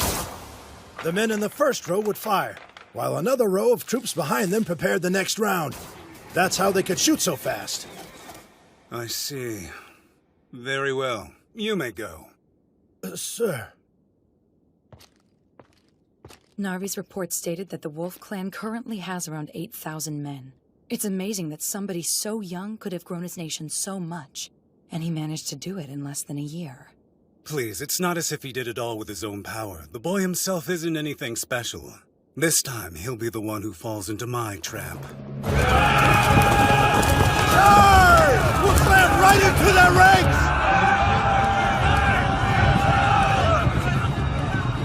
The men in the first row would fire, while another row of troops behind them prepared the next round. That's how they could shoot so fast. I see. Very well. You may go. Sir. Narvi's report stated that the Wolf Clan currently has around 8,000 men. It's amazing that somebody so young could have grown his nation so much, and he managed to do it in less than a year. Please, it's not as if he did it all with his own power. The boy himself isn't anything special. This time, he'll be the one who falls into my trap. Charge! We'll slam right into their ranks!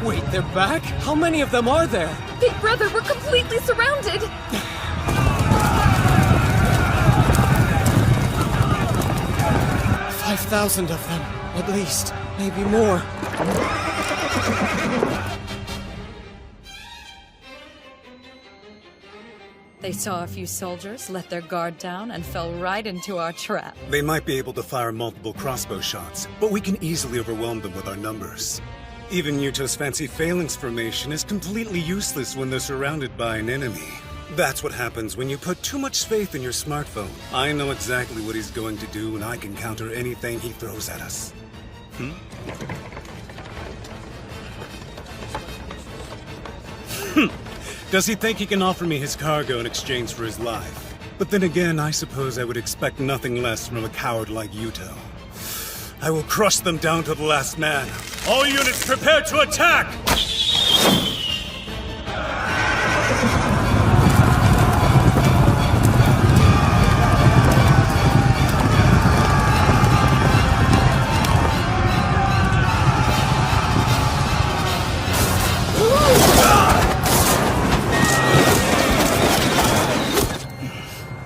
Wait, they're back? How many of them are there? Big brother, we're completely surrounded! 5,000 of them, at least. Maybe more. They saw a few soldiers, let their guard down, and fell right into our trap. They might be able to fire multiple crossbow shots, but we can easily overwhelm them with our numbers. Even Yuuto's fancy phalanx formation is completely useless when they're surrounded by an enemy. That's what happens when you put too much faith in your smartphone. I know exactly what he's going to do, and I can counter anything he throws at us. Does he think he can offer me his cargo in exchange for his life? But then again, I suppose I would expect nothing less from a coward like Yuuto. I will crush them down to the last man. All units prepare to attack!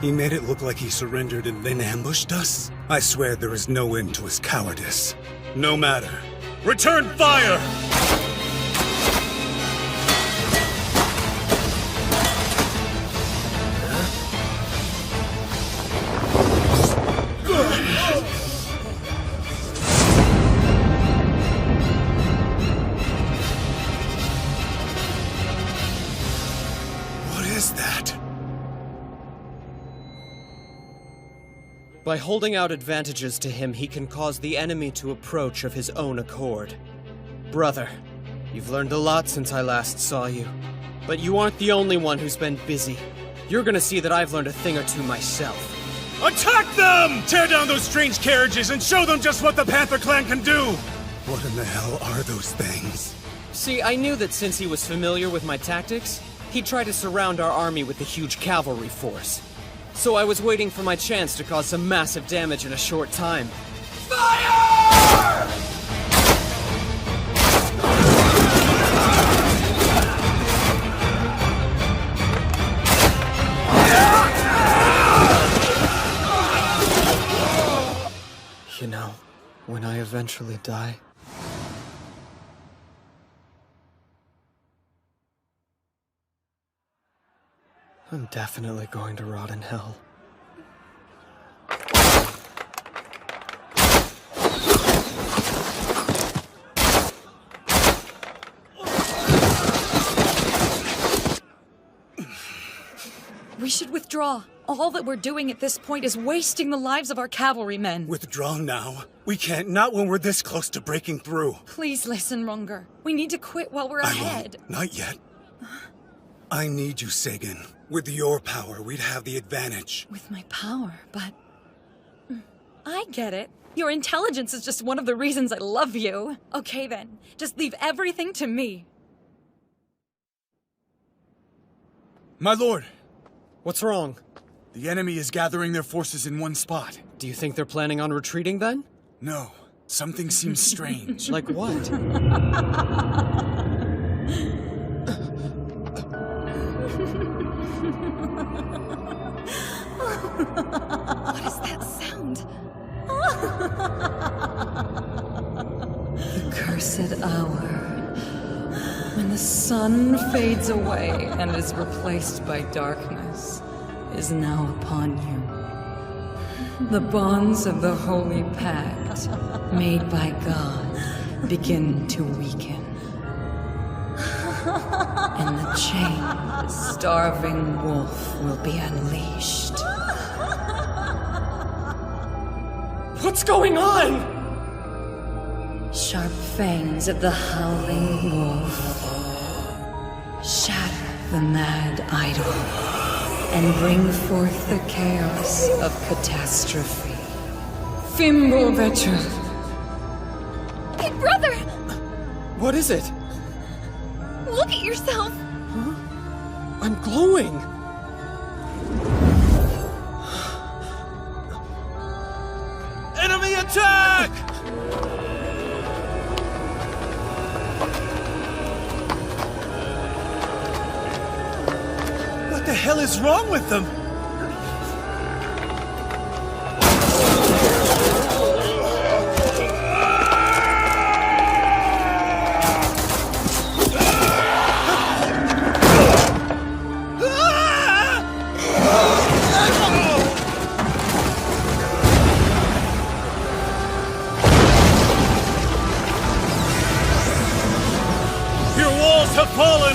He made it look like he surrendered and then ambushed us? I swear there is no end to his cowardice. No matter. Return fire! What is that? By holding out advantages to him, he can cause the enemy to approach of his own accord. Brother, you've learned a lot since I last saw you. But you aren't the only one who's been busy. You're gonna see that I've learned a thing or two myself. Attack them! Tear down those strange carriages and show them just what the Panther Clan can do! What in the hell are those things? See, I knew that since he was familiar with my tactics, he'd try to surround our army with a huge cavalry force. So I was waiting for my chance to cause some massive damage in a short time. Fire! You know, when I eventually die, I'm definitely going to rot in hell. We should withdraw. All that we're doing at this point is wasting the lives of our cavalrymen. Withdraw now. We can't, not when we're this close to breaking through. Please listen, Runger. We need to quit while we're ahead. Not yet. I need you, Sagan. With your power, we'd have the advantage. With my power, but... I get it. Your intelligence is just one of the reasons I love you. Okay then, just leave everything to me. My lord! What's wrong? The enemy is gathering their forces in one spot. Do you think they're planning on retreating then? No. Something seems strange. Like what? What is that sound? The cursed hour. When the sun fades away and is replaced by darkness, is now upon you. The bonds of the Holy Pact, made by God, begin to weaken. And the chained, starving wolf will be unleashed. What's going on? Sharp fangs of the howling wolf. Shatter the mad idol and bring forth the chaos of catastrophe. Fimble Veteran. Big brother! What is it? Look at yourself! Huh? I'm glowing! Enemy attack! What the hell is wrong with them?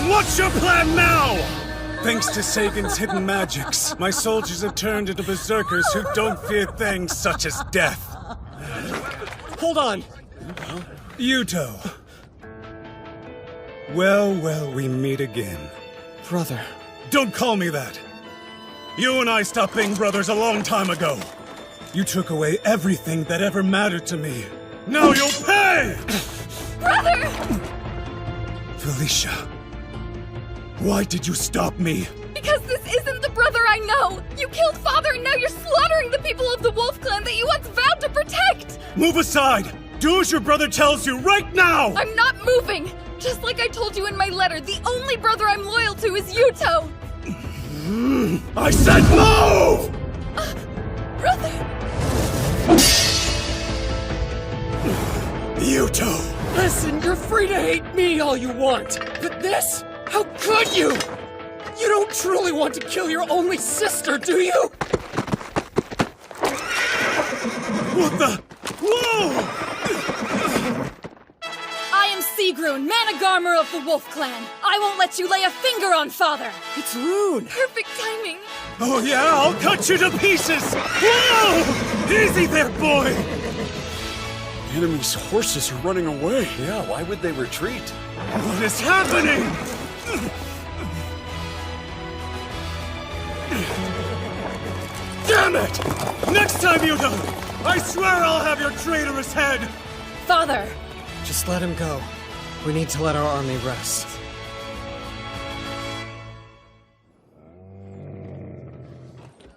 What's your plan now? Thanks to Sagan's hidden magics, my soldiers have turned into berserkers who don't fear things such as death. Hold on! Yuuto. Well, we meet again. Brother. Don't call me that. You and I stopped being brothers a long time ago. You took away everything that ever mattered to me. Now you'll pay! Brother! Felicia. Why did you stop me? Because this isn't the brother I know! You killed father and now you're slaughtering the people of the Wolf Clan that you once vowed to protect! Move aside! Do as your brother tells you right now! I'm not moving! Just like I told you in my letter, the only brother I'm loyal to is Yuuto! I said move! Brother! Yuuto! Listen, you're free to hate me all you want, but this? How could you? You don't truly want to kill your only sister, do you? What the? Whoa! I am Sigrun, Managarmer of the Wolf Clan. I won't let you lay a finger on father. It's Rune. Perfect timing. Oh yeah, I'll cut you to pieces! Whoa! Easy there, boy! The enemy's horses are running away. Yeah, why would they retreat? What is happening? Damn it! Next time, Yuuto! I swear I'll have your traitorous head! Father! Just let him go. We need to let our army rest.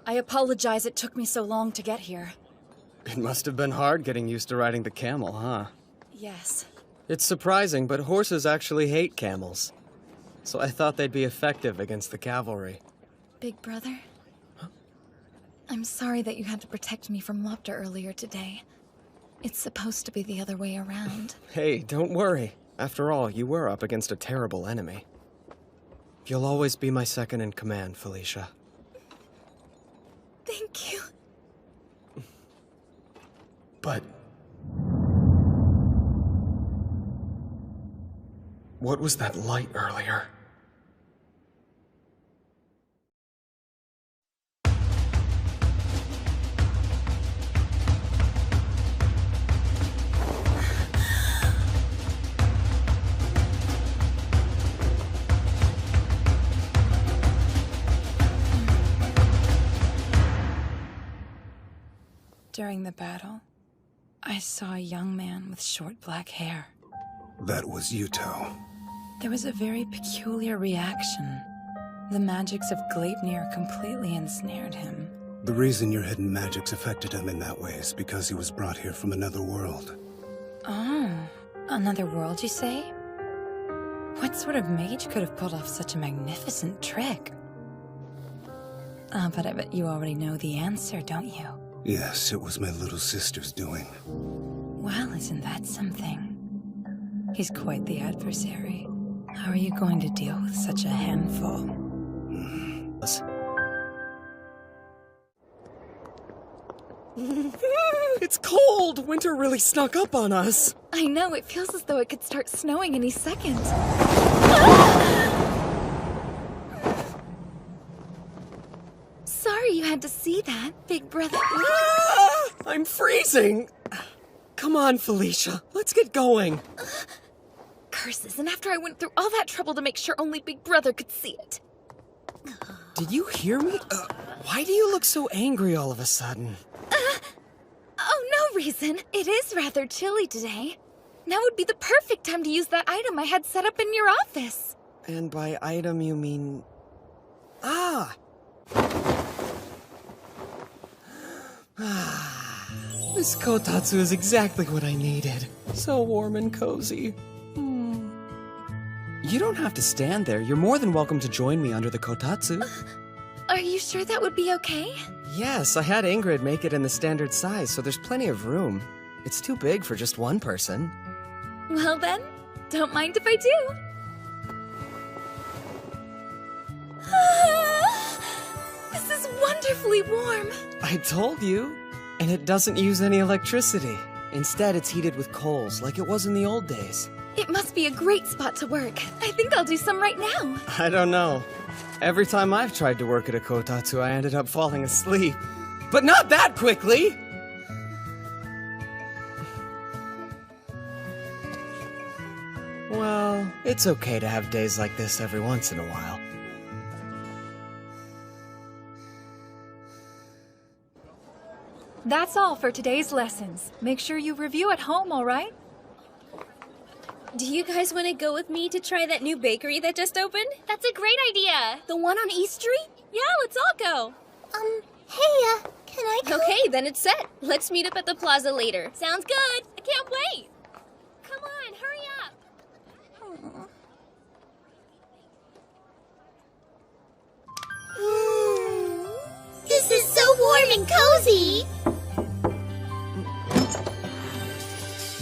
I apologize it took me so long to get here. It must have been hard getting used to riding the camel, huh? Yes. It's surprising, but horses actually hate camels. So I thought they'd be effective against the cavalry. Big brother? I'm sorry that you had to protect me from Lopter earlier today. It's supposed to be the other way around. Hey, don't worry. After all, you were up against a terrible enemy. You'll always be my second in command, Felicia. Thank you. But... what was that light earlier? During the battle, I saw a young man with short black hair. That was Yuuto. There was a very peculiar reaction. The magics of Gleipnir completely ensnared him. The reason your hidden magics affected him in that way is because he was brought here from another world. Oh, another world, you say? What sort of mage could have pulled off such a magnificent trick? But I bet you already know the answer, don't you? Yes, it was my little sister's doing. Well, isn't that something? He's quite the adversary. How are you going to deal with such a handful? It's cold! Winter really snuck up on us. I know, it feels as though it could start snowing any second. Sorry you had to see that, big brother. I'm freezing! Come on, Felicia, let's get going. Curses, and after I went through all that trouble to make sure only big brother could see it. Did you hear me? Why do you look so angry all of a sudden? Oh, no reason. It is rather chilly today. Now would be the perfect time to use that item I had set up in your office. And by item you mean... Ah! This kotatsu is exactly what I needed. So warm and cozy. You don't have to stand there. You're more than welcome to join me under the kotatsu. Are you sure that would be okay? Yes, I had Ingrid make it in the standard size, so there's plenty of room. It's too big for just one person. Well then, don't mind if I do. This is wonderfully warm. I told you. And it doesn't use any electricity. Instead, it's heated with coals, like it was in the old days. It must be a great spot to work. I think I'll do some right now. I don't know. Every time I've tried to work at a kotatsu, I ended up falling asleep. But not that quickly! Well, it's okay to have days like this every once in a while. That's all for today's lessons. Make sure you review at home, all right? Do you guys want to go with me to try that new bakery that just opened? That's a great idea. The one on East Street? Yeah, let's all go. Hey, can I go? Okay, then it's set. Let's meet up at the plaza later. Sounds good. I can't wait. Come on, hurry up. This is so warm and cozy.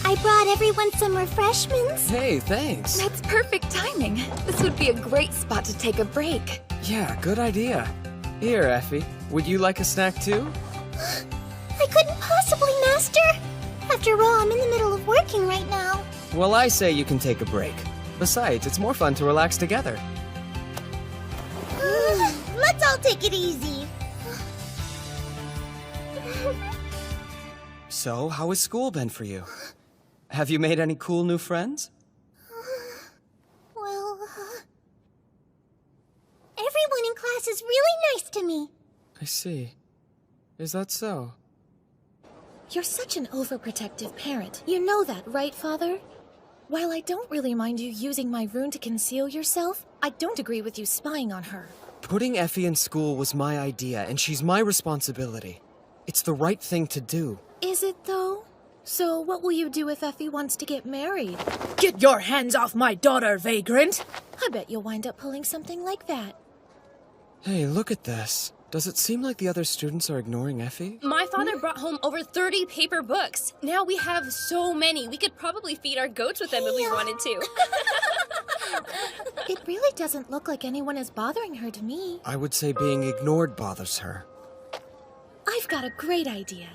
I brought everyone some refreshments. Hey, thanks. That's perfect timing. This would be a great spot to take a break. Yeah, good idea. Here, Effie. Would you like a snack too? I couldn't possibly, Master. After all, I'm in the middle of working right now. Well, I say you can take a break. Besides, it's more fun to relax together. Let's all take it easy. So, how has school been for you? Have you made any cool new friends? Well, everyone in class is really nice to me. I see. Is that so? You're such an overprotective parent. You know that, right, Father? While I don't really mind you using my rune to conceal yourself, I don't agree with you spying on her. Putting Effie in school was my idea, and she's my responsibility. It's the right thing to do. Is it, though? So what will you do if Effie wants to get married? Get your hands off my daughter, vagrant! I bet you'll wind up pulling something like that. Hey, look at this. Does it seem like the other students are ignoring Effie? My father brought home over 30 paper books. Now we have so many. We could probably feed our goats with them if we wanted to. It really doesn't look like anyone is bothering her to me. I would say being ignored bothers her. I've got a great idea.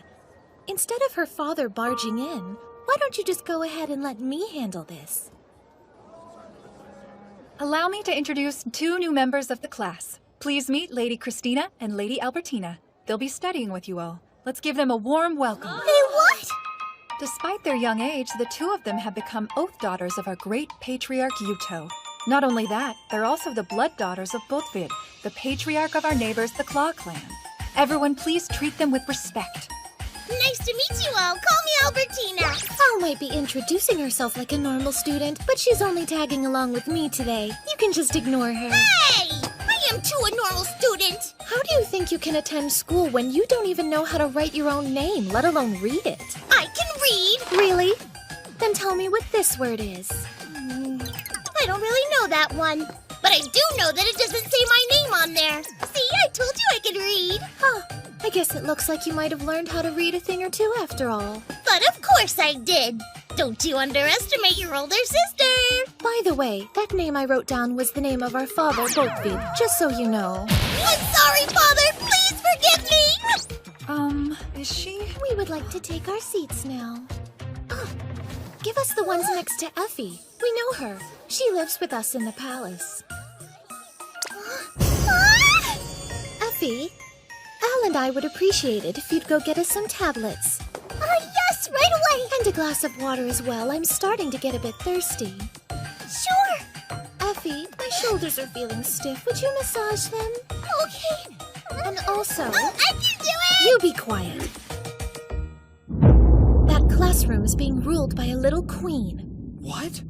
Instead of her father barging in, why don't you just go ahead and let me handle this? Allow me to introduce 2 new members of the class. Please meet Lady Christina and Lady Albertina. They'll be studying with you all. Let's give them a warm welcome. Hey, what? Despite their young age, the 2 of them have become oath daughters of our great Patriarch Yuuto. Not only that, they're also the blood daughters of Botvid, the patriarch of our neighbors, the Claw Clan. Everyone please treat them with respect. Nice to meet you all. Call me Albertina. Al might be introducing herself like a normal student, but she's only tagging along with me today. You can just ignore her. Hey! I am too a normal student. How do you think you can attend school when you don't even know how to write your own name, let alone read it? I can read. Really? Then tell me what this word is. I don't really know that one. But I do know that it doesn't say my name on there. See, I told you I could read. Huh. I guess it looks like you might have learned how to read a thing or two after all. But of course I did. Don't you underestimate your older sister. By the way, that name I wrote down was the name of our father, Goldvid, just so you know. I'm sorry, Father. Please forgive me. Is she? We would like to take our seats now. Oh, give us the ones next to Effie. We know her. She lives with us in the palace. Effie, Al and I would appreciate it if you'd go get us some tablets. Yes, right away. And a glass of water as well. I'm starting to get a bit thirsty. Sure. Effie, my shoulders are feeling stiff. Would you massage them? Okay. And also... I can do it! You be quiet. That classroom is being ruled by a little queen. What?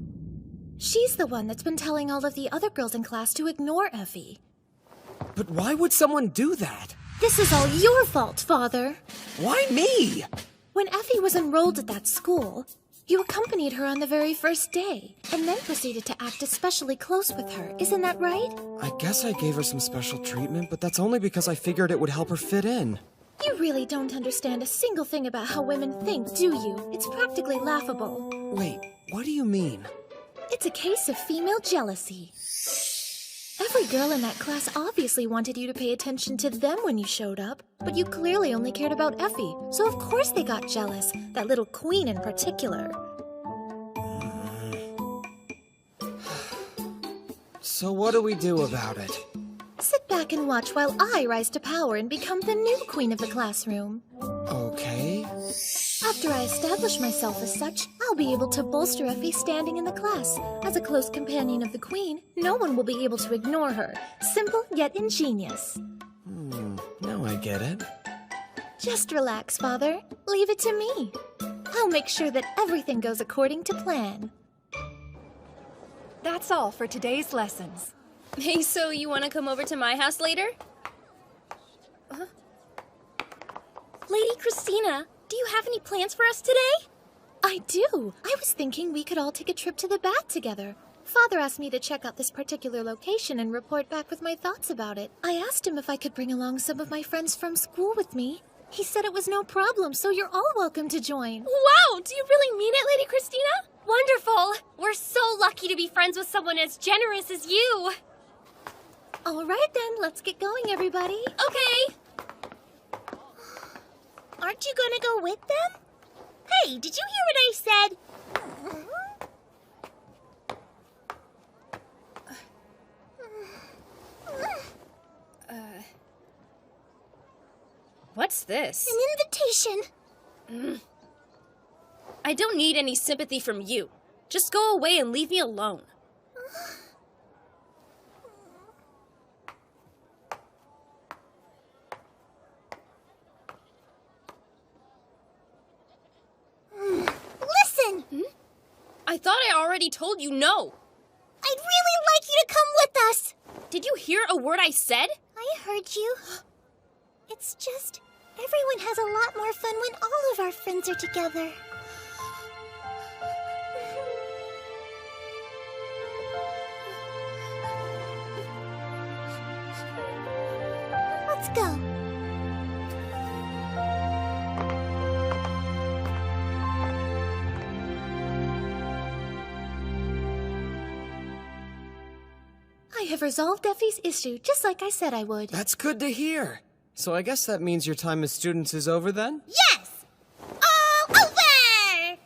She's the one that's been telling all of the other girls in class to ignore Effie. But why would someone do that? This is all your fault, Father. Why me? When Effie was enrolled at that school, you accompanied her on the very first day, and then proceeded to act especially close with her. Isn't that right? I guess I gave her some special treatment, but that's only because I figured it would help her fit in. You really don't understand a single thing about how women think, do you? It's practically laughable. Wait, what do you mean? It's a case of female jealousy. Every girl in that class obviously wanted you to pay attention to them when you showed up, but you clearly only cared about Effie, so of course they got jealous, that little queen in particular. So what do we do about it? Sit back and watch while I rise to power and become the new queen of the classroom. Okay. After I establish myself as such, I'll be able to bolster Effie's standing in the class. As a close companion of the queen, no one will be able to ignore her. Simple yet ingenious. Now I get it. Just relax, Father. Leave it to me. I'll make sure that everything goes according to plan. That's all for today's lessons. Hey, so you want to come over to my house later? Lady Christina, do you have any plans for us today? I do. I was thinking we could all take a trip to the bath together. Father asked me to check out this particular location and report back with my thoughts about it. I asked him if I could bring along some of my friends from school with me. He said it was no problem, so you're all welcome to join. Wow, do you really mean it, Lady Christina? Wonderful! We're so lucky to be friends with someone as generous as you. All right then, let's get going, everybody. Okay. Aren't you gonna go with them? Hey, did you hear what I said? What's this? An invitation. I don't need any sympathy from you. Just go away and leave me alone. Listen! I thought I already told you no. I'd really like you to come with us. Did you hear a word I said? I heard you. It's just, everyone has a lot more fun when all of our friends are together. Let's go. I have resolved Effie's issue, just like I said I would. That's good to hear. So I guess that means your time as students is over then? Yes! All over!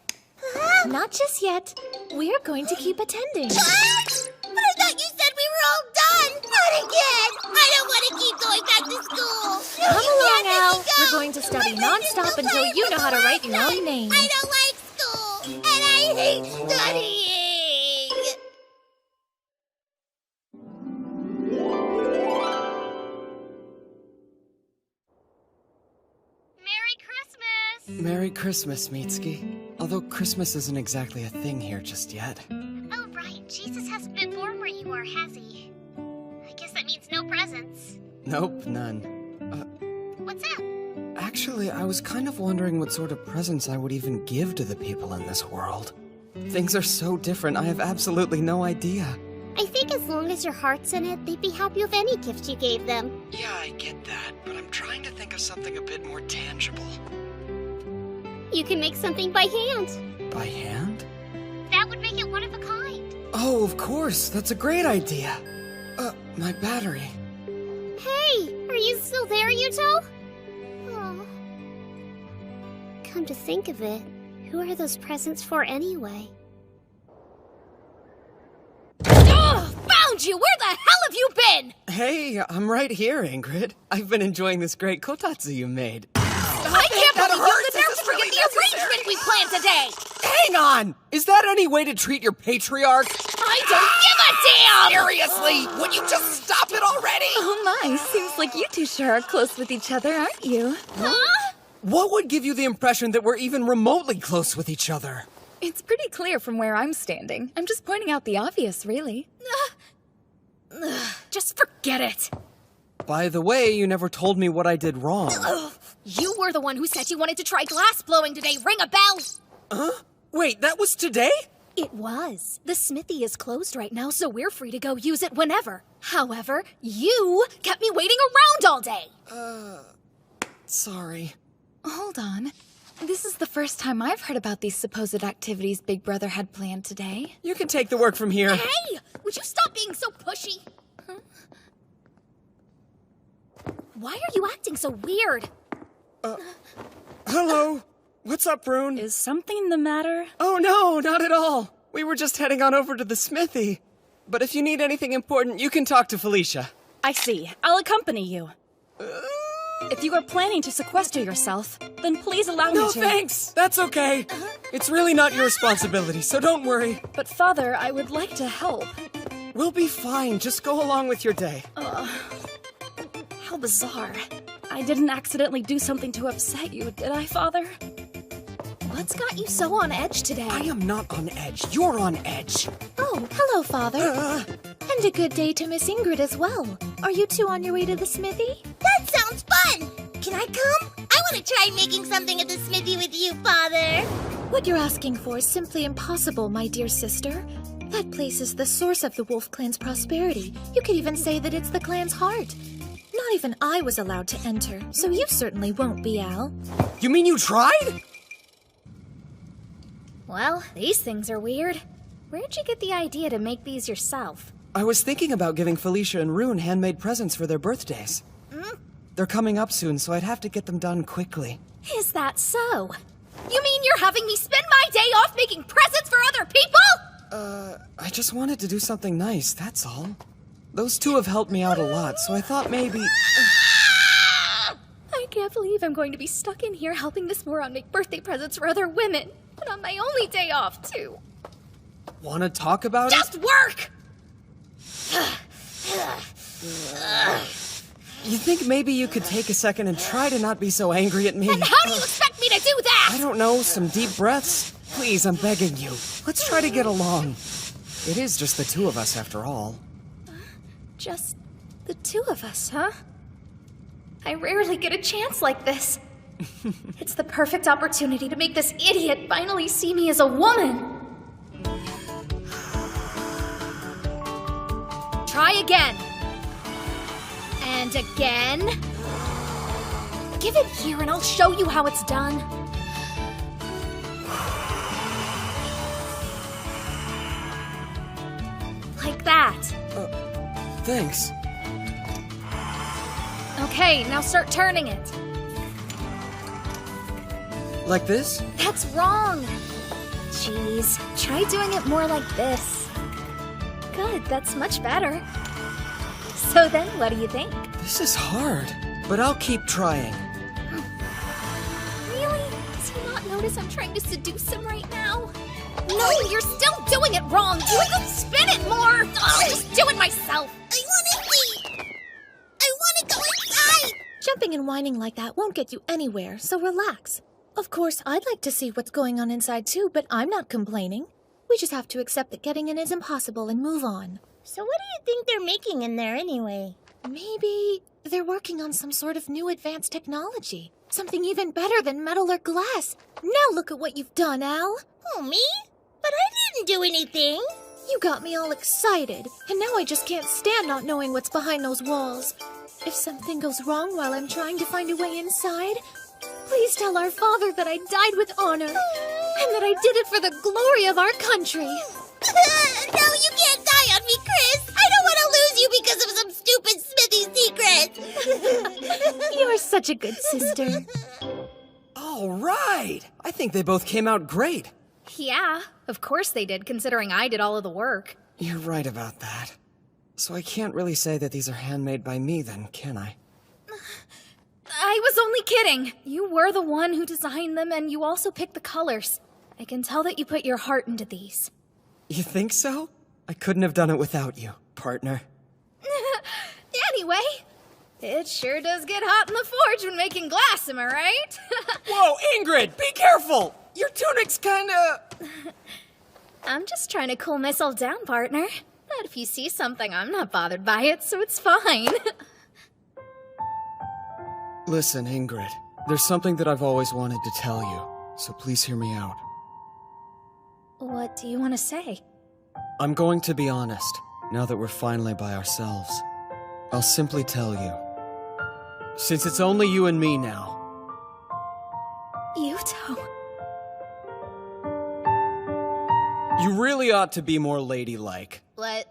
Not just yet. We're going to keep attending. What? But I thought you said we were all done! Not again! I don't want to keep going back to school! No, Come along, Al. We're going to study non-stop until you know how to write your own name. I don't like school! And I hate studying! Merry Christmas! Merry Christmas, Mitsuki. Although Christmas isn't exactly a thing here just yet. Oh, right. Jesus hasn't been born where you are, has he? I guess that means no presents. Nope, none. What's that? Actually, I was kind of wondering what sort of presents I would even give to the people in this world. Things are so different, I have absolutely no idea. I think as long as your heart's in it, they'd be happy with any gift you gave them. Yeah, I get that, but I'm trying to think of something a bit more tangible. You can make something by hand. By hand? That would make it one of a kind. Oh, of course, that's a great idea. My battery. Hey, are you still there, Yuuto? Oh. Come to think of it, who are those presents for anyway? Oh, found you! Where the hell have you been? Hey, I'm right here, Ingrid. I've been enjoying this great kotatsu you made. I can't believe you could never forget the arrangement we planned today! Hang on! Is that any way to treat your patriarch? I don't give a damn! Seriously, would you just stop it already? Oh my, seems like you two sure are close with each other, aren't you? Huh? What would give you the impression that we're even remotely close with each other? It's pretty clear from where I'm standing. I'm just pointing out the obvious, really. Just forget it. By the way, you never told me what I did wrong. You were the one who said you wanted to try glass blowing today. Ring a bell! Huh? Wait, that was today? It was. The smithy is closed right now, so we're free to go use it whenever. However, you kept me waiting around all day. Sorry. Hold on. This is the first time I've heard about these supposed activities Big Brother had planned today. You can take the work from here. Hey! Would you stop being so pushy? Huh? Why are you acting so weird? Hello. What's up, Rune? Is something the matter? Oh no, not at all. We were just heading on over to the smithy. But if you need anything important, you can talk to Felicia. I see. I'll accompany you. If you are planning to sequester yourself, then please allow me to. No, thanks. That's okay. It's really not your responsibility, so don't worry. But Father, I would like to help. We'll be fine. Just go along with your day. How bizarre. I didn't accidentally do something to upset you, did I, Father? What's got you so on edge today? I am not on edge. You're on edge. Oh, hello, Father. And a good day to Miss Ingrid as well. Are you two on your way to the smithy? That sounds fun! Can I come? I want to try making something at the smithy with you, Father. What you're asking for is simply impossible, my dear sister. That place is the source of the Wolf Clan's prosperity. You could even say that it's the clan's heart. Not even I was allowed to enter, so you certainly won't be, Al. You mean you tried? Well, these things are weird. Where'd you get the idea to make these yourself? I was thinking about giving Felicia and Rune handmade presents for their birthdays. They're coming up soon, so I'd have to get them done quickly. Is that so? You mean you're having me spend my day off making presents for other people? I just wanted to do something nice, that's all. Those two have helped me out a lot, so I thought maybe... I can't believe I'm going to be stuck in here helping this moron make birthday presents for other women. And on my only day off, too. Wanna talk about it? Just work! You think maybe you could take a second and try to not be so angry at me? And how do you expect me to do that? I don't know, some deep breaths? Please, I'm begging you. Let's try to get along. It is just the two of us, after all. Just the two of us, huh? I rarely get a chance like this. It's the perfect opportunity to make this idiot finally see me as a woman. Try again. And again. Give it here and I'll show you how it's done. Like that. Thanks. Okay, now start turning it. Like this? That's wrong. Jeez, try doing it more like this. Good, that's much better. So then, what do you think? This is hard, but I'll keep trying. Really? Does he not notice I'm trying to seduce him right now? No, you're still doing it wrong! You could spin it more! I'll just do it myself! I want to eat! I want to go inside! Jumping and whining like that won't get you anywhere, so relax. Of course, I'd like to see what's going on inside too, but I'm not complaining. We just have to accept that getting in is impossible and move on. So what do you think they're making in there anyway? Maybe they're working on some sort of new advanced technology. Something even better than metal or glass. Now look at what you've done, Al. Oh, me? But I didn't do anything. You got me all excited, and now I just can't stand not knowing what's behind those walls. If something goes wrong while I'm trying to find a way inside, please tell our father that I died with honor, and that I did it for the glory of our country. No, you can't die on me, Chris! I don't want to lose you because of some stupid smithy secret! You're such a good sister. All right! I think they both came out great. Yeah, of course they did, considering I did all of the work. You're right about that. So I can't really say that these are handmade by me then, can I? I was only kidding. You were the one who designed them, and you also picked the colors. I can tell that you put your heart into these. You think so? I couldn't have done it without you, partner. Anyway, it sure does get hot in the forge when making glass, am I right? Whoa, Ingrid, be careful! Your tunic's kinda... I'm just trying to cool myself down, partner. But if you see something, I'm not bothered by it, so it's fine. Listen, Ingrid, there's something that I've always wanted to tell you, so please hear me out. What do you want to say? I'm going to be honest, now that we're finally by ourselves. I'll simply tell you. Since it's only you and me now. Yuuto. You really ought to be more ladylike. What?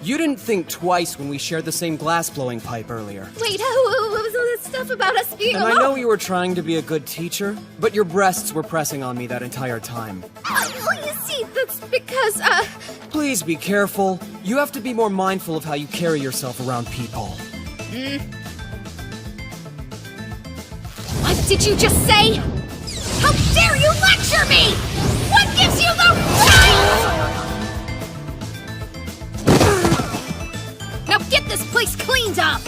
You didn't think twice when we shared the same glass-blowing pipe earlier. Wait, what was all this stuff about us being And alone? I know you were trying to be a good teacher, but your breasts were pressing on me that entire time. You see, that's because, Please be careful. You have to be more mindful of how you carry yourself around people. What did you just say? How dare you lecture me? What gives you the right? Now get this place cleaned up!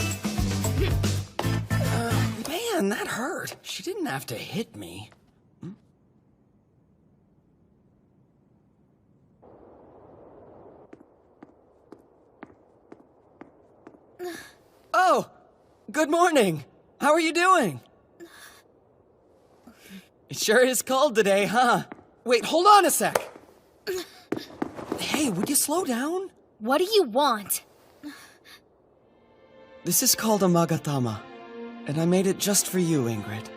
Man, that hurt. She didn't have to hit me. Oh, good morning. How are you doing? It sure is cold today, huh? Wait, hold on a sec. Hey, would you slow down? What do you want? This is called a magatama, and I made it just for you, Ingrid.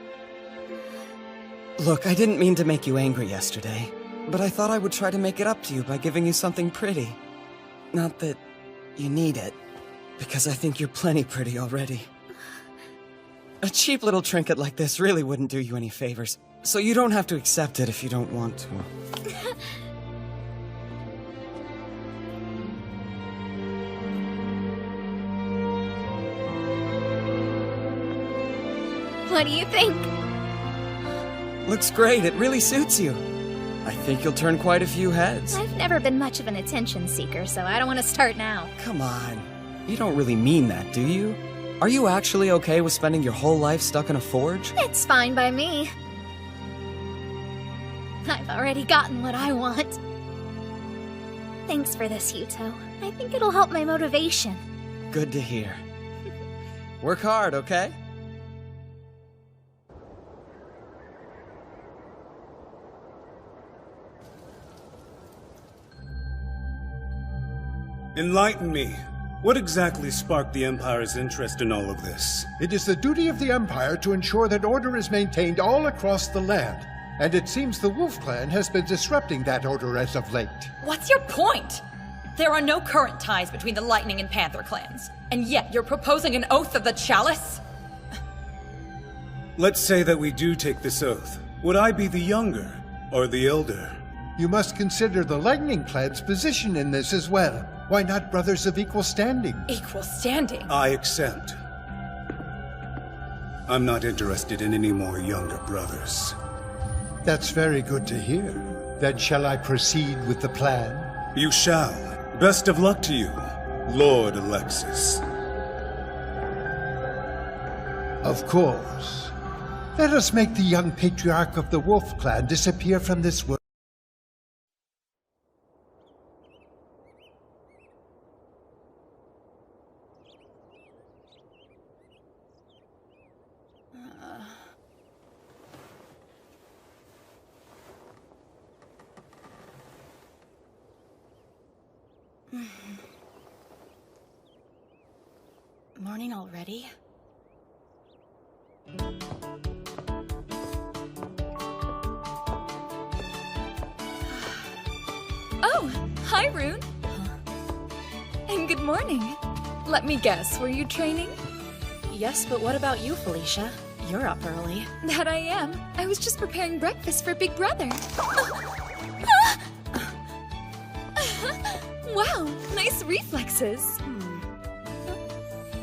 Look, I didn't mean to make you angry yesterday, but I thought I would try to make it up to you by giving you something pretty. Not that you need it, because I think you're plenty pretty already. A cheap little trinket like this really wouldn't do you any favors, so you don't have to accept it if you don't want to. What do you think? Looks great, it really suits you. I think you'll turn quite a few heads. I've never been much of an attention seeker, so I don't want to start now. Come on, you don't really mean that, do you? Are you actually okay with spending your whole life stuck in a forge? It's fine by me. I've already gotten what I want. Thanks for this, Yuuto. I think it'll help my motivation. Good to hear. Work hard, okay? Enlighten me. What exactly sparked the Empire's interest in all of this? It is the duty of the Empire to ensure that order is maintained all across the land. And it seems the Wolf Clan has been disrupting that order as of late. What's your point? There are no current ties between the Lightning and Panther clans. And yet you're proposing an oath of the Chalice? Let's say that we do take this oath. Would I be the younger or the elder? You must consider the Lightning Clan's position in this as well. Why not brothers of equal standing? Equal standing? I accept. I'm not interested in any more younger brothers. That's very good to hear. Then shall I proceed with the plan? You shall. Best of luck to you, Lord Alexis. Of course. Let us make the young patriarch of the Wolf Clan disappear from this world. Morning already? Oh, hi, Rune. And good morning. Let me guess, were you training? Yes, but what about you, Felicia? You're up early. That I am. I was just preparing breakfast for Big Brother. Wow, nice reflexes.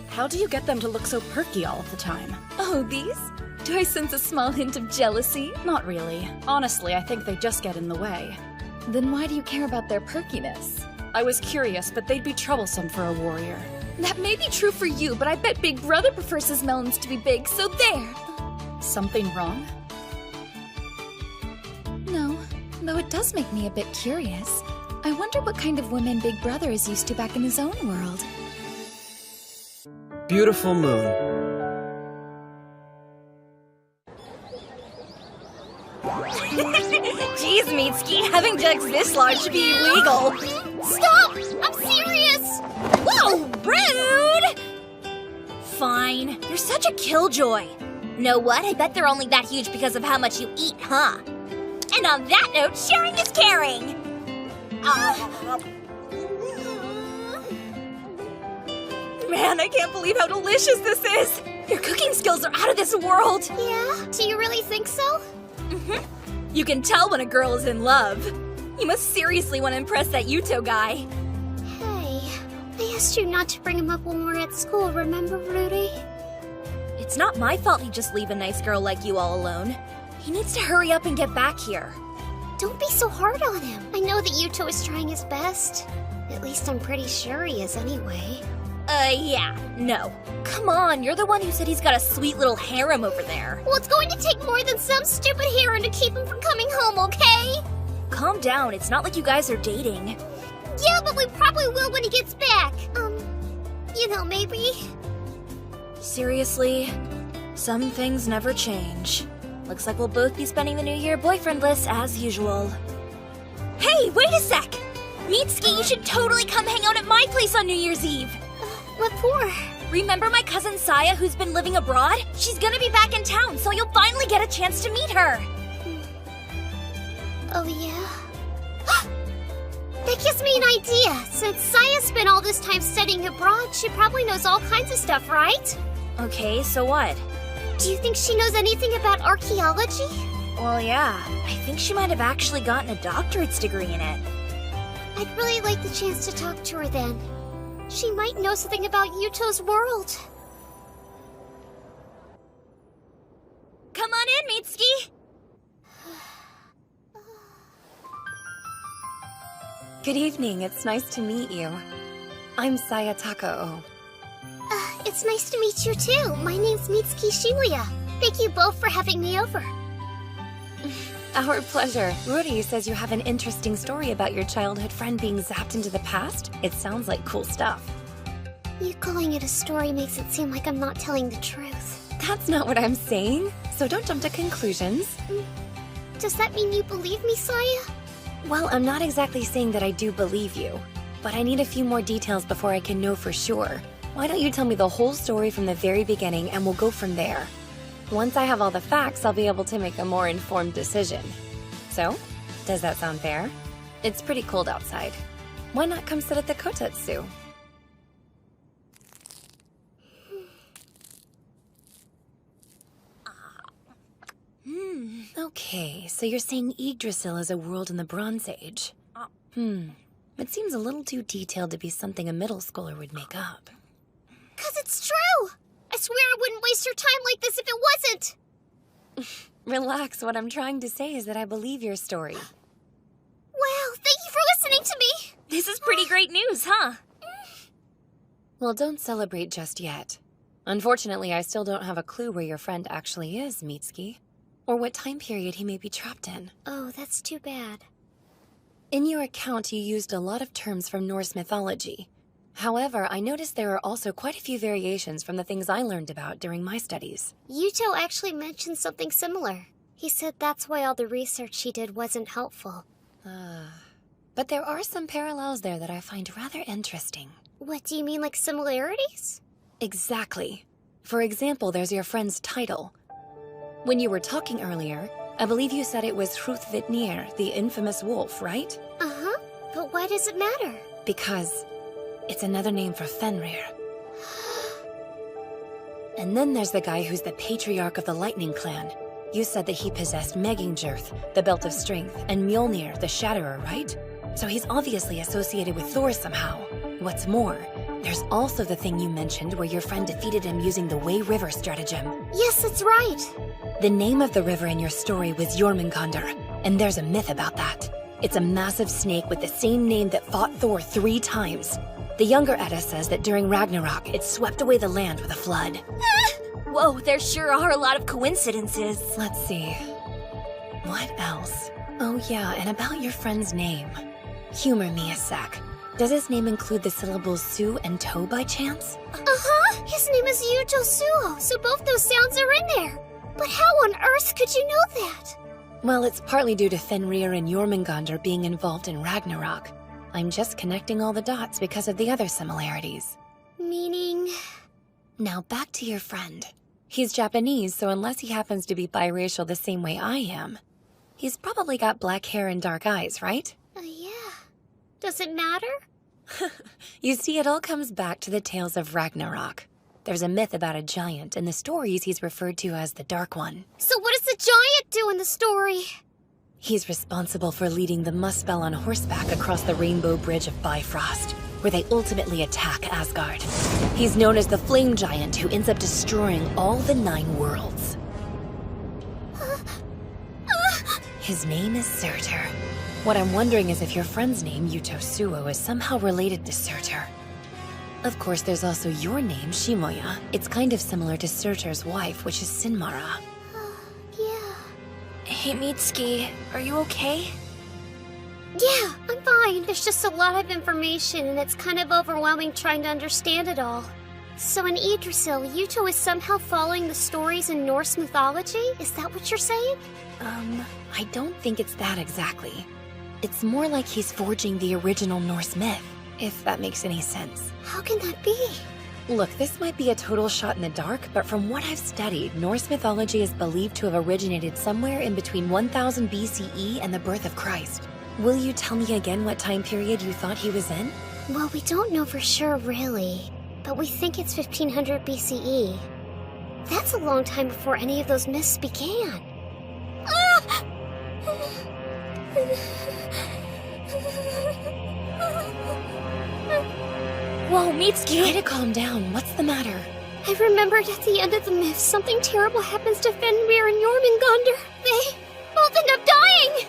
How do you get them to look so perky all of the time? Oh, these? Do I sense a small hint of jealousy? Not really. Honestly, I think they just get in the way. Then why do you care about their perkiness? I was curious, but they'd be troublesome for a warrior. That may be true for you, but I bet Big Brother prefers his melons to be big, so there! Something wrong? No, though it does make me a bit curious. I wonder what kind of women Big Brother is used to back in his own world. Beautiful moon. Jeez, Mitsuki, having jugs this large should be illegal. Stop! I'm serious! Whoa, rude! Fine, you're such a killjoy. Know what? I bet they're only that huge because of how much you eat, huh? And on that note, sharing is caring. Man, I can't believe how delicious this is! Your cooking skills are out of this world! Yeah? Do you really think so? You can tell when a girl is in love. You must seriously want to impress that Yuuto guy. Hey, I asked you not to bring him up when we were at school, remember, Rudy? It's not my fault he'd just leave a nice girl like you all alone. He needs to hurry up and get back here. Don't be so hard on him. I know that Yuuto is trying his best. At least I'm pretty sure he is anyway. Yeah, no. Come on, you're the one who said he's got a sweet little harem over there. Well, it's going to take more than some stupid harem to keep him from coming home, okay? Calm down, it's not like you guys are dating. Yeah, but we probably will when he gets back. Maybe. Seriously? Some things never change. Looks like we'll both be spending the new year boyfriendless as usual. Hey, wait a sec! Mitsuki, you should totally come hang out at my place on New Year's Eve. What for? Remember my cousin Saya who's been living abroad? She's gonna be back in town, so you'll finally get a chance to meet her. Oh, yeah? That gives me an idea. Since Saya spent all this time studying abroad, she probably knows all kinds of stuff, right? Okay, so what? Do you think she knows anything about archaeology? Well, yeah. I think she might have actually gotten a doctorate's degree in it. I'd really like the chance to talk to her then. She might know something about Yuuto's world. Come on in, Mitsuki! Good evening, it's nice to meet you. I'm Saya Takao. It's nice to meet you too. My name's Mitsuki Shibuya. Thank you both for having me over. Our pleasure. Rudy says you have an interesting story about your childhood friend being zapped into the past. It sounds like cool stuff. You calling it a story makes it seem like I'm not telling the truth. That's not what I'm saying, so don't jump to conclusions. Does that mean you believe me, Saya? Well, I'm not exactly saying that I do believe you, but I need a few more details before I can know for sure. Why don't you tell me the whole story from the very beginning and we'll go from there. Once I have all the facts, I'll be able to make a more informed decision. So, does that sound fair? It's pretty cold outside. Why not come sit at the kotetsu? Okay, so you're saying Yggdrasil is a world in the Bronze Age. It seems a little too detailed to be something a middle schooler would make up. 'Cause it's true! I swear I wouldn't waste your time like this if it wasn't! Relax, what I'm trying to say is that I believe your story. Wow, thank you for listening to me! This is pretty great news, huh? Well, don't celebrate just yet. Unfortunately, I still don't have a clue where your friend actually is, Mitsuki. Or what time period he may be trapped in. Oh, that's too bad. In your account, you used a lot of terms from Norse mythology. However, I noticed there are also quite a few variations from the things I learned about during my studies. Yuuto actually mentioned something similar. He said that's why all the research he did wasn't helpful. But there are some parallels there that I find rather interesting. What do you mean, like similarities? Exactly. For example, there's your friend's title. When you were talking earlier, I believe you said it was Hrúthvitnir, the infamous wolf, right? Uh-huh. But why does it matter? Because it's another name for Fenrir. And then there's the guy who's the Patriarch of the Lightning Clan. You said that he possessed Megingjörð, the Belt of Strength, and Mjolnir, the Shatterer, right? So he's obviously associated with Thor somehow. What's more, there's also the thing you mentioned where your friend defeated him using the Way River stratagem. Yes, that's right. The name of the river in your story was Jormungandr, and there's a myth about that. It's a massive snake with the same name that fought Thor 3 times. The younger Edda says that during Ragnarok, it swept away the land with a flood. Whoa, there sure are a lot of coincidences. Let's see. What else? Oh yeah, and about your friend's name. Humor me a sec. Does his name include the syllables Su and To by chance? Uh-huh! His name is Yuuto Suou, so both those sounds are in there. But how on earth could you know that? Well, it's partly due to Fenrir and Jormungandr being involved in Ragnarok. I'm just connecting all the dots because of the other similarities. Meaning? Now back to your friend. He's Japanese, so unless he happens to be biracial the same way I am, he's probably got black hair and dark eyes, right? Yeah. Does it matter? You see, it all comes back to the tales of Ragnarok. There's a myth about a giant. In the stories, he's referred to as the Dark One. So what does the giant do in the story? He's responsible for leading the Muspel on horseback across the Rainbow Bridge of Bifrost, where they ultimately attack Asgard. He's known as the Flame Giant, who ends up destroying all the 9 worlds. His name is Surtur. What I'm wondering is if your friend's name, Yuuto Suou, is somehow related to Surtur. Of course, there's also your name, Shimoya. It's kind of similar to Surtur's wife, which is Sinmara. Hey, Mitsuki, are you okay? Yeah, I'm fine. There's just a lot of information, and it's kind of overwhelming trying to understand it all. So in Yggdrasil, Yuuto is somehow following the stories in Norse mythology? Is that what you're saying? I don't think it's that exactly. It's more like he's forging the original Norse myth, if that makes any sense. How can that be? Look, this might be a total shot in the dark, but from what I've studied, Norse mythology is believed to have originated somewhere in between 1000 BCE and the birth of Christ. Will you tell me again what time period you thought he was in? Well, we don't know for sure, really. But we think it's 1500 BCE. That's a long time before any of those myths began. Whoa, Mitsuki! Try to calm down. What's the matter? I remembered at the end of the myth, something terrible happens to Fenrir and Jormungandr. They both end up dying!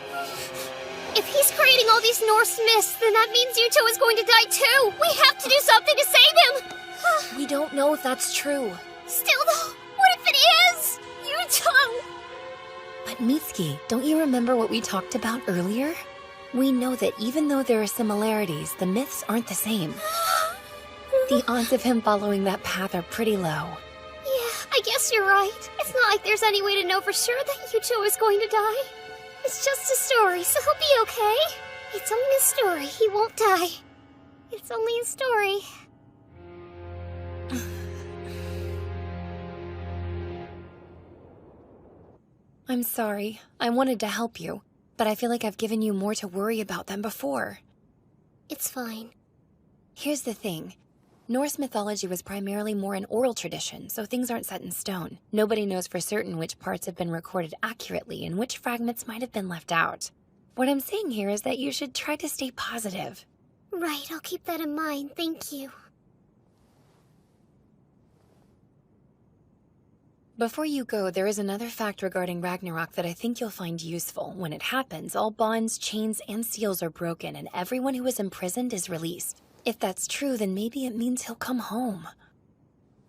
If he's creating all these Norse myths, then that means Yuuto is going to die too! We have to do something to save him! We don't know if that's true. Still though, what if it is? Yuuto! But Mitsuki, don't you remember what we talked about earlier? We know that even though there are similarities, the myths aren't the same. The odds of him following that path are pretty low. Yeah, I guess you're right. It's not like there's any way to know for sure that Yuuto is going to die. It's just a story, so he'll be okay. It's only a story. He won't die. It's only a story. I'm sorry. I wanted to help you, but I feel like I've given you more to worry about than before. It's fine. Here's the thing. Norse mythology was primarily more an oral tradition, so things aren't set in stone. Nobody knows for certain which parts have been recorded accurately and which fragments might have been left out. What I'm saying here is that you should try to stay positive. Right, I'll keep that in mind. Thank you. Before you go, there is another fact regarding Ragnarok that I think you'll find useful. When it happens, all bonds, chains, and seals are broken, and everyone who is imprisoned is released. If that's true, then maybe it means he'll come home.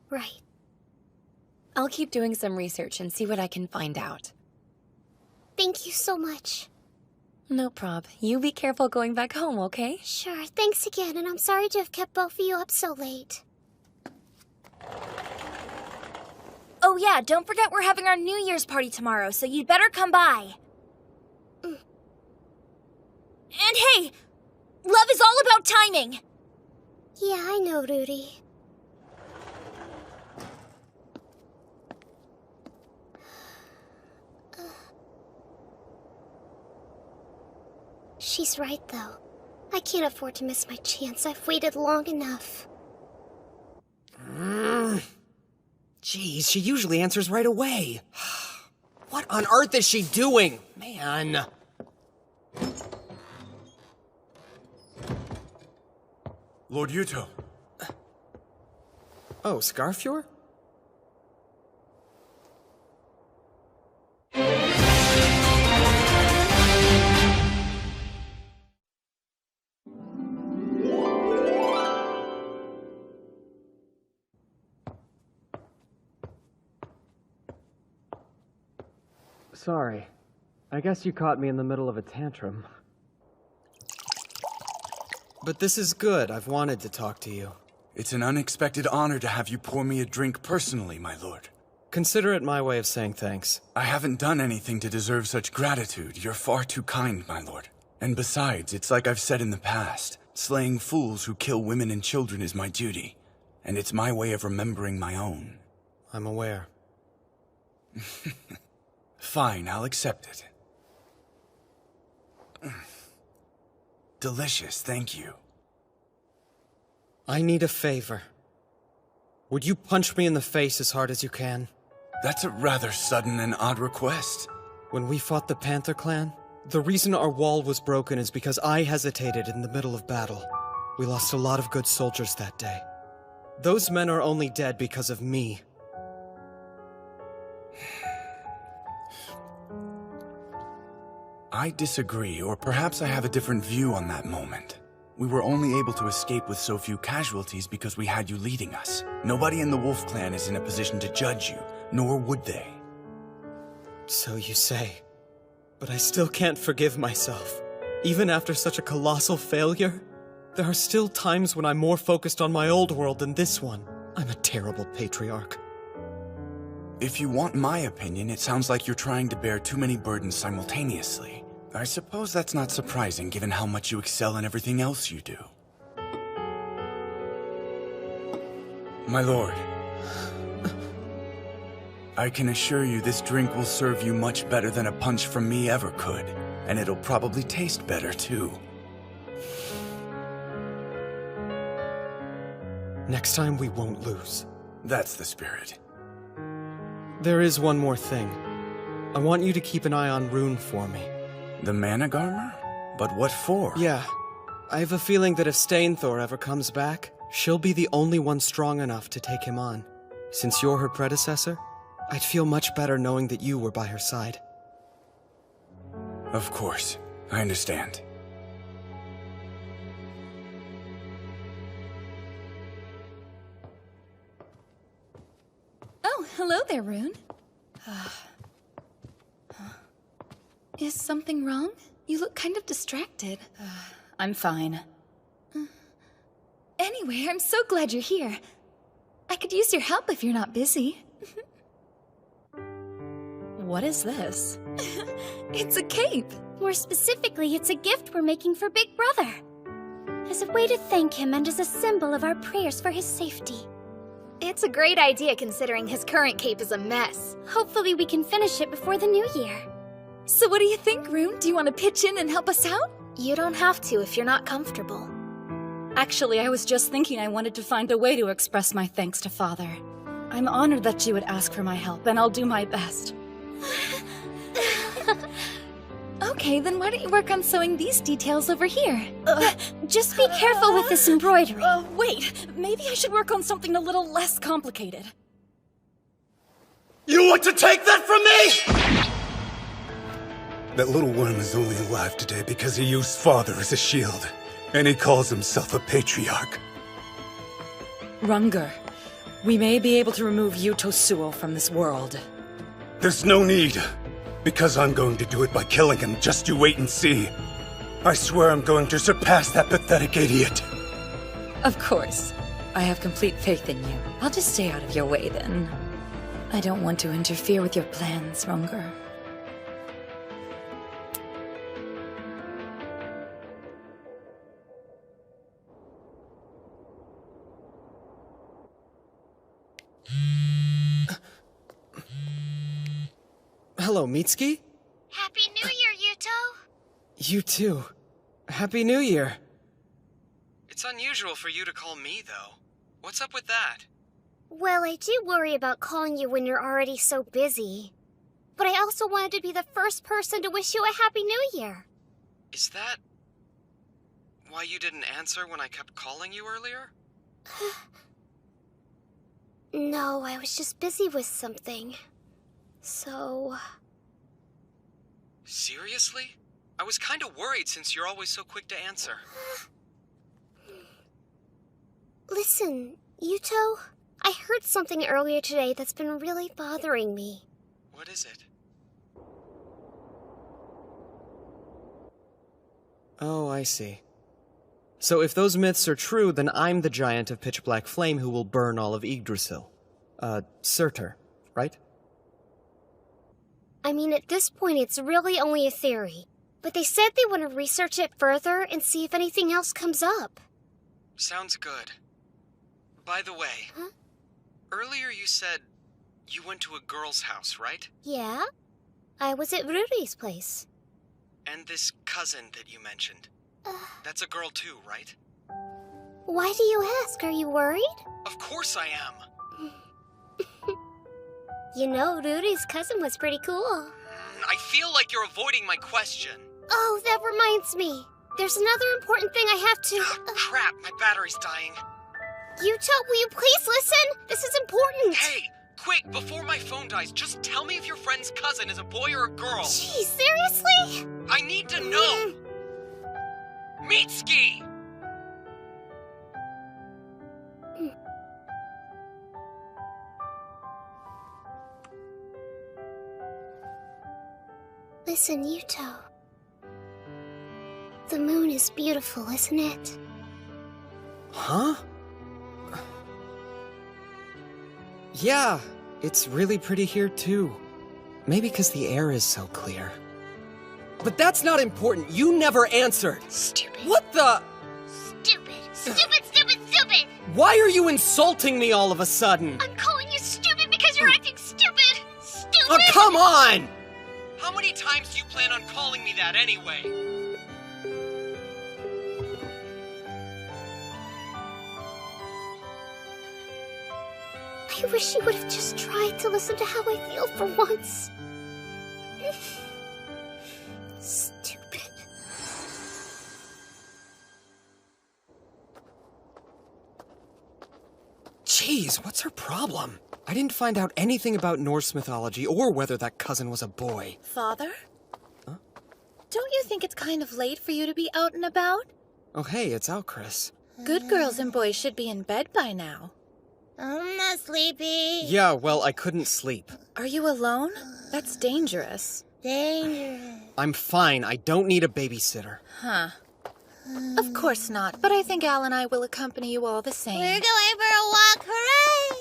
Right. I'll keep doing some research and see what I can find out. Thank you so much. No prob. You be careful going back home, okay? Sure, thanks again, and I'm sorry to have kept both of you up so late. Oh yeah, don't forget we're having our New Year's party tomorrow, so you'd better come by. And hey, love is all about timing! Yeah, I know, Rudy. She's right, though. I can't afford to miss my chance. I've waited long enough. Jeez, she usually answers right away. What on earth is she doing? Man. Lord Yuuto. Oh, Scarfjord? Sorry. I guess you caught me in the middle of a tantrum. But this is good. I've wanted to talk to you. It's an unexpected honor to have you pour me a drink personally, my lord. Consider it my way of saying thanks. I haven't done anything to deserve such gratitude. You're far too kind, my lord. And besides, it's like I've said in the past. Slaying fools who kill women and children is my duty. And it's my way of remembering my own. I'm aware. Fine, I'll accept it. Delicious, thank you. I need a favor. Would you punch me in the face as hard as you can? That's a rather sudden and odd request. When we fought the Panther Clan, the reason our wall was broken is because I hesitated in the middle of battle. We lost a lot of good soldiers that day. Those men are only dead because of me. I disagree, or perhaps I have a different view on that moment. We were only able to escape with so few casualties because we had you leading us. Nobody in the Wolf Clan is in a position to judge you, nor would they. So you say. But I still can't forgive myself. Even after such a colossal failure, there are still times when I'm more focused on my old world than this one. I'm a terrible patriarch. If you want my opinion, it sounds like you're trying to bear too many burdens simultaneously. I suppose that's not surprising given how much you excel in everything else you do. My lord, I can assure you this drink will serve you much better than a punch from me ever could, and it'll probably taste better too. Next time we won't lose. That's the spirit. There is one more thing. I want you to keep an eye on Rune for me. The Managarmer? But what for? Yeah. I have a feeling that if Stainthor ever comes back, she'll be the only one strong enough to take him on. Since you're her predecessor, I'd feel much better knowing that you were by her side. Of course. I understand. Oh, hello there, Rune. Is something wrong? You look kind of distracted. I'm fine. Anyway, I'm so glad you're here. I could use your help if you're not busy. What is this? It's a cape. More specifically, it's a gift we're making for Big Brother. As a way to thank him and as a symbol of our prayers for his safety. It's a great idea considering his current cape is a mess. Hopefully we can finish it before the new year. So what do you think, Rune? Do you want to pitch in and help us out? You don't have to if you're not comfortable. Actually, I was just thinking I wanted to find a way to express my thanks to Father. I'm honored that you would ask for my help, and I'll do my best. Okay, then why don't you work on sewing these details over here? Just be careful with this embroidery. Wait, maybe I should work on something a little less complicated. You want to take that from me?! That little worm is only alive today because he used Father as a shield. And he calls himself a patriarch. Runger, We may be able to remove Yuuto Suou from this world. There's no need. Because I'm going to do it by killing him. Just you wait and see. I swear I'm going to surpass that pathetic idiot. Of course. I have complete faith in you. I'll just stay out of your way then. I don't want to interfere with your plans, Runger. Hello, Mitsuki? Happy New Year, Yuuto! You too. Happy New Year. It's unusual for you to call me, though. What's up with that? Well, I do worry about calling you when you're already so busy. But I also wanted to be the first person to wish you a Happy New Year. Is that why you didn't answer when I kept calling you earlier? No, I was just busy with something. So... Seriously? I was kinda worried since you're always so quick to answer. Listen, Yuuto, I heard something earlier today that's been really bothering me. What is it? Oh, I see. So if those myths are true, then I'm the giant of pitch black flame who will burn all of Yggdrasil. Surtur, right? I mean, at this point, it's really only a theory. But they said they want to research it further and see if anything else comes up. Sounds good. By the way, earlier you said you went to a girl's house, right? Yeah? I was at Ruri's place. And this cousin that you mentioned. That's a girl too, right? Why do you ask? Are you worried? Of course I am. You know, Ruri's cousin was pretty cool. I feel like you're avoiding my question. Oh, that reminds me. There's another important thing I have to... Crap, my battery's dying. Yuuto, will you please listen? This is important. Hey, quick, before my phone dies, just tell me if your friend's cousin is a boy or a girl. Gee, seriously? I need to know. Mitsuki! Listen, Yuuto. The moon is beautiful, isn't it? Huh? Yeah, it's really pretty here too. Maybe because the air is so clear. But that's not important. You never answered. Stupid. What the? Stupid. Stupid, stupid, stupid! Why are you insulting me all of a sudden? I'm calling you stupid because you're acting stupid! Stupid! Oh, come on! How many times do you plan on calling me that anyway? I wish you would have just tried to listen to how I feel for once. Stupid. Jeez, what's her problem? I didn't find out anything about Norse mythology or whether that cousin was a boy. Father? Huh? Don't you think it's kind of late for you to be out and about? Oh, hey, it's Alchris. Good girls and boys should be in bed by now. I'm not sleepy. Yeah, well, I couldn't sleep. Are you alone? That's dangerous. Dangerous. I'm fine. I don't need a babysitter. Huh. Of course not, but I think Al and I will accompany you all the same. We're going for a walk, hooray!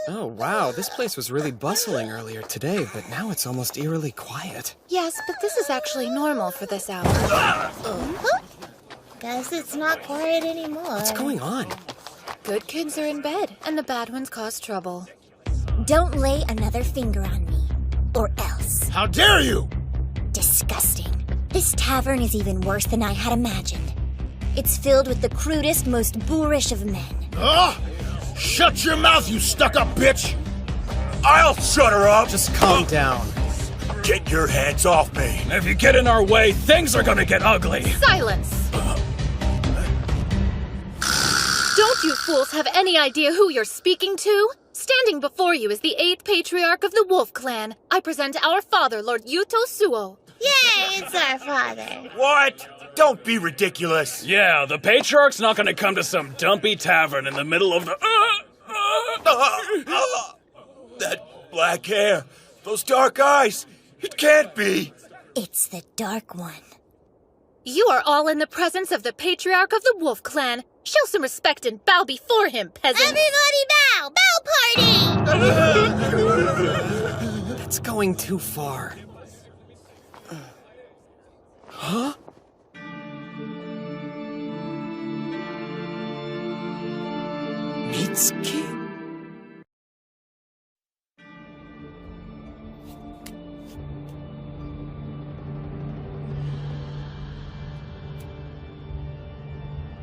Oh, wow, this place was really bustling earlier today, but now it's almost eerily quiet. Yes, but this is actually normal for this hour. Guess it's not quiet anymore. What's going on? Good kids are in bed, and the bad ones cause trouble. Don't lay another finger on me, or else. How dare you! Disgusting. This tavern is even worse than I had imagined. It's filled with the crudest, most boorish of men. Shut your mouth, you stuck-up bitch! I'll shut her up! Just calm down. Get your hands off me! If you get in our way, things are gonna get ugly! Silence! Don't you fools have any idea who you're speaking to? Standing before you is the 8th Patriarch of the Wolf Clan. I present our father, Lord Yuuto Suou. Yay, it's our father. What? Don't be ridiculous. Yeah, the Patriarch's not gonna come to some dumpy tavern in the middle of the... That black hair, those dark eyes, it can't be. It's the Dark One. You are all in the presence of the Patriarch of the Wolf Clan. Show some respect and bow before him, peasants. Everybody bow! Bow party! That's going too far. Huh? Mitsuki?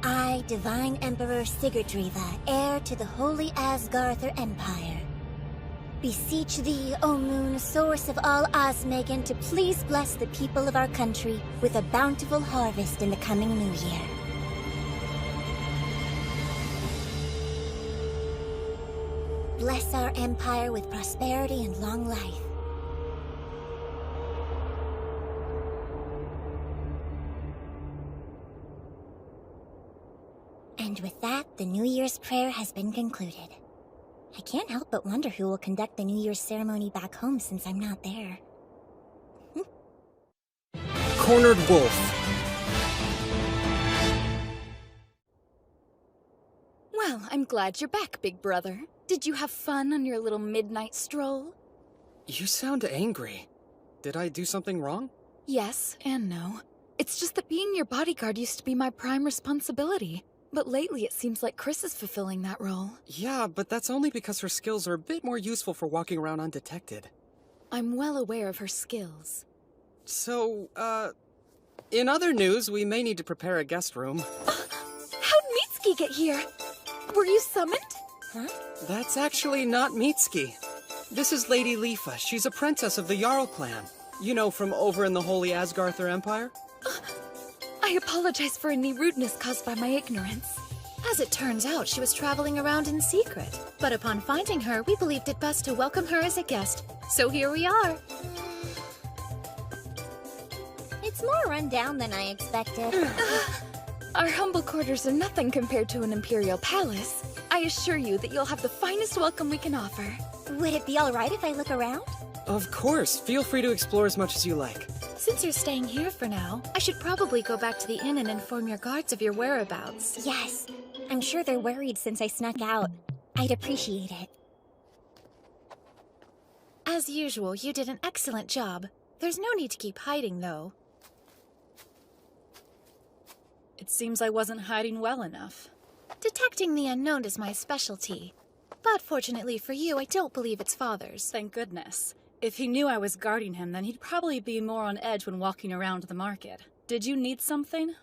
I, Divine Emperor Sigurdriva, heir to the Holy Asgarther Empire, beseech thee, O moon, source of all Osmegan, to please bless the people of our country with a bountiful harvest in the coming new year. Bless our empire with prosperity and long life. And with that, the New Year's prayer has been concluded. I can't help but wonder who will conduct the New Year's ceremony back home since I'm not there. Cornered Wolf. Well, I'm glad you're back, big brother. Did you have fun on your little midnight stroll? You sound angry. Did I do something wrong? Yes and no. It's just that being your bodyguard used to be my prime responsibility. But lately it seems like Chris is fulfilling that role. Yeah, but that's only because her skills are a bit more useful for walking around undetected. I'm well aware of her skills. So, in other news, we may need to prepare a guest room. How'd Mitsuki get here? Were you summoned? Huh? That's actually not Mitsuki. This is Lady Lifa. She's a princess of the Jarl clan. You know, from over in the Holy Asgarther Empire? I apologize for any rudeness caused by my ignorance. As it turns out, she was traveling around in secret. But upon finding her, we believed it best to welcome her as a guest. So here we are. It's more run down than I expected. Our humble quarters are nothing compared to an imperial palace. I assure you that you'll have the finest welcome we can offer. Would it be alright if I look around? Of course. Feel free to explore as much as you like. Since you're staying here for now, I should probably go back to the inn and inform your guards of your whereabouts. Yes. I'm sure they're worried since I snuck out. I'd appreciate it. As usual, you did an excellent job. There's no need to keep hiding, though. It seems I wasn't hiding well enough. Detecting the unknown is my specialty. But fortunately for you, I don't believe it's father's. Thank goodness. If he knew I was guarding him, then he'd probably be more on edge when walking around the market. Did you need something?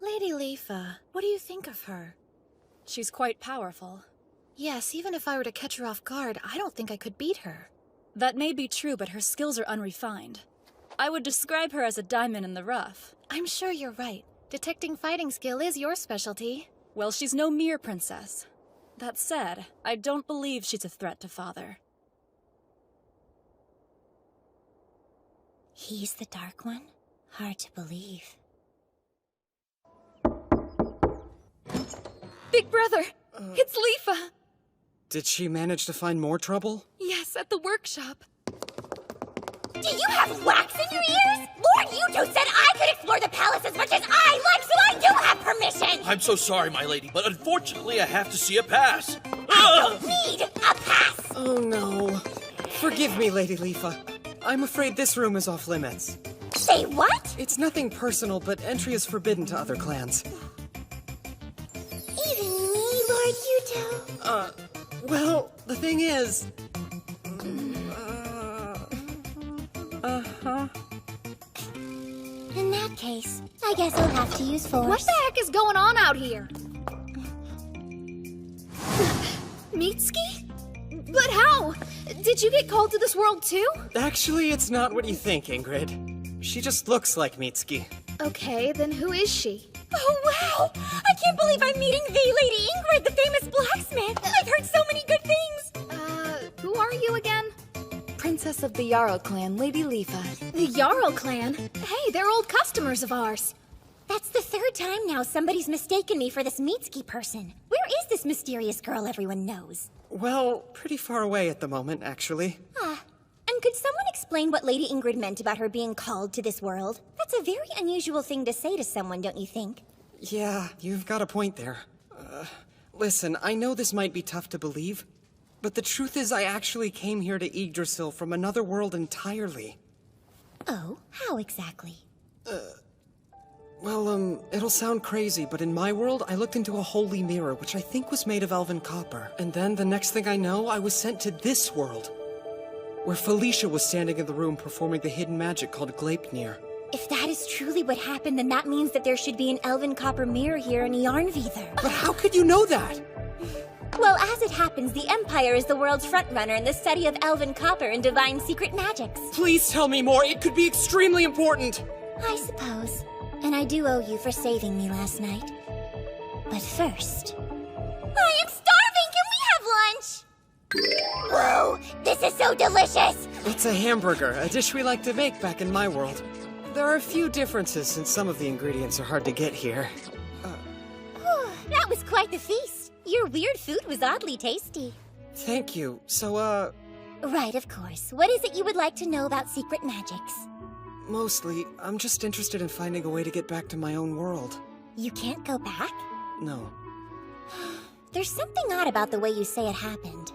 Lady Lifa, what do you think of her? She's quite powerful. Yes, even if I were to catch her off guard, I don't think I could beat her. That may be true, but her skills are unrefined. I would describe her as a diamond in the rough. I'm sure you're right. Detecting fighting skill is your specialty. Well, she's no mere princess. That said, I don't believe she's a threat to Father. He's the Dark One? Hard to believe. Big brother! It's Lifa! Did she manage to find more trouble? Yes, at the workshop. Do you have wax in your ears? Lord Yuuto said I could explore the palace as much as I like, so I do have permission! I'm so sorry, my lady, but unfortunately I have to see a pass. I don't need a pass! Oh no. Forgive me, Lady Lifa. I'm afraid this room is off limits. Say what? It's nothing personal, but entry is forbidden to other clans. Even me, Lord Yuuto? Well, the thing is... In that case, I guess I'll have to use force. What the heck is going on out here? Mitsuki? But how? Did you get called to this world too? Actually, it's not what you think, Ingrid. She just looks like Mitsuki. Okay, then who is she? Oh, wow! I can't believe I'm meeting the Lady Ingrid, the famous blacksmith! I've heard so many good things! princess of the Yarrow clan, Lady Leafa. The Yarrow clan? Hey, they're old customers of ours. That's the third time now somebody's mistaken me for this Mitsuki person. Where is this mysterious girl everyone knows? Well, pretty far away at the moment, actually. And could someone explain what Lady Ingrid meant about her being called to this world? That's a very unusual thing to say to someone, don't you think? Yeah, you've got a point there. Listen, I know this might be tough to believe, but the truth is I actually came here to Yggdrasil from another world entirely. Oh, how exactly? Well, it'll sound crazy, but in my world, I looked into a holy mirror, which I think was made of elven copper. And then, the next thing I know, I was sent to this world, where Felicia was standing in the room performing the hidden magic called Gleipnir. If that is truly what happened, then that means that there should be an elven copper mirror here in Yarnvidar. But how could you know that? Well, as it happens, the Empire is the world's frontrunner in the study of elven copper and divine secret magics. Please tell me more. It could be extremely important. I suppose. And I do owe you for saving me last night. But first... I am starving! Can we have lunch? Whoa! This is so delicious! It's a hamburger, a dish we like to make back in my world. There are a few differences since some of the ingredients are hard to get here. That was quite the feast. Your weird food was oddly tasty. Thank you. So, Right, of course. What is it you would like to know about secret magics? Mostly, I'm just interested in finding a way to get back to my own world. You can't go back? No. There's something odd about the way you say it happened.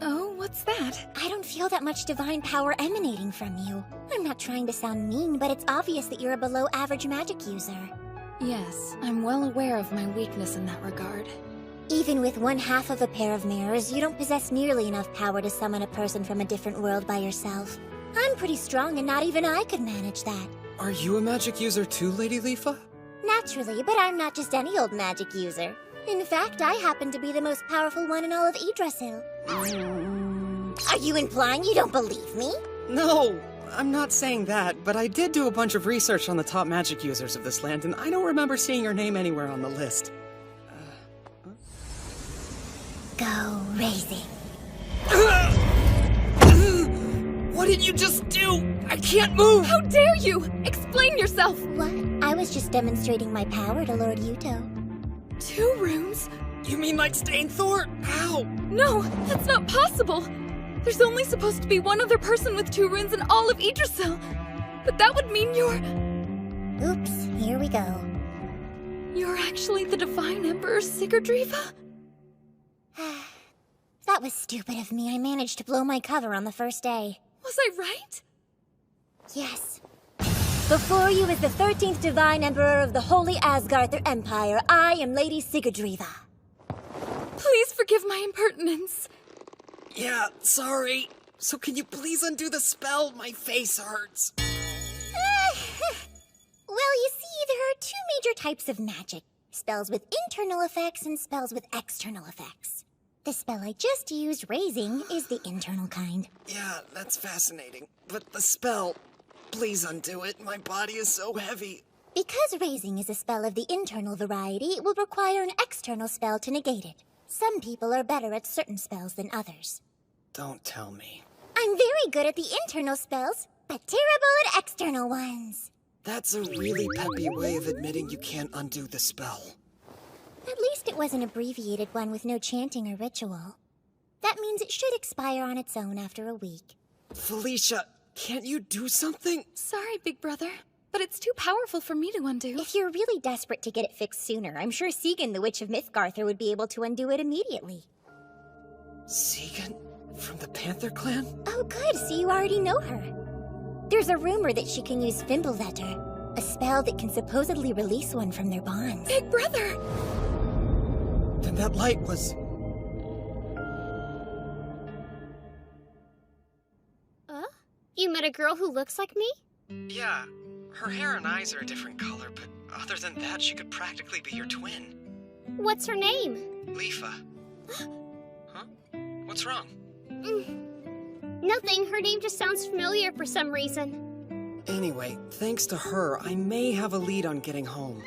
Oh, what's that? I don't feel that much divine power emanating from you. I'm not trying to sound mean, but it's obvious that you're a below-average magic user. Yes, I'm well aware of my weakness in that regard. Even with one half of a pair of mirrors, you don't possess nearly enough power to summon a person from a different world by yourself. I'm pretty strong, and not even I could manage that. Are you a magic user too, Lady Leafa? Naturally, but I'm not just any old magic user. In fact, I happen to be the most powerful one in all of Yggdrasil. Are you implying you don't believe me? No, I'm not saying that, but I did do a bunch of research on the top magic users of this land, and I don't remember seeing your name anywhere on the list. Go raising. What did you just do? I can't move! How dare you! Explain yourself! What? I was just demonstrating my power to Lord Yuuto. 2 rooms? You mean like Stainthor? How? No, that's not possible! There's only supposed to be one other person with 2 runes in all of Yggdrasil. But that would mean you're... Oops, here we go. You're actually the Divine Emperor Sigurdriva? That was stupid of me. I managed to blow my cover on the first day. Was I right? Yes. Before you is the 13th Divine Emperor of the Holy Asgarther Empire. I am Lady Sigurdriva. Please forgive my impertinence. Yeah, sorry. So can you please undo the spell? My face hurts. Well, you see, there are 2 major types of magic. Spells with internal effects and spells with external effects. The spell I just used, Raising, is the internal kind. Yeah, that's fascinating. But the spell, please undo it. My body is so heavy. Because Raising is a spell of the internal variety, it will require an external spell to negate it. Some people are better at certain spells than others. Don't tell me. I'm very good at the internal spells, but terrible at external ones. That's a really peppy way of admitting you can't undo the spell. At least it was an abbreviated one with no chanting or ritual. That means it should expire on its own after a week. Felicia, can't you do something? Sorry, big brother, but it's too powerful for me to undo. If you're really desperate to get it fixed sooner, I'm sure Segan, the Witch of Mythgarther, would be able to undo it immediately. Segan? From the Panther Clan? Oh good, so you already know her. There's a rumor that she can use Fimbulvetter, a spell that can supposedly release one from their bonds. Big brother! Then that light was... You met a girl who looks like me? Yeah, her hair and eyes are a different color, but other than that, she could practically be your twin. What's her name? Leafa. Huh? What's wrong? Nothing. Her name just sounds familiar for some reason. Anyway, thanks to her, I may have a lead on getting home.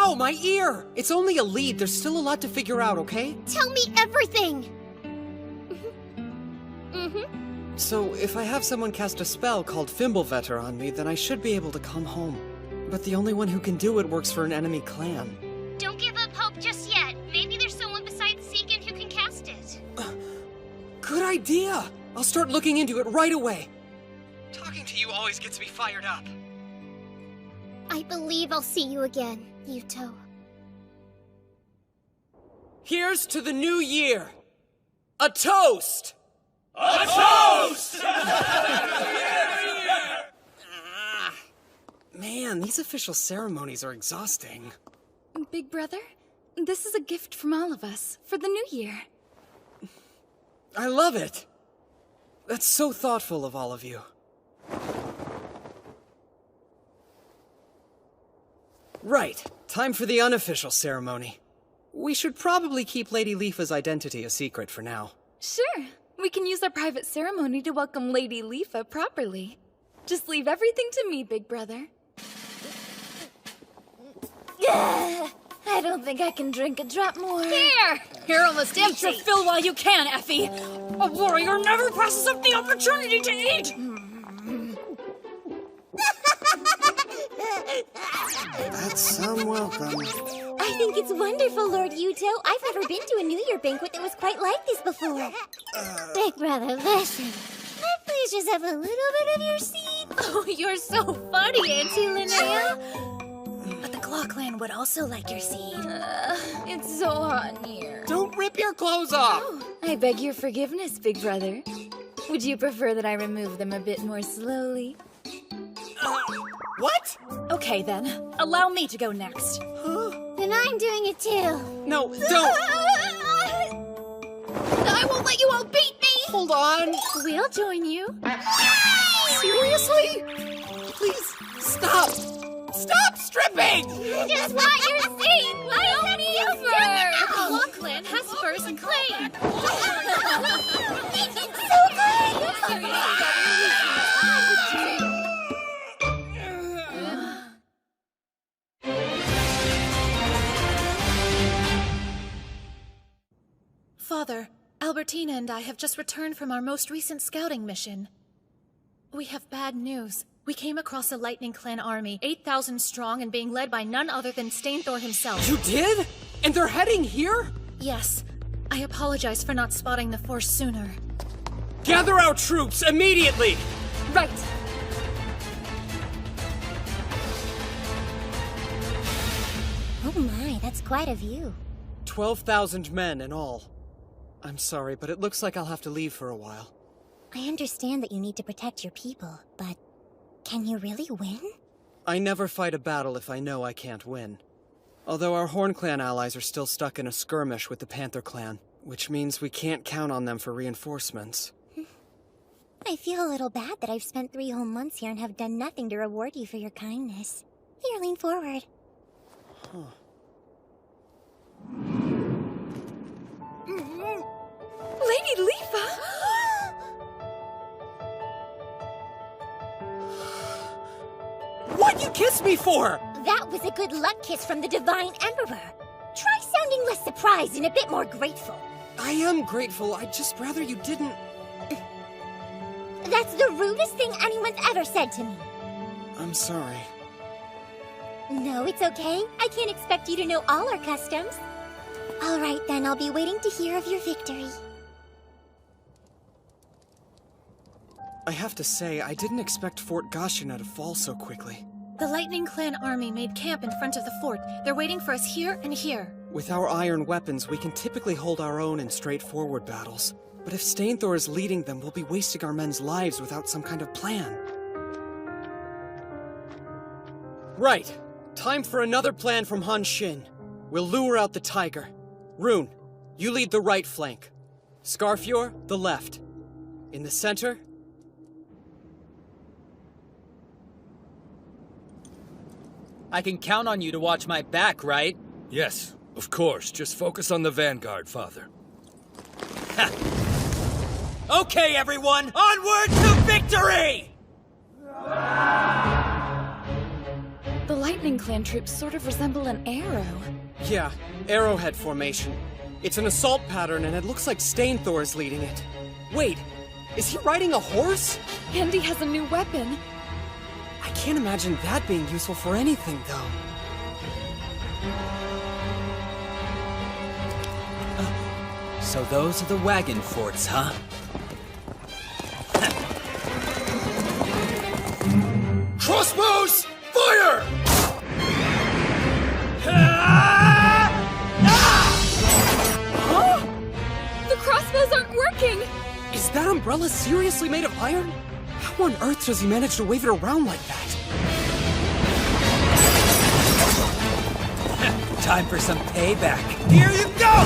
Ow, my ear! It's only a lead. There's still a lot to figure out, okay? Tell me everything! So, if I have someone cast a spell called Fimbulvetter on me, then I should be able to come home. But the only one who can do it works for an enemy clan. Don't give up hope just yet. Maybe there's someone besides Segan who can cast it. Good idea! I'll start looking into it right away. Talking to you always gets me fired up. I believe I'll see you again, Yuuto. Here's to the new year! A toast! A toast! Man, these official ceremonies are exhausting. Big brother, this is a gift from all of us for the new year. I love it! That's so thoughtful of all of you. Right, time for the unofficial ceremony. We should probably keep Lady Leafa's identity a secret for now. Sure, we can use our private ceremony to welcome Lady Leafa properly. Just leave everything to me, big brother. I don't think I can drink a drop more. Here! You're almost empty. Eat your fill while you can, Effie. A warrior never passes up the opportunity to eat! That's some welcome. I think it's wonderful, Lord Yuuto. I've never been to a New Year banquet that was quite like this before. Big brother, listen. Can I please just have a little bit of your seed? Oh, you're so funny, Auntie Linnea. But the Claw Clan would also like your seed. It's so hot in here. Don't rip your clothes off! I beg your forgiveness, big brother. Would you prefer that I remove them a bit more slowly? What? Okay, then. Allow me to go next. Then I'm doing it too. No, don't! I won't let you all beat me! Hold on! We'll join you. Seriously? Please, stop! Stop stripping! I just want your seed! Why don't you The Claw Clan has first claim! so good! Father, Albertina and I have just returned from our most recent scouting mission. We have bad news. We came across a Lightning Clan army, 8,000 strong and being led by none other than Stainthor himself. You did? And they're heading here? Yes. I apologize for not spotting the force sooner. Gather our troops immediately! Right. Oh my, that's quite a view. 12,000 men in all. I'm sorry, but it looks like I'll have to leave for a while. I understand that you need to protect your people, but can you really win? I never fight a battle if I know I can't win. Although our Horn Clan allies are still stuck in a skirmish with the Panther Clan, which means we can't count on them for reinforcements. I feel a little bad that I've spent 3 whole months here and have done nothing to reward you for your kindness. Here, lean forward. Huh. Lady Leafa! What'd you kiss me for? That was a good luck kiss from the Divine Emperor. Try sounding less surprised and a bit more grateful. I am grateful, I'd just rather you didn't... That's the rudest thing anyone's ever said to me. I'm sorry. No, it's okay. I can't expect you to know all our customs. All right, then, I'll be waiting to hear of your victory. I have to say, I didn't expect Fort Gashina to fall so quickly. The Lightning Clan army made camp in front of the fort. They're waiting for us here and here. With our iron weapons, we can typically hold our own in straightforward battles. But if Stainthor is leading them, we'll be wasting our men's lives without some kind of plan. Right. Time for another plan from Han Shin. We'll lure out the tiger. Rune, you lead the right flank. Scarfjord, the left. In the center... I can count on you to watch my back, right? Yes, of course. Just focus on the vanguard, Father. Okay, everyone! Onward to victory! The Lightning Clan troops sort of resemble an arrow. Yeah, arrowhead formation. It's an assault pattern and it looks like Stainthor is leading it. Wait, Is he riding a horse? And he has a new weapon. I can't imagine that being useful for anything, though. So those are the wagon forts, huh? Crossbows, fire! Huh? The crossbows aren't working! Is that umbrella seriously made of iron? How on earth does he manage to wave it around like that? Time for some payback. Here you go!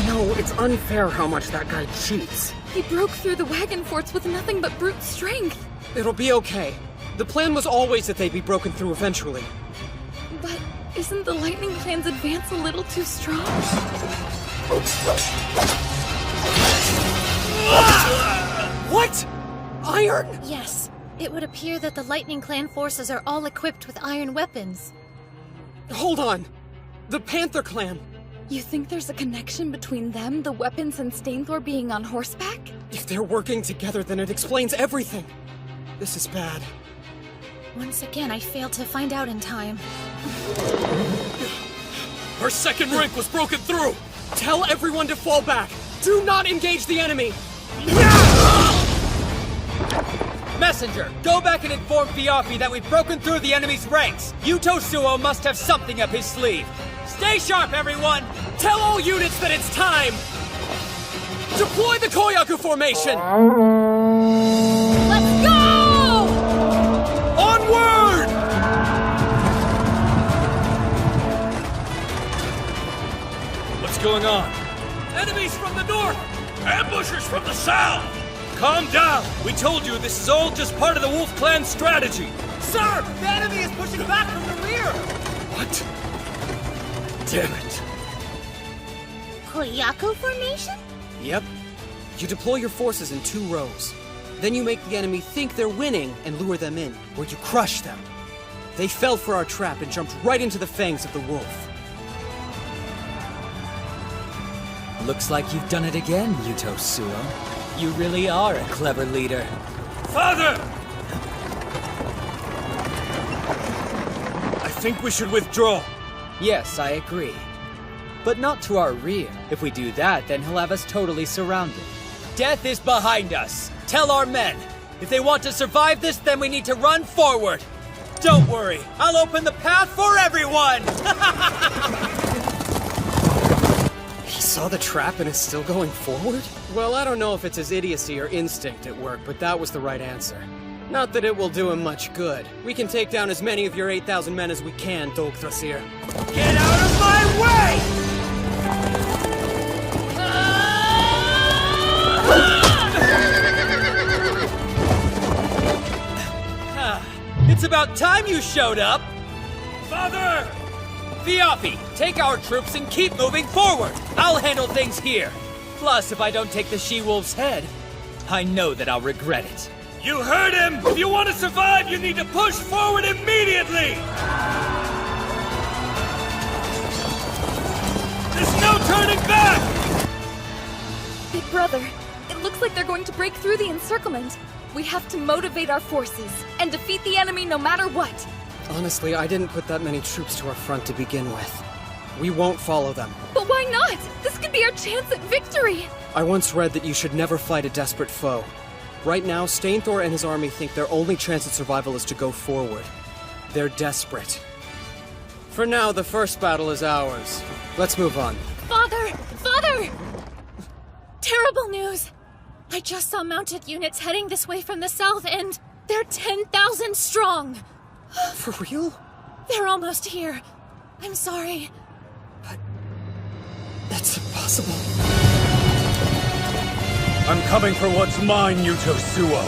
No, it's unfair how much that guy cheats. He broke through the wagon forts with nothing but brute strength. It'll be okay. The plan was always that they'd be broken through eventually. But isn't the Lightning Clan's advance a little too strong? What? Iron? Yes. It would appear that the Lightning Clan forces are all equipped with iron weapons. Hold on. The Panther Clan. You think there's a connection between them, the weapons, and Stainthor being on horseback? If they're working together, then it explains everything. This is bad. Once again, I failed to find out in time. Her second rank was broken through! Tell everyone to fall back! Do not engage the enemy! Messenger, go back and inform Fiafi that we've broken through the enemy's ranks! Yuuto Suou must have something up his sleeve! Stay sharp, everyone! Tell all units that it's time! Deploy the Koyaku formation! Let's go! Onward! What's going on? Enemies from the north! Ambushers from the south! Calm down! We told you this is all just part of the Wolf Clan strategy! Sir! The enemy is pushing back from the rear! What? Damn it. Koyaku formation? Yep. You deploy your forces in 2 rows. Then you make the enemy think they're winning and lure them in, where you crush them. They fell for our trap and jumped right into the fangs of the wolf. Looks like you've done it again, Yuuto Suou. You really are a clever leader. Father! I think we should withdraw. Yes, I agree. But not to our rear. If we do that, then he'll have us totally surrounded. Death is behind us. Tell our men. If they want to survive this, then we need to run forward. Don't worry. I'll open the path for everyone! He saw the trap and is still going forward? Well, I don't know if it's his idiocy or instinct at work, but that was the right answer. Not that it will do him much good. We can take down as many of your 8,000 men as we can, Yggdrasil. Get out of my way! It's about time you showed up! Father! Fiafi, take our troops and keep moving forward! I'll handle things here. Plus, if I don't take the she-wolf's head, I know that I'll regret it. You heard him! If you want to survive, you need to push forward immediately! There's no turning back! Big brother, it looks like they're going to break through the encirclement. We have to motivate our forces and defeat the enemy no matter what. Honestly, I didn't put that many troops to our front to begin with. We won't follow them. But why not? This could be our chance at victory! I once read that you should never fight a desperate foe. Right now, Stainthor and his army think their only chance at survival is to go forward. They're desperate. For now, the first battle is ours. Let's move on. Father! Father! Terrible news! I just saw mounted units heading this way from the south, and they're 10,000 strong! For real? They're almost here. I'm sorry. But that's impossible. I'm coming for what's mine, Yuuto Suou.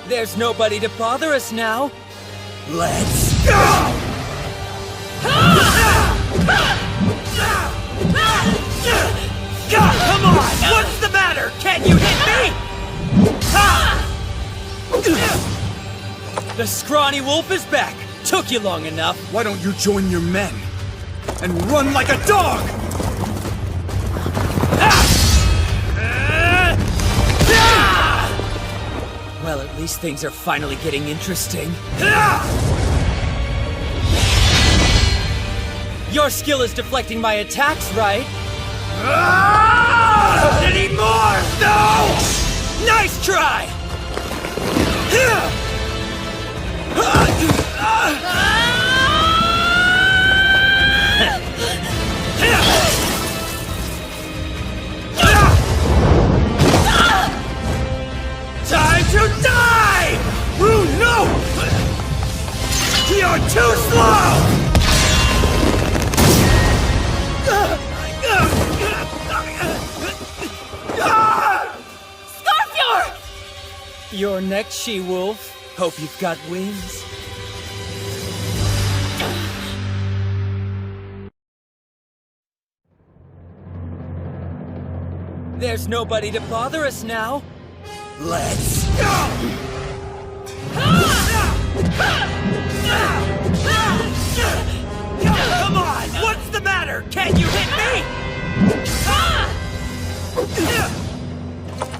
There's nobody to bother us now. Let's go! Come on! What's the matter? Can't you hit me? The scrawny wolf is back! Took you long enough. Why don't you join your men and run like a dog? Well, at least things are finally getting interesting. Your skill is deflecting my attacks, right? Not anymore! No! Nice try! Time to die! Ooh, no! You're too slow! Scorpior! You're next, she-wolf. Hope you've got wings. There's nobody to bother us now. Let's go! Come on! What's the matter? Can't you hit me?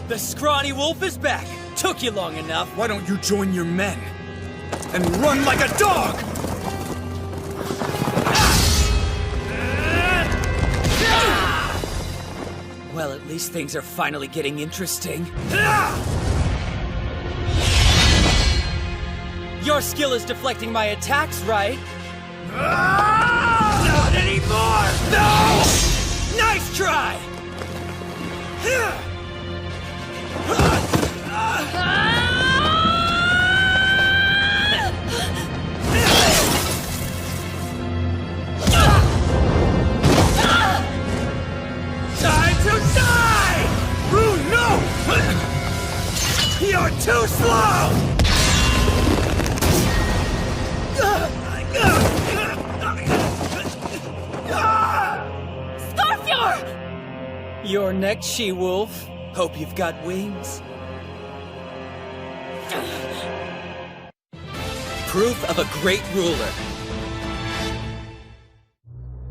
The scrawny wolf is back. Took you long enough. Why don't you join your men and run like a dog? Well, at least things are finally getting interesting. Your skill is deflecting my attacks, right? Not anymore! No! Nice try! Time to die! Ooh, no! You're too slow! Scorpior! You're next, she-wolf. Hope you've got wings. Proof of a great ruler.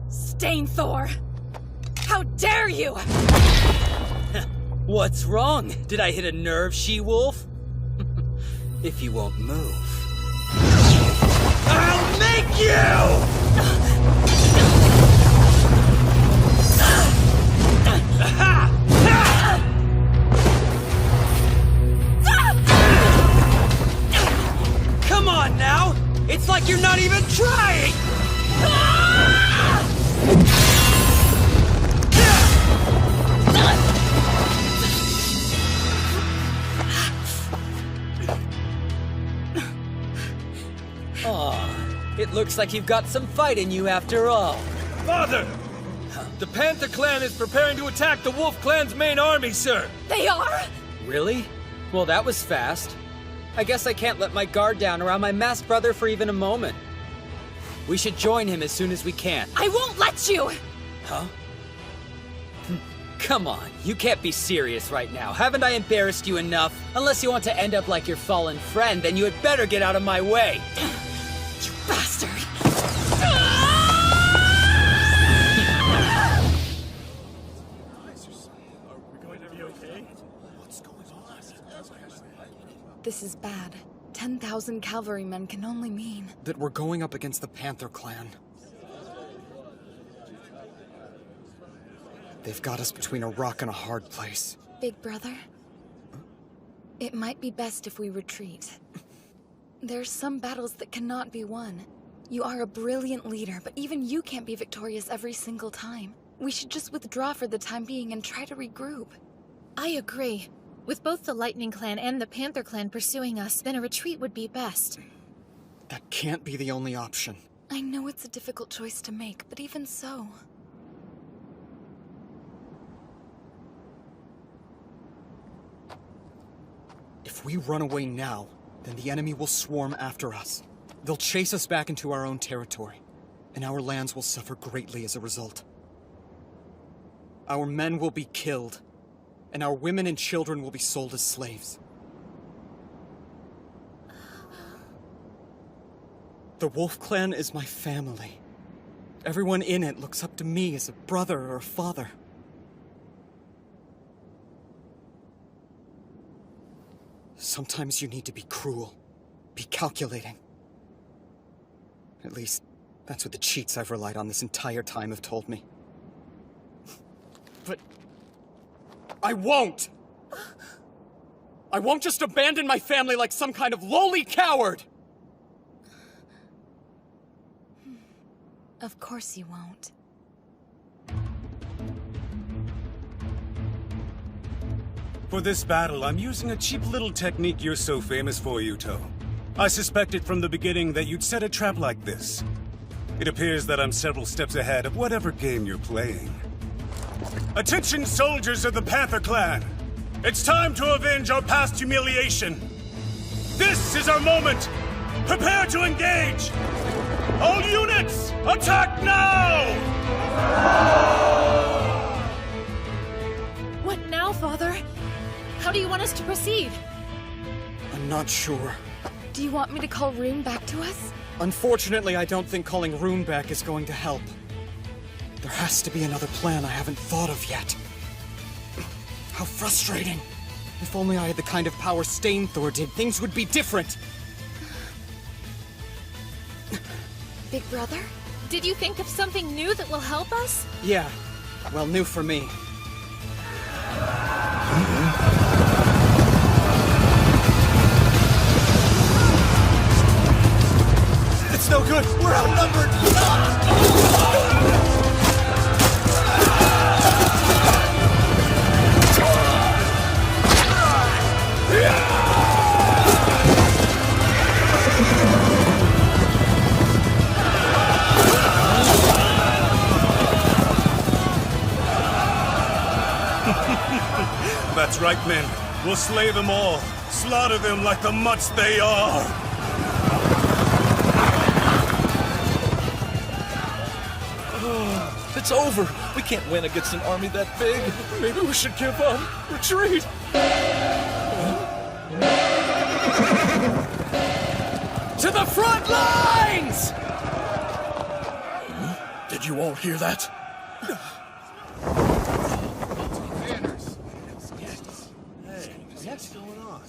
Stainthor! How dare you! What's wrong? Did I hit a nerve, she-wolf? If you won't move, I'll make you! come on now! It's like you're not even trying! Aw, it looks like you've got some fight in you after all. Father! The Panther Clan is preparing to attack the Wolf Clan's main army, sir! They are? Really? Well, that was fast. I guess I can't let my guard down around my masked brother for even a moment. We should join him as soon as we can. I won't let you! Huh? Come on, you can't be serious right now. Haven't I embarrassed you enough? Unless you want to end up like your fallen friend, then you had better get out of my way. You bastard! This is bad. 10,000 cavalrymen can only mean that we're going up against the Panther Clan. They've got us between a rock and a hard place. Big brother, it might be best if we retreat. There's some battles that cannot be won. You are a brilliant leader, but even you can't be victorious every single time. We should just withdraw for the time being and try to regroup. I agree. With both the Lightning Clan and the Panther Clan pursuing us, then a retreat would be best. That can't be the only option. I know it's a difficult choice to make, but even so... If we run away now, then the enemy will swarm after us. They'll chase us back into our own territory, and our lands will suffer greatly as a result. Our men will be killed, and our women and children will be sold as slaves. The Wolf Clan is my family. Everyone in it looks up to me as a brother or a father. Sometimes you need to be cruel, be calculating. At least, that's what the cheats I've relied on this entire time have told me. But I won't! I won't just abandon my family like some kind of lowly coward! Of course you won't. For this battle, I'm using a cheap little technique you're so famous for, Yuuto. I suspected from the beginning that you'd set a trap like this. It appears that I'm several steps ahead of whatever game you're playing. Attention, soldiers of the Panther Clan! It's time to avenge our past humiliation! This is our moment! Prepare to engage! All units, attack now! What now, Father? How do you want us to proceed? I'm not sure. Do you want me to call Rune back to us? Unfortunately, I don't think calling Rune back is going to help. There has to be another plan I haven't thought of yet. How frustrating. If only I had the kind of power Stainthor did, things would be different. Big Brother? Did you think of something new that will help us? Yeah. Well, new for me. It's no good! We're outnumbered! That's right, men. We'll slay them all. Slaughter them like the mutts they are. It's over. We can't win against an army that big. Maybe we should give up. Retreat. To the front lines! Did you all hear that? What's going on?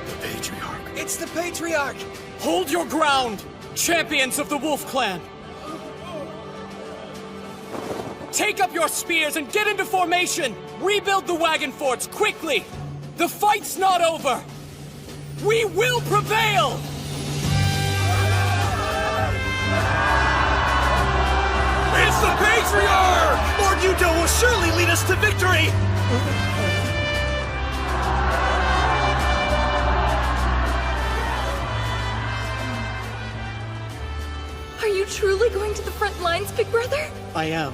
The Patriarch. It's the Patriarch! Hold your ground, champions of the Wolf Clan! Take up your spears and get into formation! Rebuild the wagon forts, quickly! The fight's not over! We will prevail! It's the Patriarch! Lord Yuuto will surely lead us to victory! Are you truly going to the front lines, Big Brother? I am.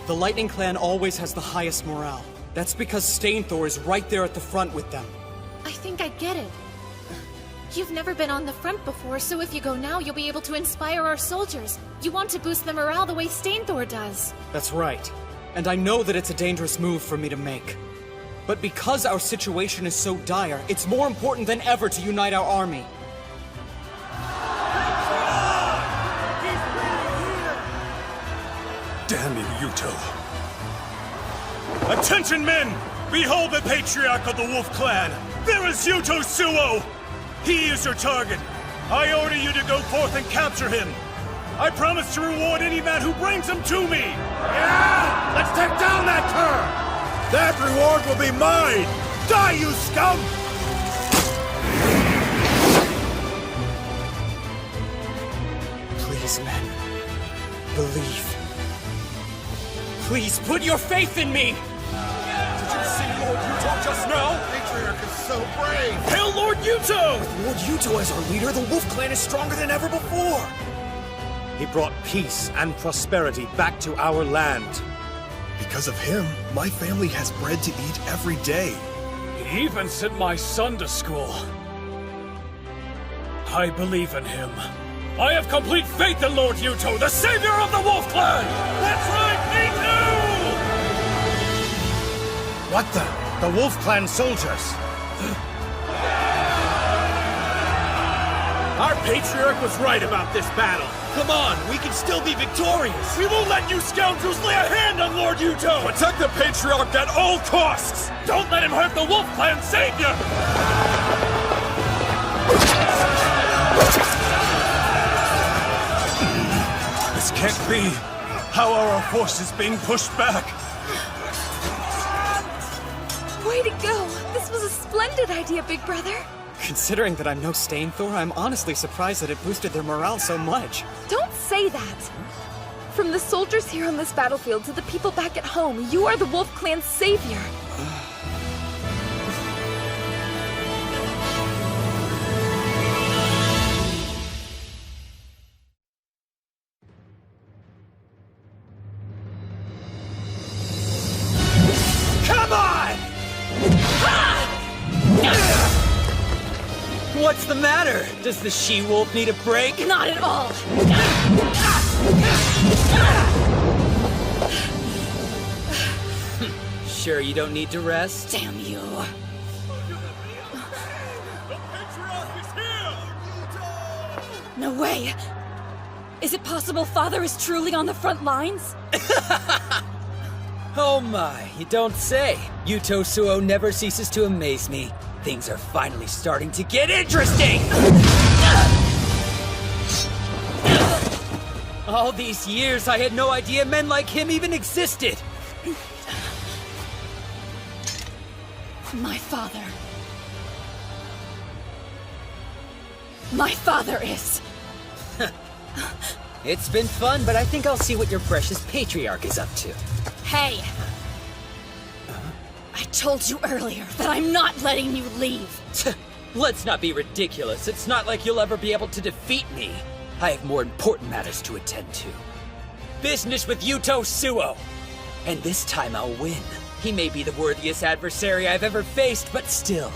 The Lightning Clan always has the highest morale. That's because Stainthor is right there at the front with them. I think I get it. You've never been on the front before, so if you go now, you'll be able to inspire our soldiers. You want to boost the morale the way Stainthor does. That's right. And I know that it's a dangerous move for me to make. But because our situation is so dire, it's more important than ever to unite our army. Damn you, Yuuto. Attention, men! Behold the Patriarch of the Wolf Clan! There is Yuuto Suou! He is your target. I order you to go forth and capture him. I promise to reward any man who brings him to me! Yeah! Let's take down that cur! That reward will be mine! Die, you scum! Please, men. Believe. Please, put your faith in me! Did you see Lord Yuuto just now? Patriarch is so brave! Hail Lord Yuuto! With Lord Yuuto as our leader, the Wolf Clan is stronger than ever before! He brought peace and prosperity back to our land. Because of him, my family has bread to eat every day. He even sent my son to school. I believe in him. I have complete faith in Lord Yuuto, the savior of the Wolf Clan! That's right, me too! What the? The Wolf Clan soldiers! Our Patriarch was right about this battle! Come on, we can still be victorious! We won't let you scoundrels lay a hand on Lord Yuuto! Protect the Patriarch at all costs! Don't let him hurt the Wolf Clan savior! This can't be! How are our forces being pushed back? Way to go! This was a splendid idea, Big Brother! Considering that I'm no Stainthor, I'm honestly surprised that it boosted their morale so much. Don't say that! From the soldiers here on this battlefield to the people back at home, you are the Wolf Clan's savior! What's the matter? Does the she-wolf need a break? Not at all! Sure you don't need to rest? Damn you. No way! Is it possible Father is truly on the front lines? Oh my, you don't say. Yuuto Suou never ceases to amaze me. Things are finally starting to get interesting! All these years, I had no idea men like him even existed! My father. My father is... It's been fun, but I think I'll see what your precious Patriarch is up to. Hey! I told you earlier that I'm not letting you leave! Let's not be ridiculous. It's not like you'll ever be able to defeat me. I have more important matters to attend to. Business with Yuuto Suou! And this time I'll win. He may be the worthiest adversary I've ever faced, but still.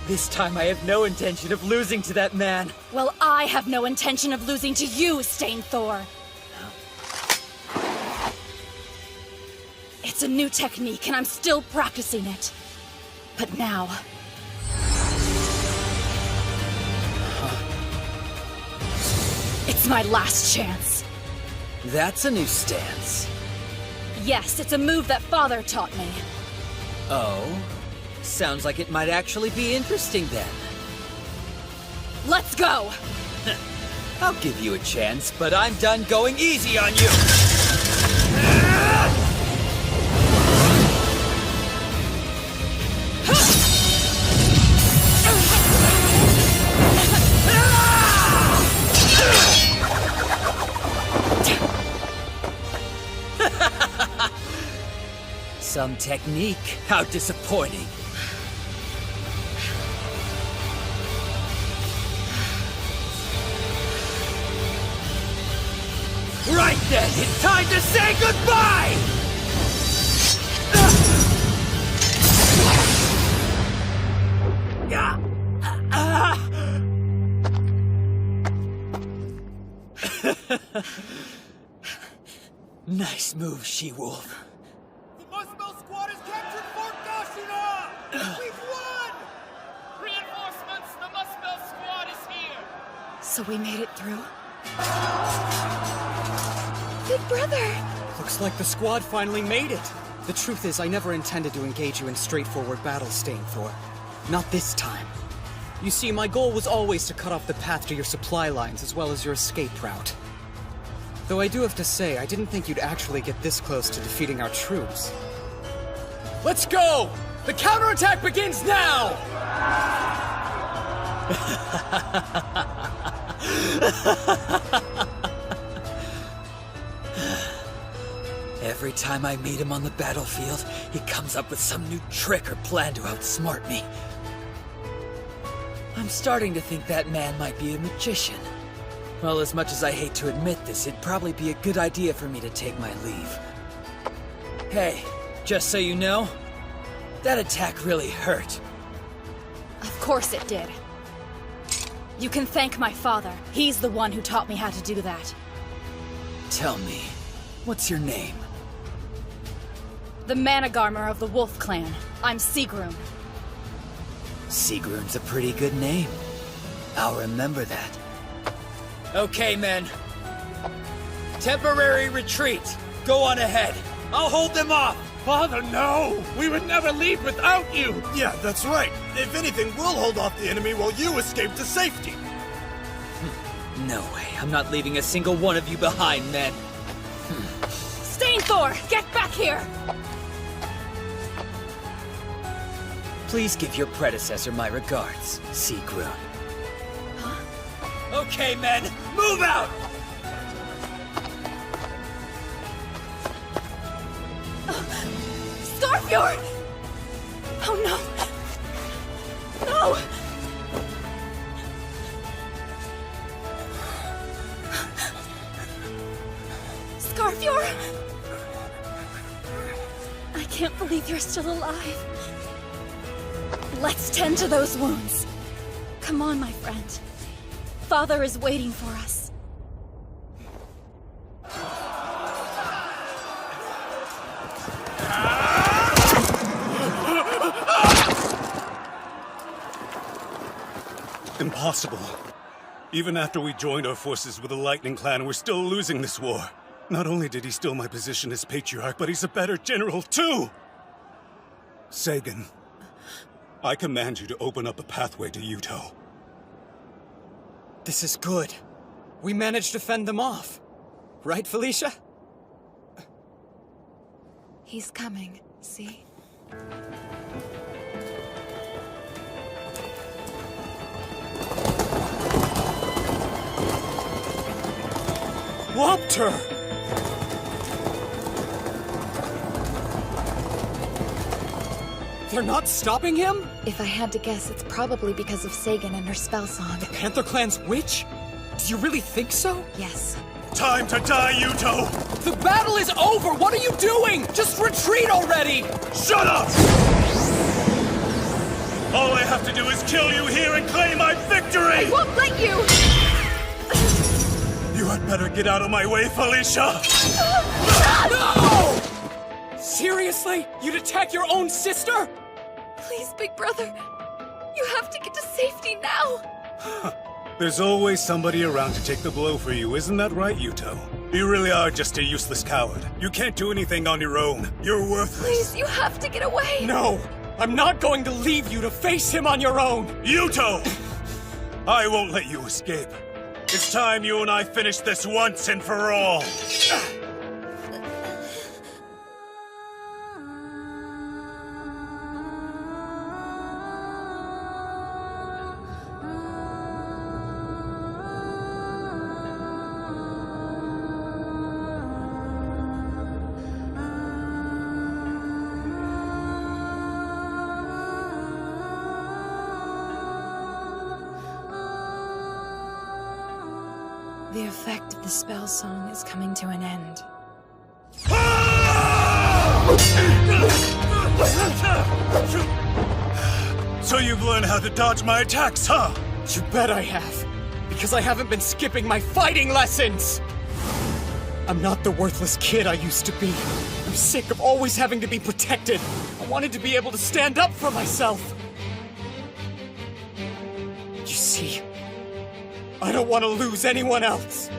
This time I have no intention of losing to that man. Well, I have no intention of losing to you, Stainthor. It's a new technique, and I'm still practicing it. But now... It's my last chance. That's a new stance. Yes, it's a move that Father taught me. Oh? Sounds like it might actually be interesting then. Let's go! I'll give you a chance, but I'm done going easy on you! Some technique. How disappointing. Right then, it's time to say goodbye! Nice move, she-wolf. The Muspel Squad has captured Fort Gashina! We've won! Reinforcements, the Muspel Squad is here! So we made it through? Big Brother! Looks like the squad finally made it. The truth is, I never intended to engage you in straightforward battle, Stainthor. Not this time. You see, my goal was always to cut off the path to your supply lines as well as your escape route. Though I do have to say, I didn't think you'd actually get this close to defeating our troops. Let's go! The counterattack begins now! Every time I meet him on the battlefield, he comes up with some new trick or plan to outsmart me. I'm starting to think that man might be a magician. Well, as much as I hate to admit this, it'd probably be a good idea for me to take my leave. Hey, just so you know, that attack really hurt. Of course it did. You can thank my father. He's the one who taught me how to do that. Tell me, what's your name? The Managarmer of the Wolf Clan. I'm Sigrun. Sigrun's a pretty good name. I'll remember that. Okay, men. Temporary retreat. Go on ahead. I'll hold them off. Father, no! We would never leave without you! Yeah, that's right. If anything, we'll hold off the enemy while you escape to safety. No way. I'm not leaving a single one of you behind, men. Stainthor, get back here! Please give your predecessor my regards, Sigrun. Huh? Okay, men, move out! Scarfjord! Oh no! No! Scarfjord! I can't believe you're still alive. Let's tend to those wounds. Come on, my friend. Father is waiting for us. Impossible. Even after we joined our forces with the Lightning Clan, we're still losing this war. Not only did he steal my position as Patriarch, but he's a better general, too! Sagan, I command you to open up a pathway to Yuuto. This is good. We managed to fend them off. Right, Felicia? He's coming, see? Whopped her! They're not stopping him? If I had to guess, it's probably because of Sagan and her spell song. The Panther Clan's witch? Do you really think so? Yes. Time to die, Yuuto! The battle is over! What are you doing? Just retreat already! Shut up! All I have to do is kill you here and claim my victory! I won't let you! You had better get out of my way, Felicia! No! Seriously? You'd attack your own sister? Please, big brother. You have to get to safety now. There's always somebody around to take the blow for you, isn't that right, Yuuto? You really are just a useless coward. You can't do anything on your own. You're worthless. Please, you have to get away. No! I'm not going to leave you to face him on your own! Yuuto! I won't let you escape. It's time you and I finish this once and for all. The effect of the spell song is coming to an end. So you've learned how to dodge my attacks, huh? You bet I have. Because I haven't been skipping my fighting lessons! I'm not the worthless kid I used to be. I'm sick of always having to be protected. I wanted to be able to stand up for myself. You see, I don't want to lose anyone else.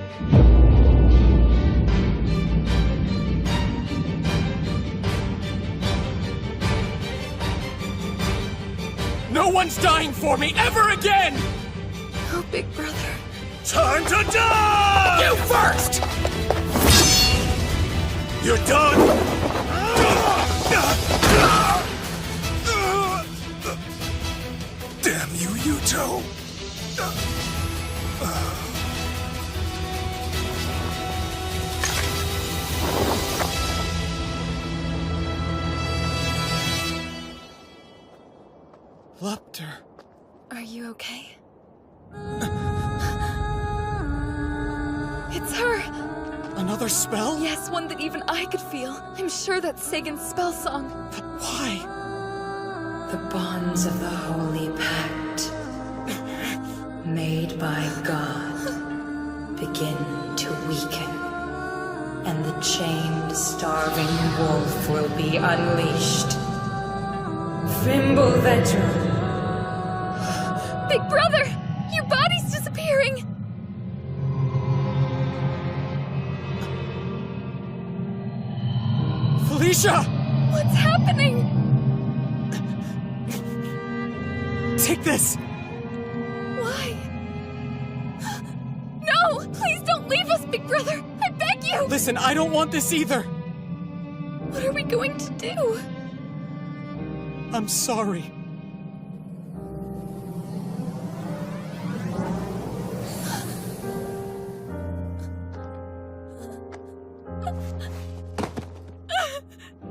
No one's dying for me ever again! Oh, big brother. Time to die! You first! You're done? Damn you, Yuuto! Lepter. Are you okay? It's her! Another spell? Yes, one that even I could feel. I'm sure that's Sagan's spell song. But why? The bonds of the Holy Pact, made by God, begin to weaken. and the chained, starving wolf will be unleashed. Fimbulvetter. Big brother! Your body's disappearing! Felicia! What's happening? Take this! Why? No! Please don't leave us, big brother! I beg you! Listen, I don't want this either! What are we going to do? I'm sorry.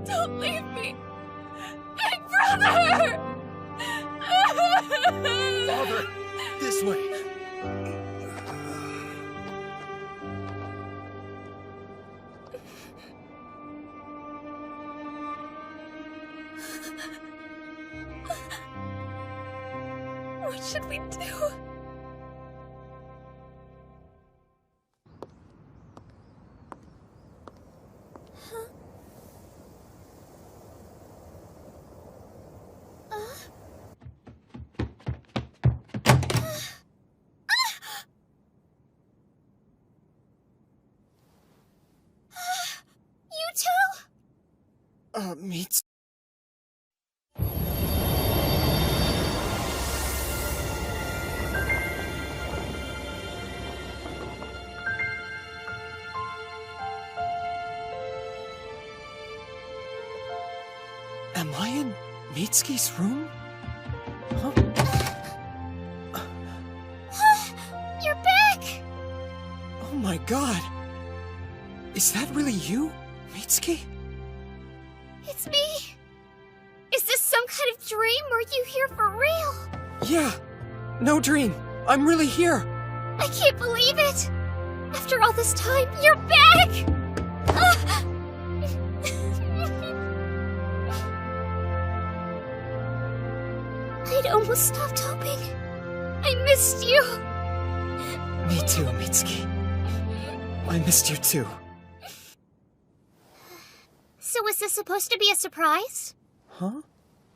Don't leave me! Big brother! Father, this way. What should we do? Meets... Am I in Mitsuki's room? Huh? You're back! Oh my god! Is that really you, Mitsuki? It's me. Is this some kind of dream, or are you here for real? Yeah, no dream. I'm really here. I can't believe it! After all this time, you're back! I'd almost stopped hoping. I missed you. Me too, Mitsuki. I missed you too. So was this supposed to be a surprise? Huh?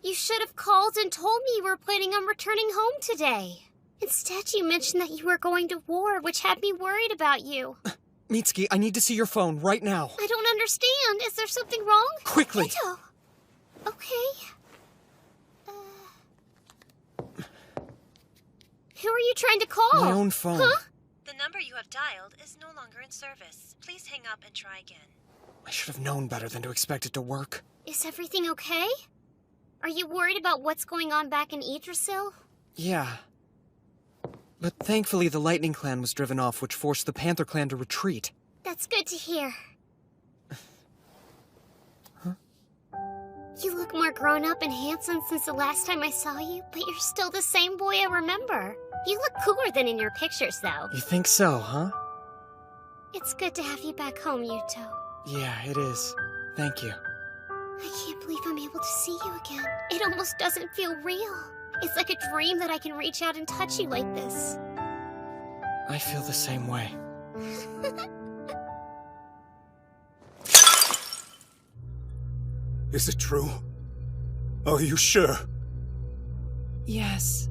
You should have called and told me you were planning on returning home today. Instead, you mentioned that you were going to war, which had me worried about you. Mitsuki, I need to see your phone right now. I don't understand. Is there something wrong? Quickly! Yuuto. Okay. Who are you trying to call? My own phone. Huh? The number you have dialed is no longer in service. Please hang up and try again. I should have known better than to expect it to work. Is everything okay? Are you worried about what's going on back in Yggdrasil? Yeah. But thankfully the Lightning Clan was driven off, which forced the Panther Clan to retreat. That's good to hear. Huh? You look more grown up and handsome since the last time I saw you, but you're still the same boy I remember. You look cooler than in your pictures, though. You think so, huh? It's good to have you back home, Yuuto. Yeah, it is. Thank you. I can't believe I'm able to see you again. It almost doesn't feel real. It's like a dream that I can reach out and touch you like this. I feel the same way. Is it true? Are you sure? Yes.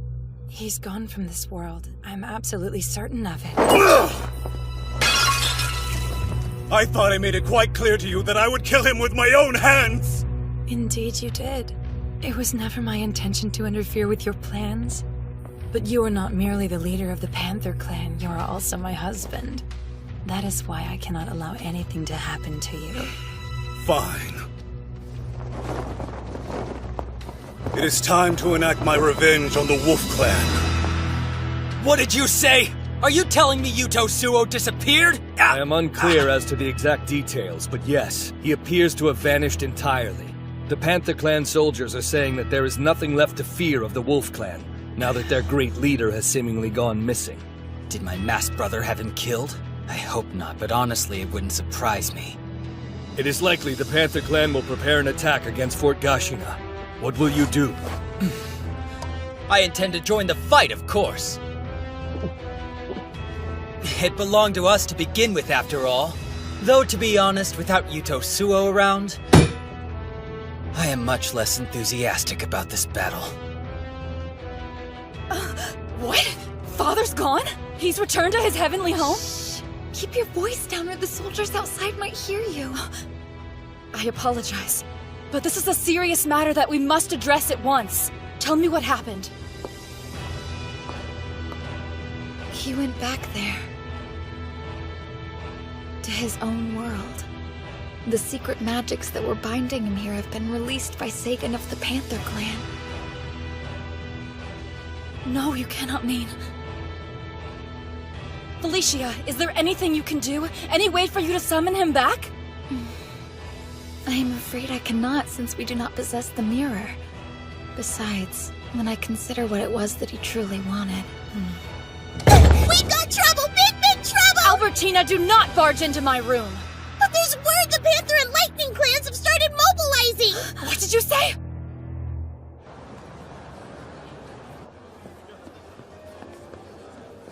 He's gone from this world. I'm absolutely certain of it. I thought I made it quite clear to you that I would kill him with my own hands! Indeed you did. It was never my intention to interfere with your plans. But you are not merely the leader of the Panther Clan, you are also my husband. That is why I cannot allow anything to happen to you. Fine. It is time to enact my revenge on the Wolf Clan. What did you say? Are you telling me Yuuto Suou disappeared? I am unclear as to the exact details, but yes, he appears to have vanished entirely. The Panther Clan soldiers are saying that there is nothing left to fear of the Wolf Clan, now that their great leader has seemingly gone missing. Did my masked brother have him killed? I hope not, but honestly, it wouldn't surprise me. It is likely the Panther Clan will prepare an attack against Fort Gashina. What will you do? I intend to join the fight, of course. It belonged to us to begin with, after all. Though, to be honest, without Yuuto Suou around, I am much less enthusiastic about this battle. What? Father's gone? He's returned to his heavenly home? Shh. Keep your voice down or the soldiers outside might hear you. I apologize, but this is a serious matter that we must address at once. Tell me what happened. He went back there. To his own world. The secret magics that were binding him here have been released by Sagan of the Panther Clan. No, you cannot mean... Felicia, is there anything you can do? Any way for you to summon him back? I am afraid I cannot, since we do not possess the mirror. Besides, when I consider what it was that he truly wanted... We've got trouble! Big trouble! Albertina, do not barge into my room! But there's word the Panther and Lightning clans have started mobilizing! What did you say?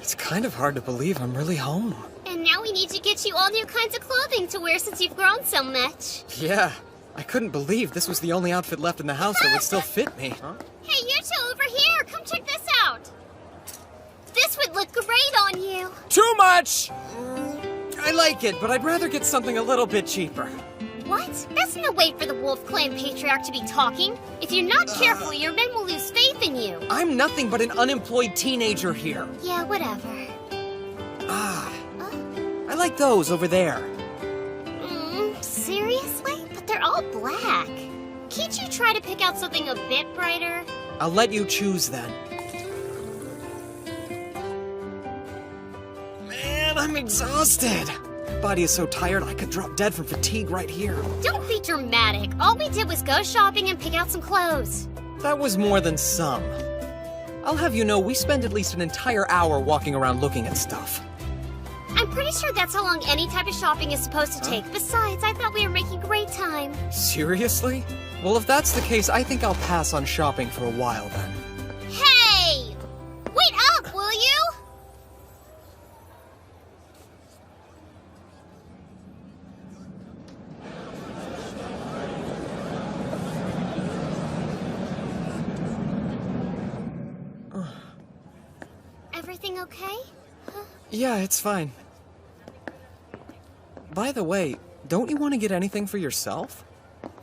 It's kind of hard to believe I'm really home. And now we need to get you all new kinds of clothing to wear since you've grown so much. Yeah, I couldn't believe this was the only outfit left in the house that would still fit me. Huh? Hey, you two over here! Come check this out! This would look great on you! Too much! I like it, but I'd rather get something a little bit cheaper. What? That's no way for the Wolf Clan Patriarch to be talking. If you're not careful, your men will lose faith in you. I'm nothing but an unemployed teenager here. Yeah, whatever. I like those over there. Seriously? But they're all black. Can't you try to pick out something a bit brighter? I'll let you choose then. Man, I'm exhausted. My body is so tired I could drop dead from fatigue right here. Don't be dramatic. All we did was go shopping and pick out some clothes. That was more than some. I'll have you know we spend at least an entire hour walking around looking at stuff. I'm pretty sure that's how long any type of shopping is supposed to take. Besides, I thought we were making great time. Seriously? Well, if that's the case, I think I'll pass on shopping for a while then. Hey! Wait up, will you? Everything okay? Yeah, it's fine. By the way, don't you want to get anything for yourself?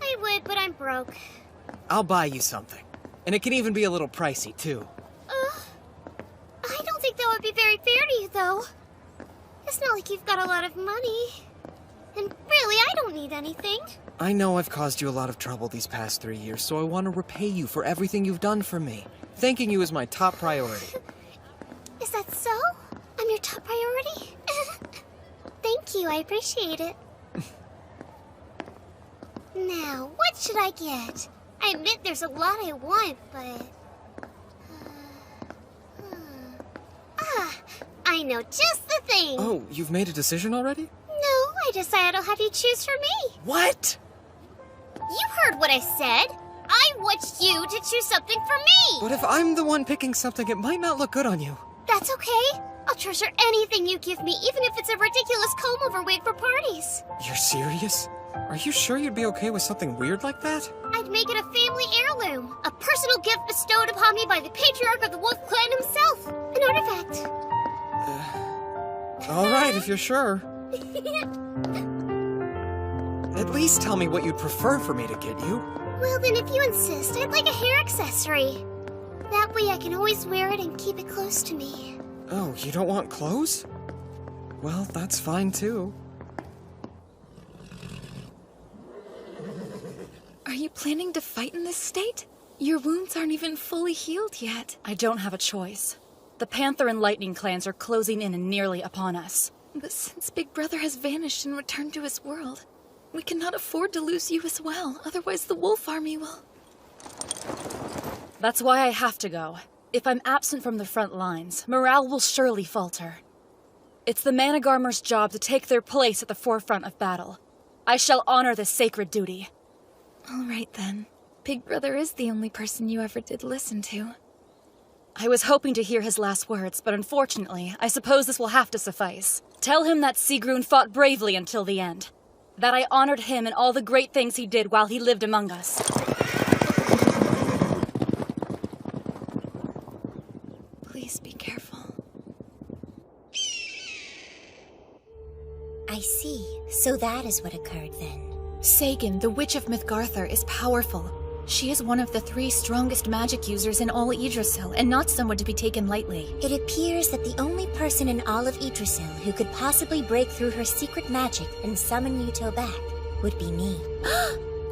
I would, but I'm broke. I'll buy you something. And it can even be a little pricey, too. I don't think that would be very fair to you, though. It's not like you've got a lot of money. And really, I don't need anything. I know I've caused you a lot of trouble these past 3 years, so I want to repay you for everything you've done for me. Thanking you is my top priority. Is that so? I'm your top priority? Thank you, I appreciate it. Now, what should I get? I admit there's a lot I want, but... I know just the thing! Oh, you've made a decision already? No, I decided I'll have you choose for me. What? You heard what I said! I want you to choose something for me! But if I'm the one picking something, it might not look good on you. That's okay. I'll treasure anything you give me, even if it's a ridiculous comb-over wig for parties. You're serious? Are you sure you'd be okay with something weird like that? I'd make it a family heirloom. A personal gift bestowed upon me by the Patriarch of the Wolf Clan himself. An artifact. All right, if you're sure. At least tell me what you'd prefer for me to get you. Well, then if you insist, I'd like a hair accessory. That way I can always wear it and keep it close to me. Oh, you don't want clothes? Well, that's fine too. Are you planning to fight in this state? Your wounds aren't even fully healed yet. I don't have a choice. The Panther and Lightning clans are closing in and nearly upon us. But since Big Brother has vanished and returned to his world, we cannot afford to lose you as well. Otherwise the Wolf Army will... That's why I have to go. If I'm absent from the front lines, morale will surely falter. It's the Managarmer's job to take their place at the forefront of battle. I shall honor this sacred duty. All right then. Big Brother is the only person you ever did listen to. I was hoping to hear his last words, but unfortunately, I suppose this will have to suffice. Tell him that Sigrun fought bravely until the end. That I honored him and all the great things he did while he lived among us. Please be careful. I see. So that is what occurred then. Sagan, the Witch of Mythgarthur, is powerful. She is one of the 3 strongest magic users in all Yggdrasil, and not someone to be taken lightly. It appears that the only person in all of Yggdrasil who could possibly break through her secret magic and summon Yuuto back would be me.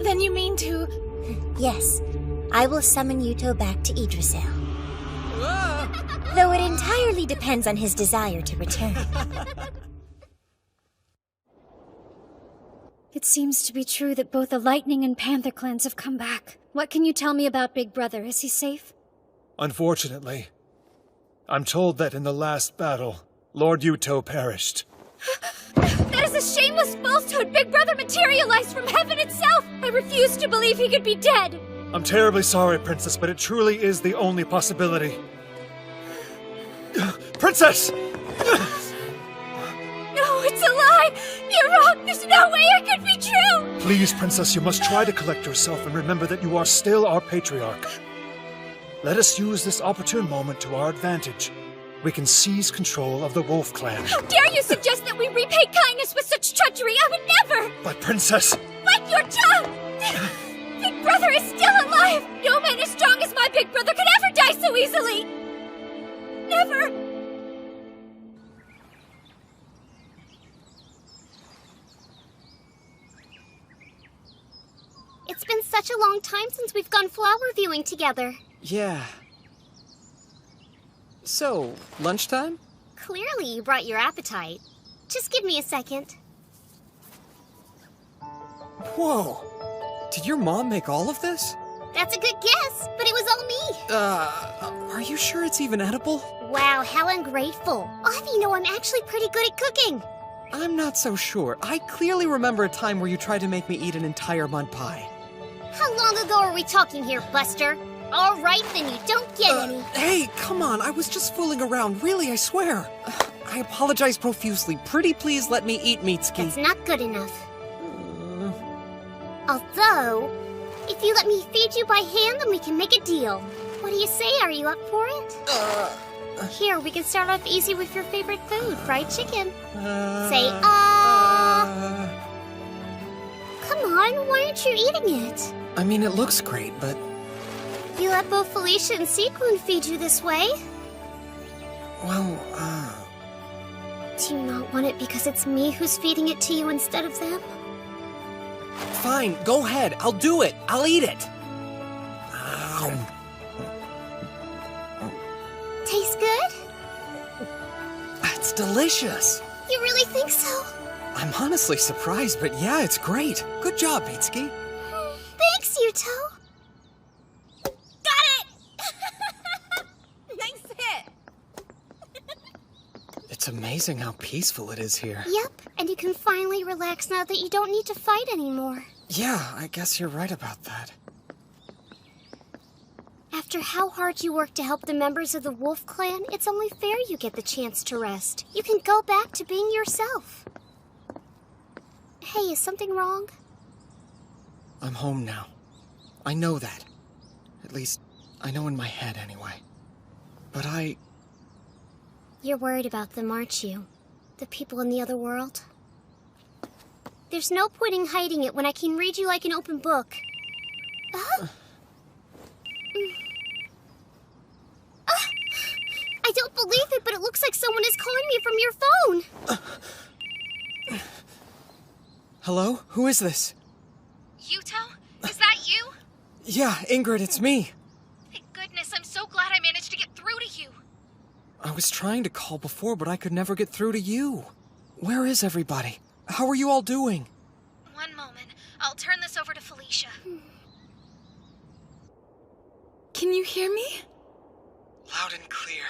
Then you mean to... Yes, I will summon Yuuto back to Yggdrasil. Though it entirely depends on his desire to return. It seems to be true that both the Lightning and Panther clans have come back. What can you tell me about Big Brother? Is he safe? Unfortunately, I'm told that in the last battle, Lord Yuuto perished. That is a shameless falsehood! Big Brother materialized from heaven itself! I refuse to believe he could be dead! I'm terribly sorry, Princess, but it truly is the only possibility. Princess! No, it's a lie! You're wrong! There's no way it could be true! Please, Princess, you must try to collect yourself and remember that you are still our Patriarch. Let us use this opportune moment to our advantage. We can seize control of the Wolf Clan. How dare you suggest that we repay kindness with such treachery? I would never! But, Princess... Bite your tongue! Big Brother is still alive! No man as strong as my Big Brother could ever die so easily! Never! It's been such a long time since we've gone flower viewing together. Yeah. So, lunchtime? Clearly you brought your appetite. Just give me a second. Whoa! Did your mom make all of this? That's a good guess, but it was all me. Are you sure it's even edible? Wow, how ungrateful. I'll have you know I'm actually pretty good at cooking. I'm not so sure. I clearly remember a time where you tried to make me eat an entire mud pie. How long ago are we talking here, Buster? All right, then you don't get any. Hey, come on. I was just fooling around. Really, I swear. I apologize profusely. Pretty please let me eat, Mitsuki. That's not good enough. Although, if you let me feed you by hand, then we can make a deal. What do you say? Are you up for it? Here, we can start off easy with your favorite food, fried chicken. Say, Come on, why aren't you eating it? I mean, it looks great, but... You let both Felicia and Sigrun feed you this way? Well, Do you not want it because it's me who's feeding it to you instead of them? Fine, go ahead. I'll do it. I'll eat it. Tastes good? It's delicious. You really think so? I'm honestly surprised, but yeah, it's great. Good job, Mitsuki. Thanks, Yuuto. Got it! Nice hit! It's amazing how peaceful it is here. Yep, and you can finally relax now that you don't need to fight anymore. Yeah, I guess you're right about that. After how hard you worked to help the members of the Wolf Clan, it's only fair you get the chance to rest. You can go back to being yourself. Hey, is something wrong? I'm home now. I know that. At least, I know in my head anyway. But You're worried about them, aren't you? The people in the other world? There's no point in hiding it when I can read you like an open book. I don't believe it, but it looks like someone is calling me from your phone. Hello? Who is this? Yuuto? Is that you? Yeah, Ingrid, it's me. Thank goodness, I'm so glad I managed to get through to you. I was trying to call before, but I could never get through to you. Where is everybody? How are you all doing? One moment. I'll turn this over to Felicia. Can you hear me? Loud and clear.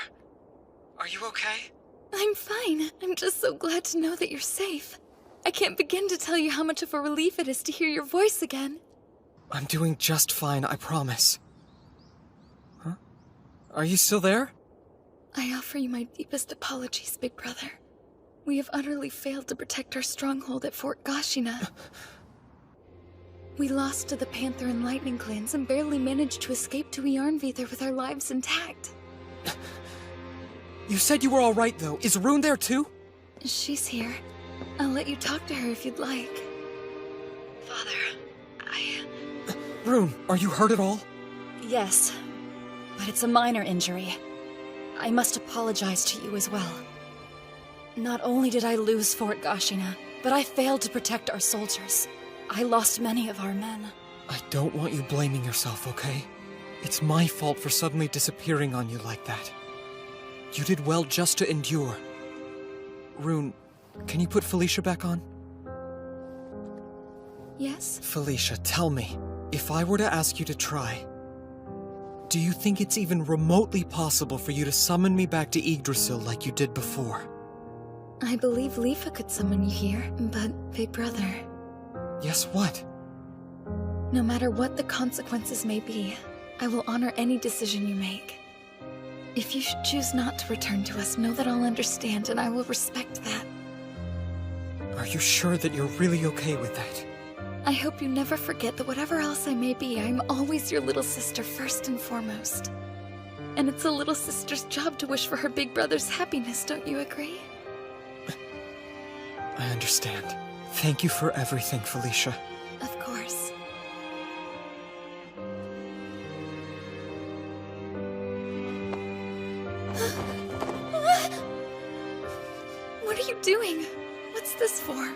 Are you okay? I'm fine. I'm just so glad to know that you're safe. I can't begin to tell you how much of a relief it is to hear your voice again. I'm doing just fine, I promise. Huh? Are you still there? I offer you my deepest apologies, Big Brother. We have utterly failed to protect our stronghold at Fort Gashina. We lost to the Panther and Lightning clans and barely managed to escape to Yarnvidar with our lives intact. You said you were alright, though. Is Rune there, too? She's here. I'll let you talk to her if you'd like. Father, Rune, are you hurt at all? Yes, but it's a minor injury. I must apologize to you as well. Not only did I lose Fort Gashina, but I failed to protect our soldiers. I lost many of our men. I don't want you blaming yourself, okay? It's my fault for suddenly disappearing on you like that. You did well just to endure. Rune, can you put Felicia back on? Yes? Felicia, tell me, if I were to ask you to try, do you think it's even remotely possible for you to summon me back to Yggdrasil like you did before? I believe Leafa could summon you here, but Big Brother... Yes, what? No matter what the consequences may be, I will honor any decision you make. If you should choose not to return to us, know that I'll understand and I will respect that. Are you sure that you're really okay with that? I hope you never forget that whatever else I may be, I'm always your little sister first and foremost. And it's a little sister's job to wish for her big brother's happiness, don't you agree? I understand. Thank you for everything, Felicia. Of course. What are you doing? What's this for?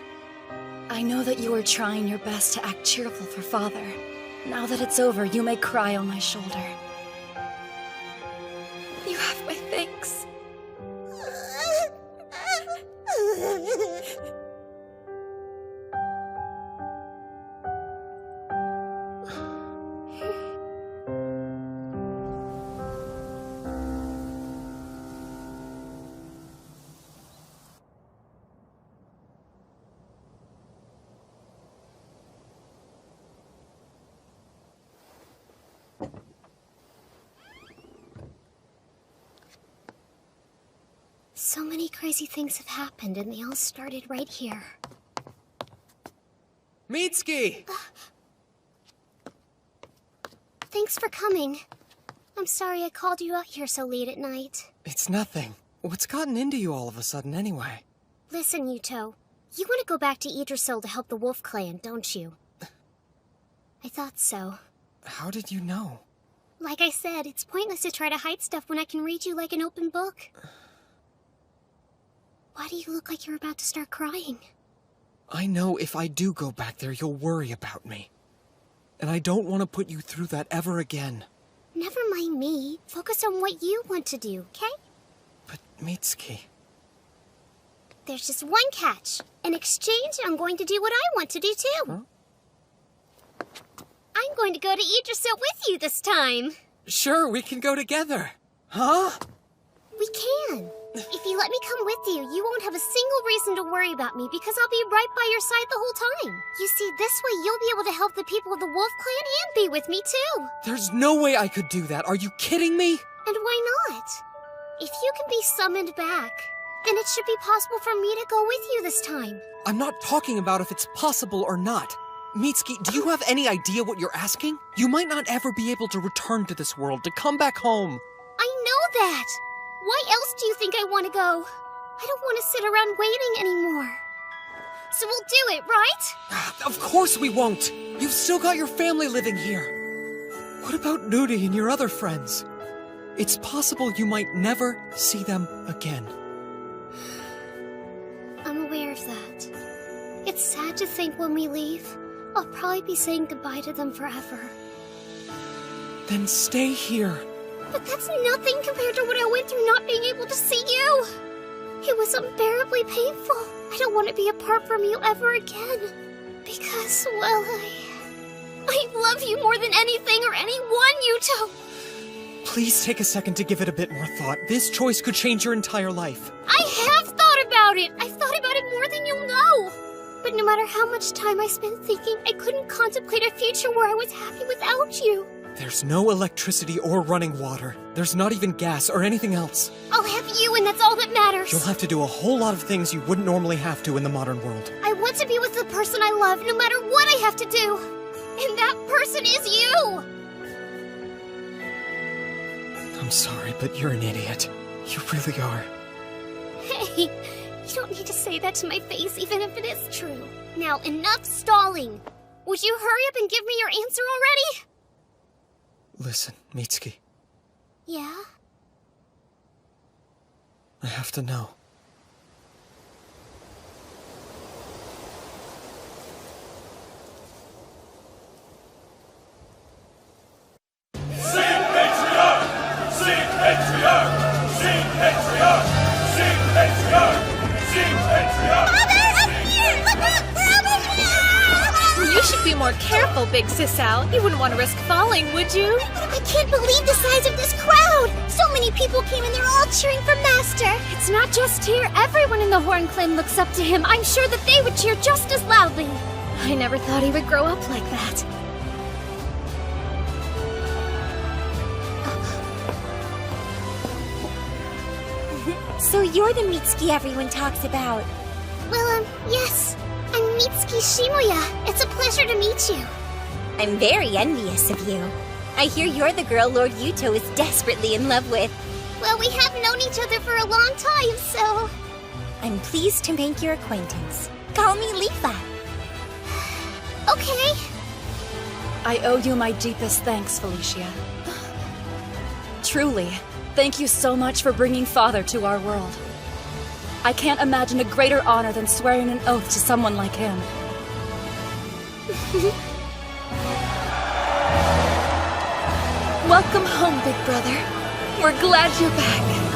I know that you are trying your best to act cheerful for Father. Now that it's over, you may cry on my shoulder. You have my thanks. So many crazy things have happened, and they all started right here. Mitsuki! Thanks for coming. I'm sorry I called you out here so late at night. It's nothing. What's gotten into you all of a sudden, anyway? Listen, Yuuto. You want to go back to Yggdrasil to help the Wolf Clan, don't you? I thought so. How did you know? Like I said, it's pointless to try to hide stuff when I can read you like an open book. Why do you look like you're about to start crying? I know if I do go back there, you'll worry about me. And I don't want to put you through that ever again. Never mind me. Focus on what you want to do, okay? But, Mitsuki... There's just one catch. In exchange, I'm going to do what I want to do too. Huh? I'm going to go to Yggdrasil with you this time. Sure, we can go together. Huh? We can. If you let me come with you, you won't have a single reason to worry about me because I'll be right by your side the whole time. You see, this way you'll be able to help the people of the Wolf Clan and be with me too. There's no way I could do that. Are you kidding me? And why not? If you can be summoned back, then it should be possible for me to go with you this time. I'm not talking about if it's possible or not. Mitsuki, do you have any idea what you're asking? You might not ever be able to return to this world, to come back home. I know that. Why else do you think I want to go? I don't want to sit around waiting anymore. So we'll do it, right? Of course we won't. You've still got your family living here. What about Nudi and your other friends? It's possible you might never see them again. I'm aware of that. It's sad to think when we leave, I'll probably be saying goodbye to them forever. Then stay here. But that's nothing compared to what I went through not being able to see you. It was unbearably painful. I don't want to be apart from you ever again. Because, well, I love you more than anything or anyone, Yuuto. Please take a second to give it a bit more thought. This choice could change your entire life. I have thought about it. I've thought about it more than you'll know. But no matter how much time I spent thinking, I couldn't contemplate a future where I was happy without you. There's no electricity or running water. There's not even gas or anything else. I'll have you, and that's all that matters. You'll have to do a whole lot of things you wouldn't normally have to in the modern world. I want to be with the person I love, no matter what I have to do. And that person is you! I'm sorry, but you're an idiot. You really are. Hey, you don't need to say that to my face, even if it is true. Now, enough stalling. Would you hurry up and give me your answer already? Listen, Mitsuki. Yeah? I have to know. Sing Patriarch! Sing Patriarch! Sing Patriarch! Sing Patriarch! Sing Patriarch! Mother, up here! Look out! We're almost here! You should be more careful, Big Sisal. You wouldn't want to risk falling, would you? I can't believe the size of this crowd! So many people came and they're all cheering for Master! It's not just here. Everyone in the Horn Clan looks up to him. I'm sure that they would cheer just as loudly. I never thought he would grow up like that. So you're the Mitsuki everyone talks about. Well, yes. I'm Mitsuki Shimuya. It's a pleasure to meet you. I'm very envious of you. I hear you're the girl Lord Yuuto is desperately in love with. Well, we have known each other for a long time, so... I'm pleased to make your acquaintance. Call me Lifa. Okay. I owe you my deepest thanks, Felicia. Truly, thank you so much for bringing Father to our world. I can't imagine a greater honor than swearing an oath to someone like him. Welcome home, big brother. We're glad you're back.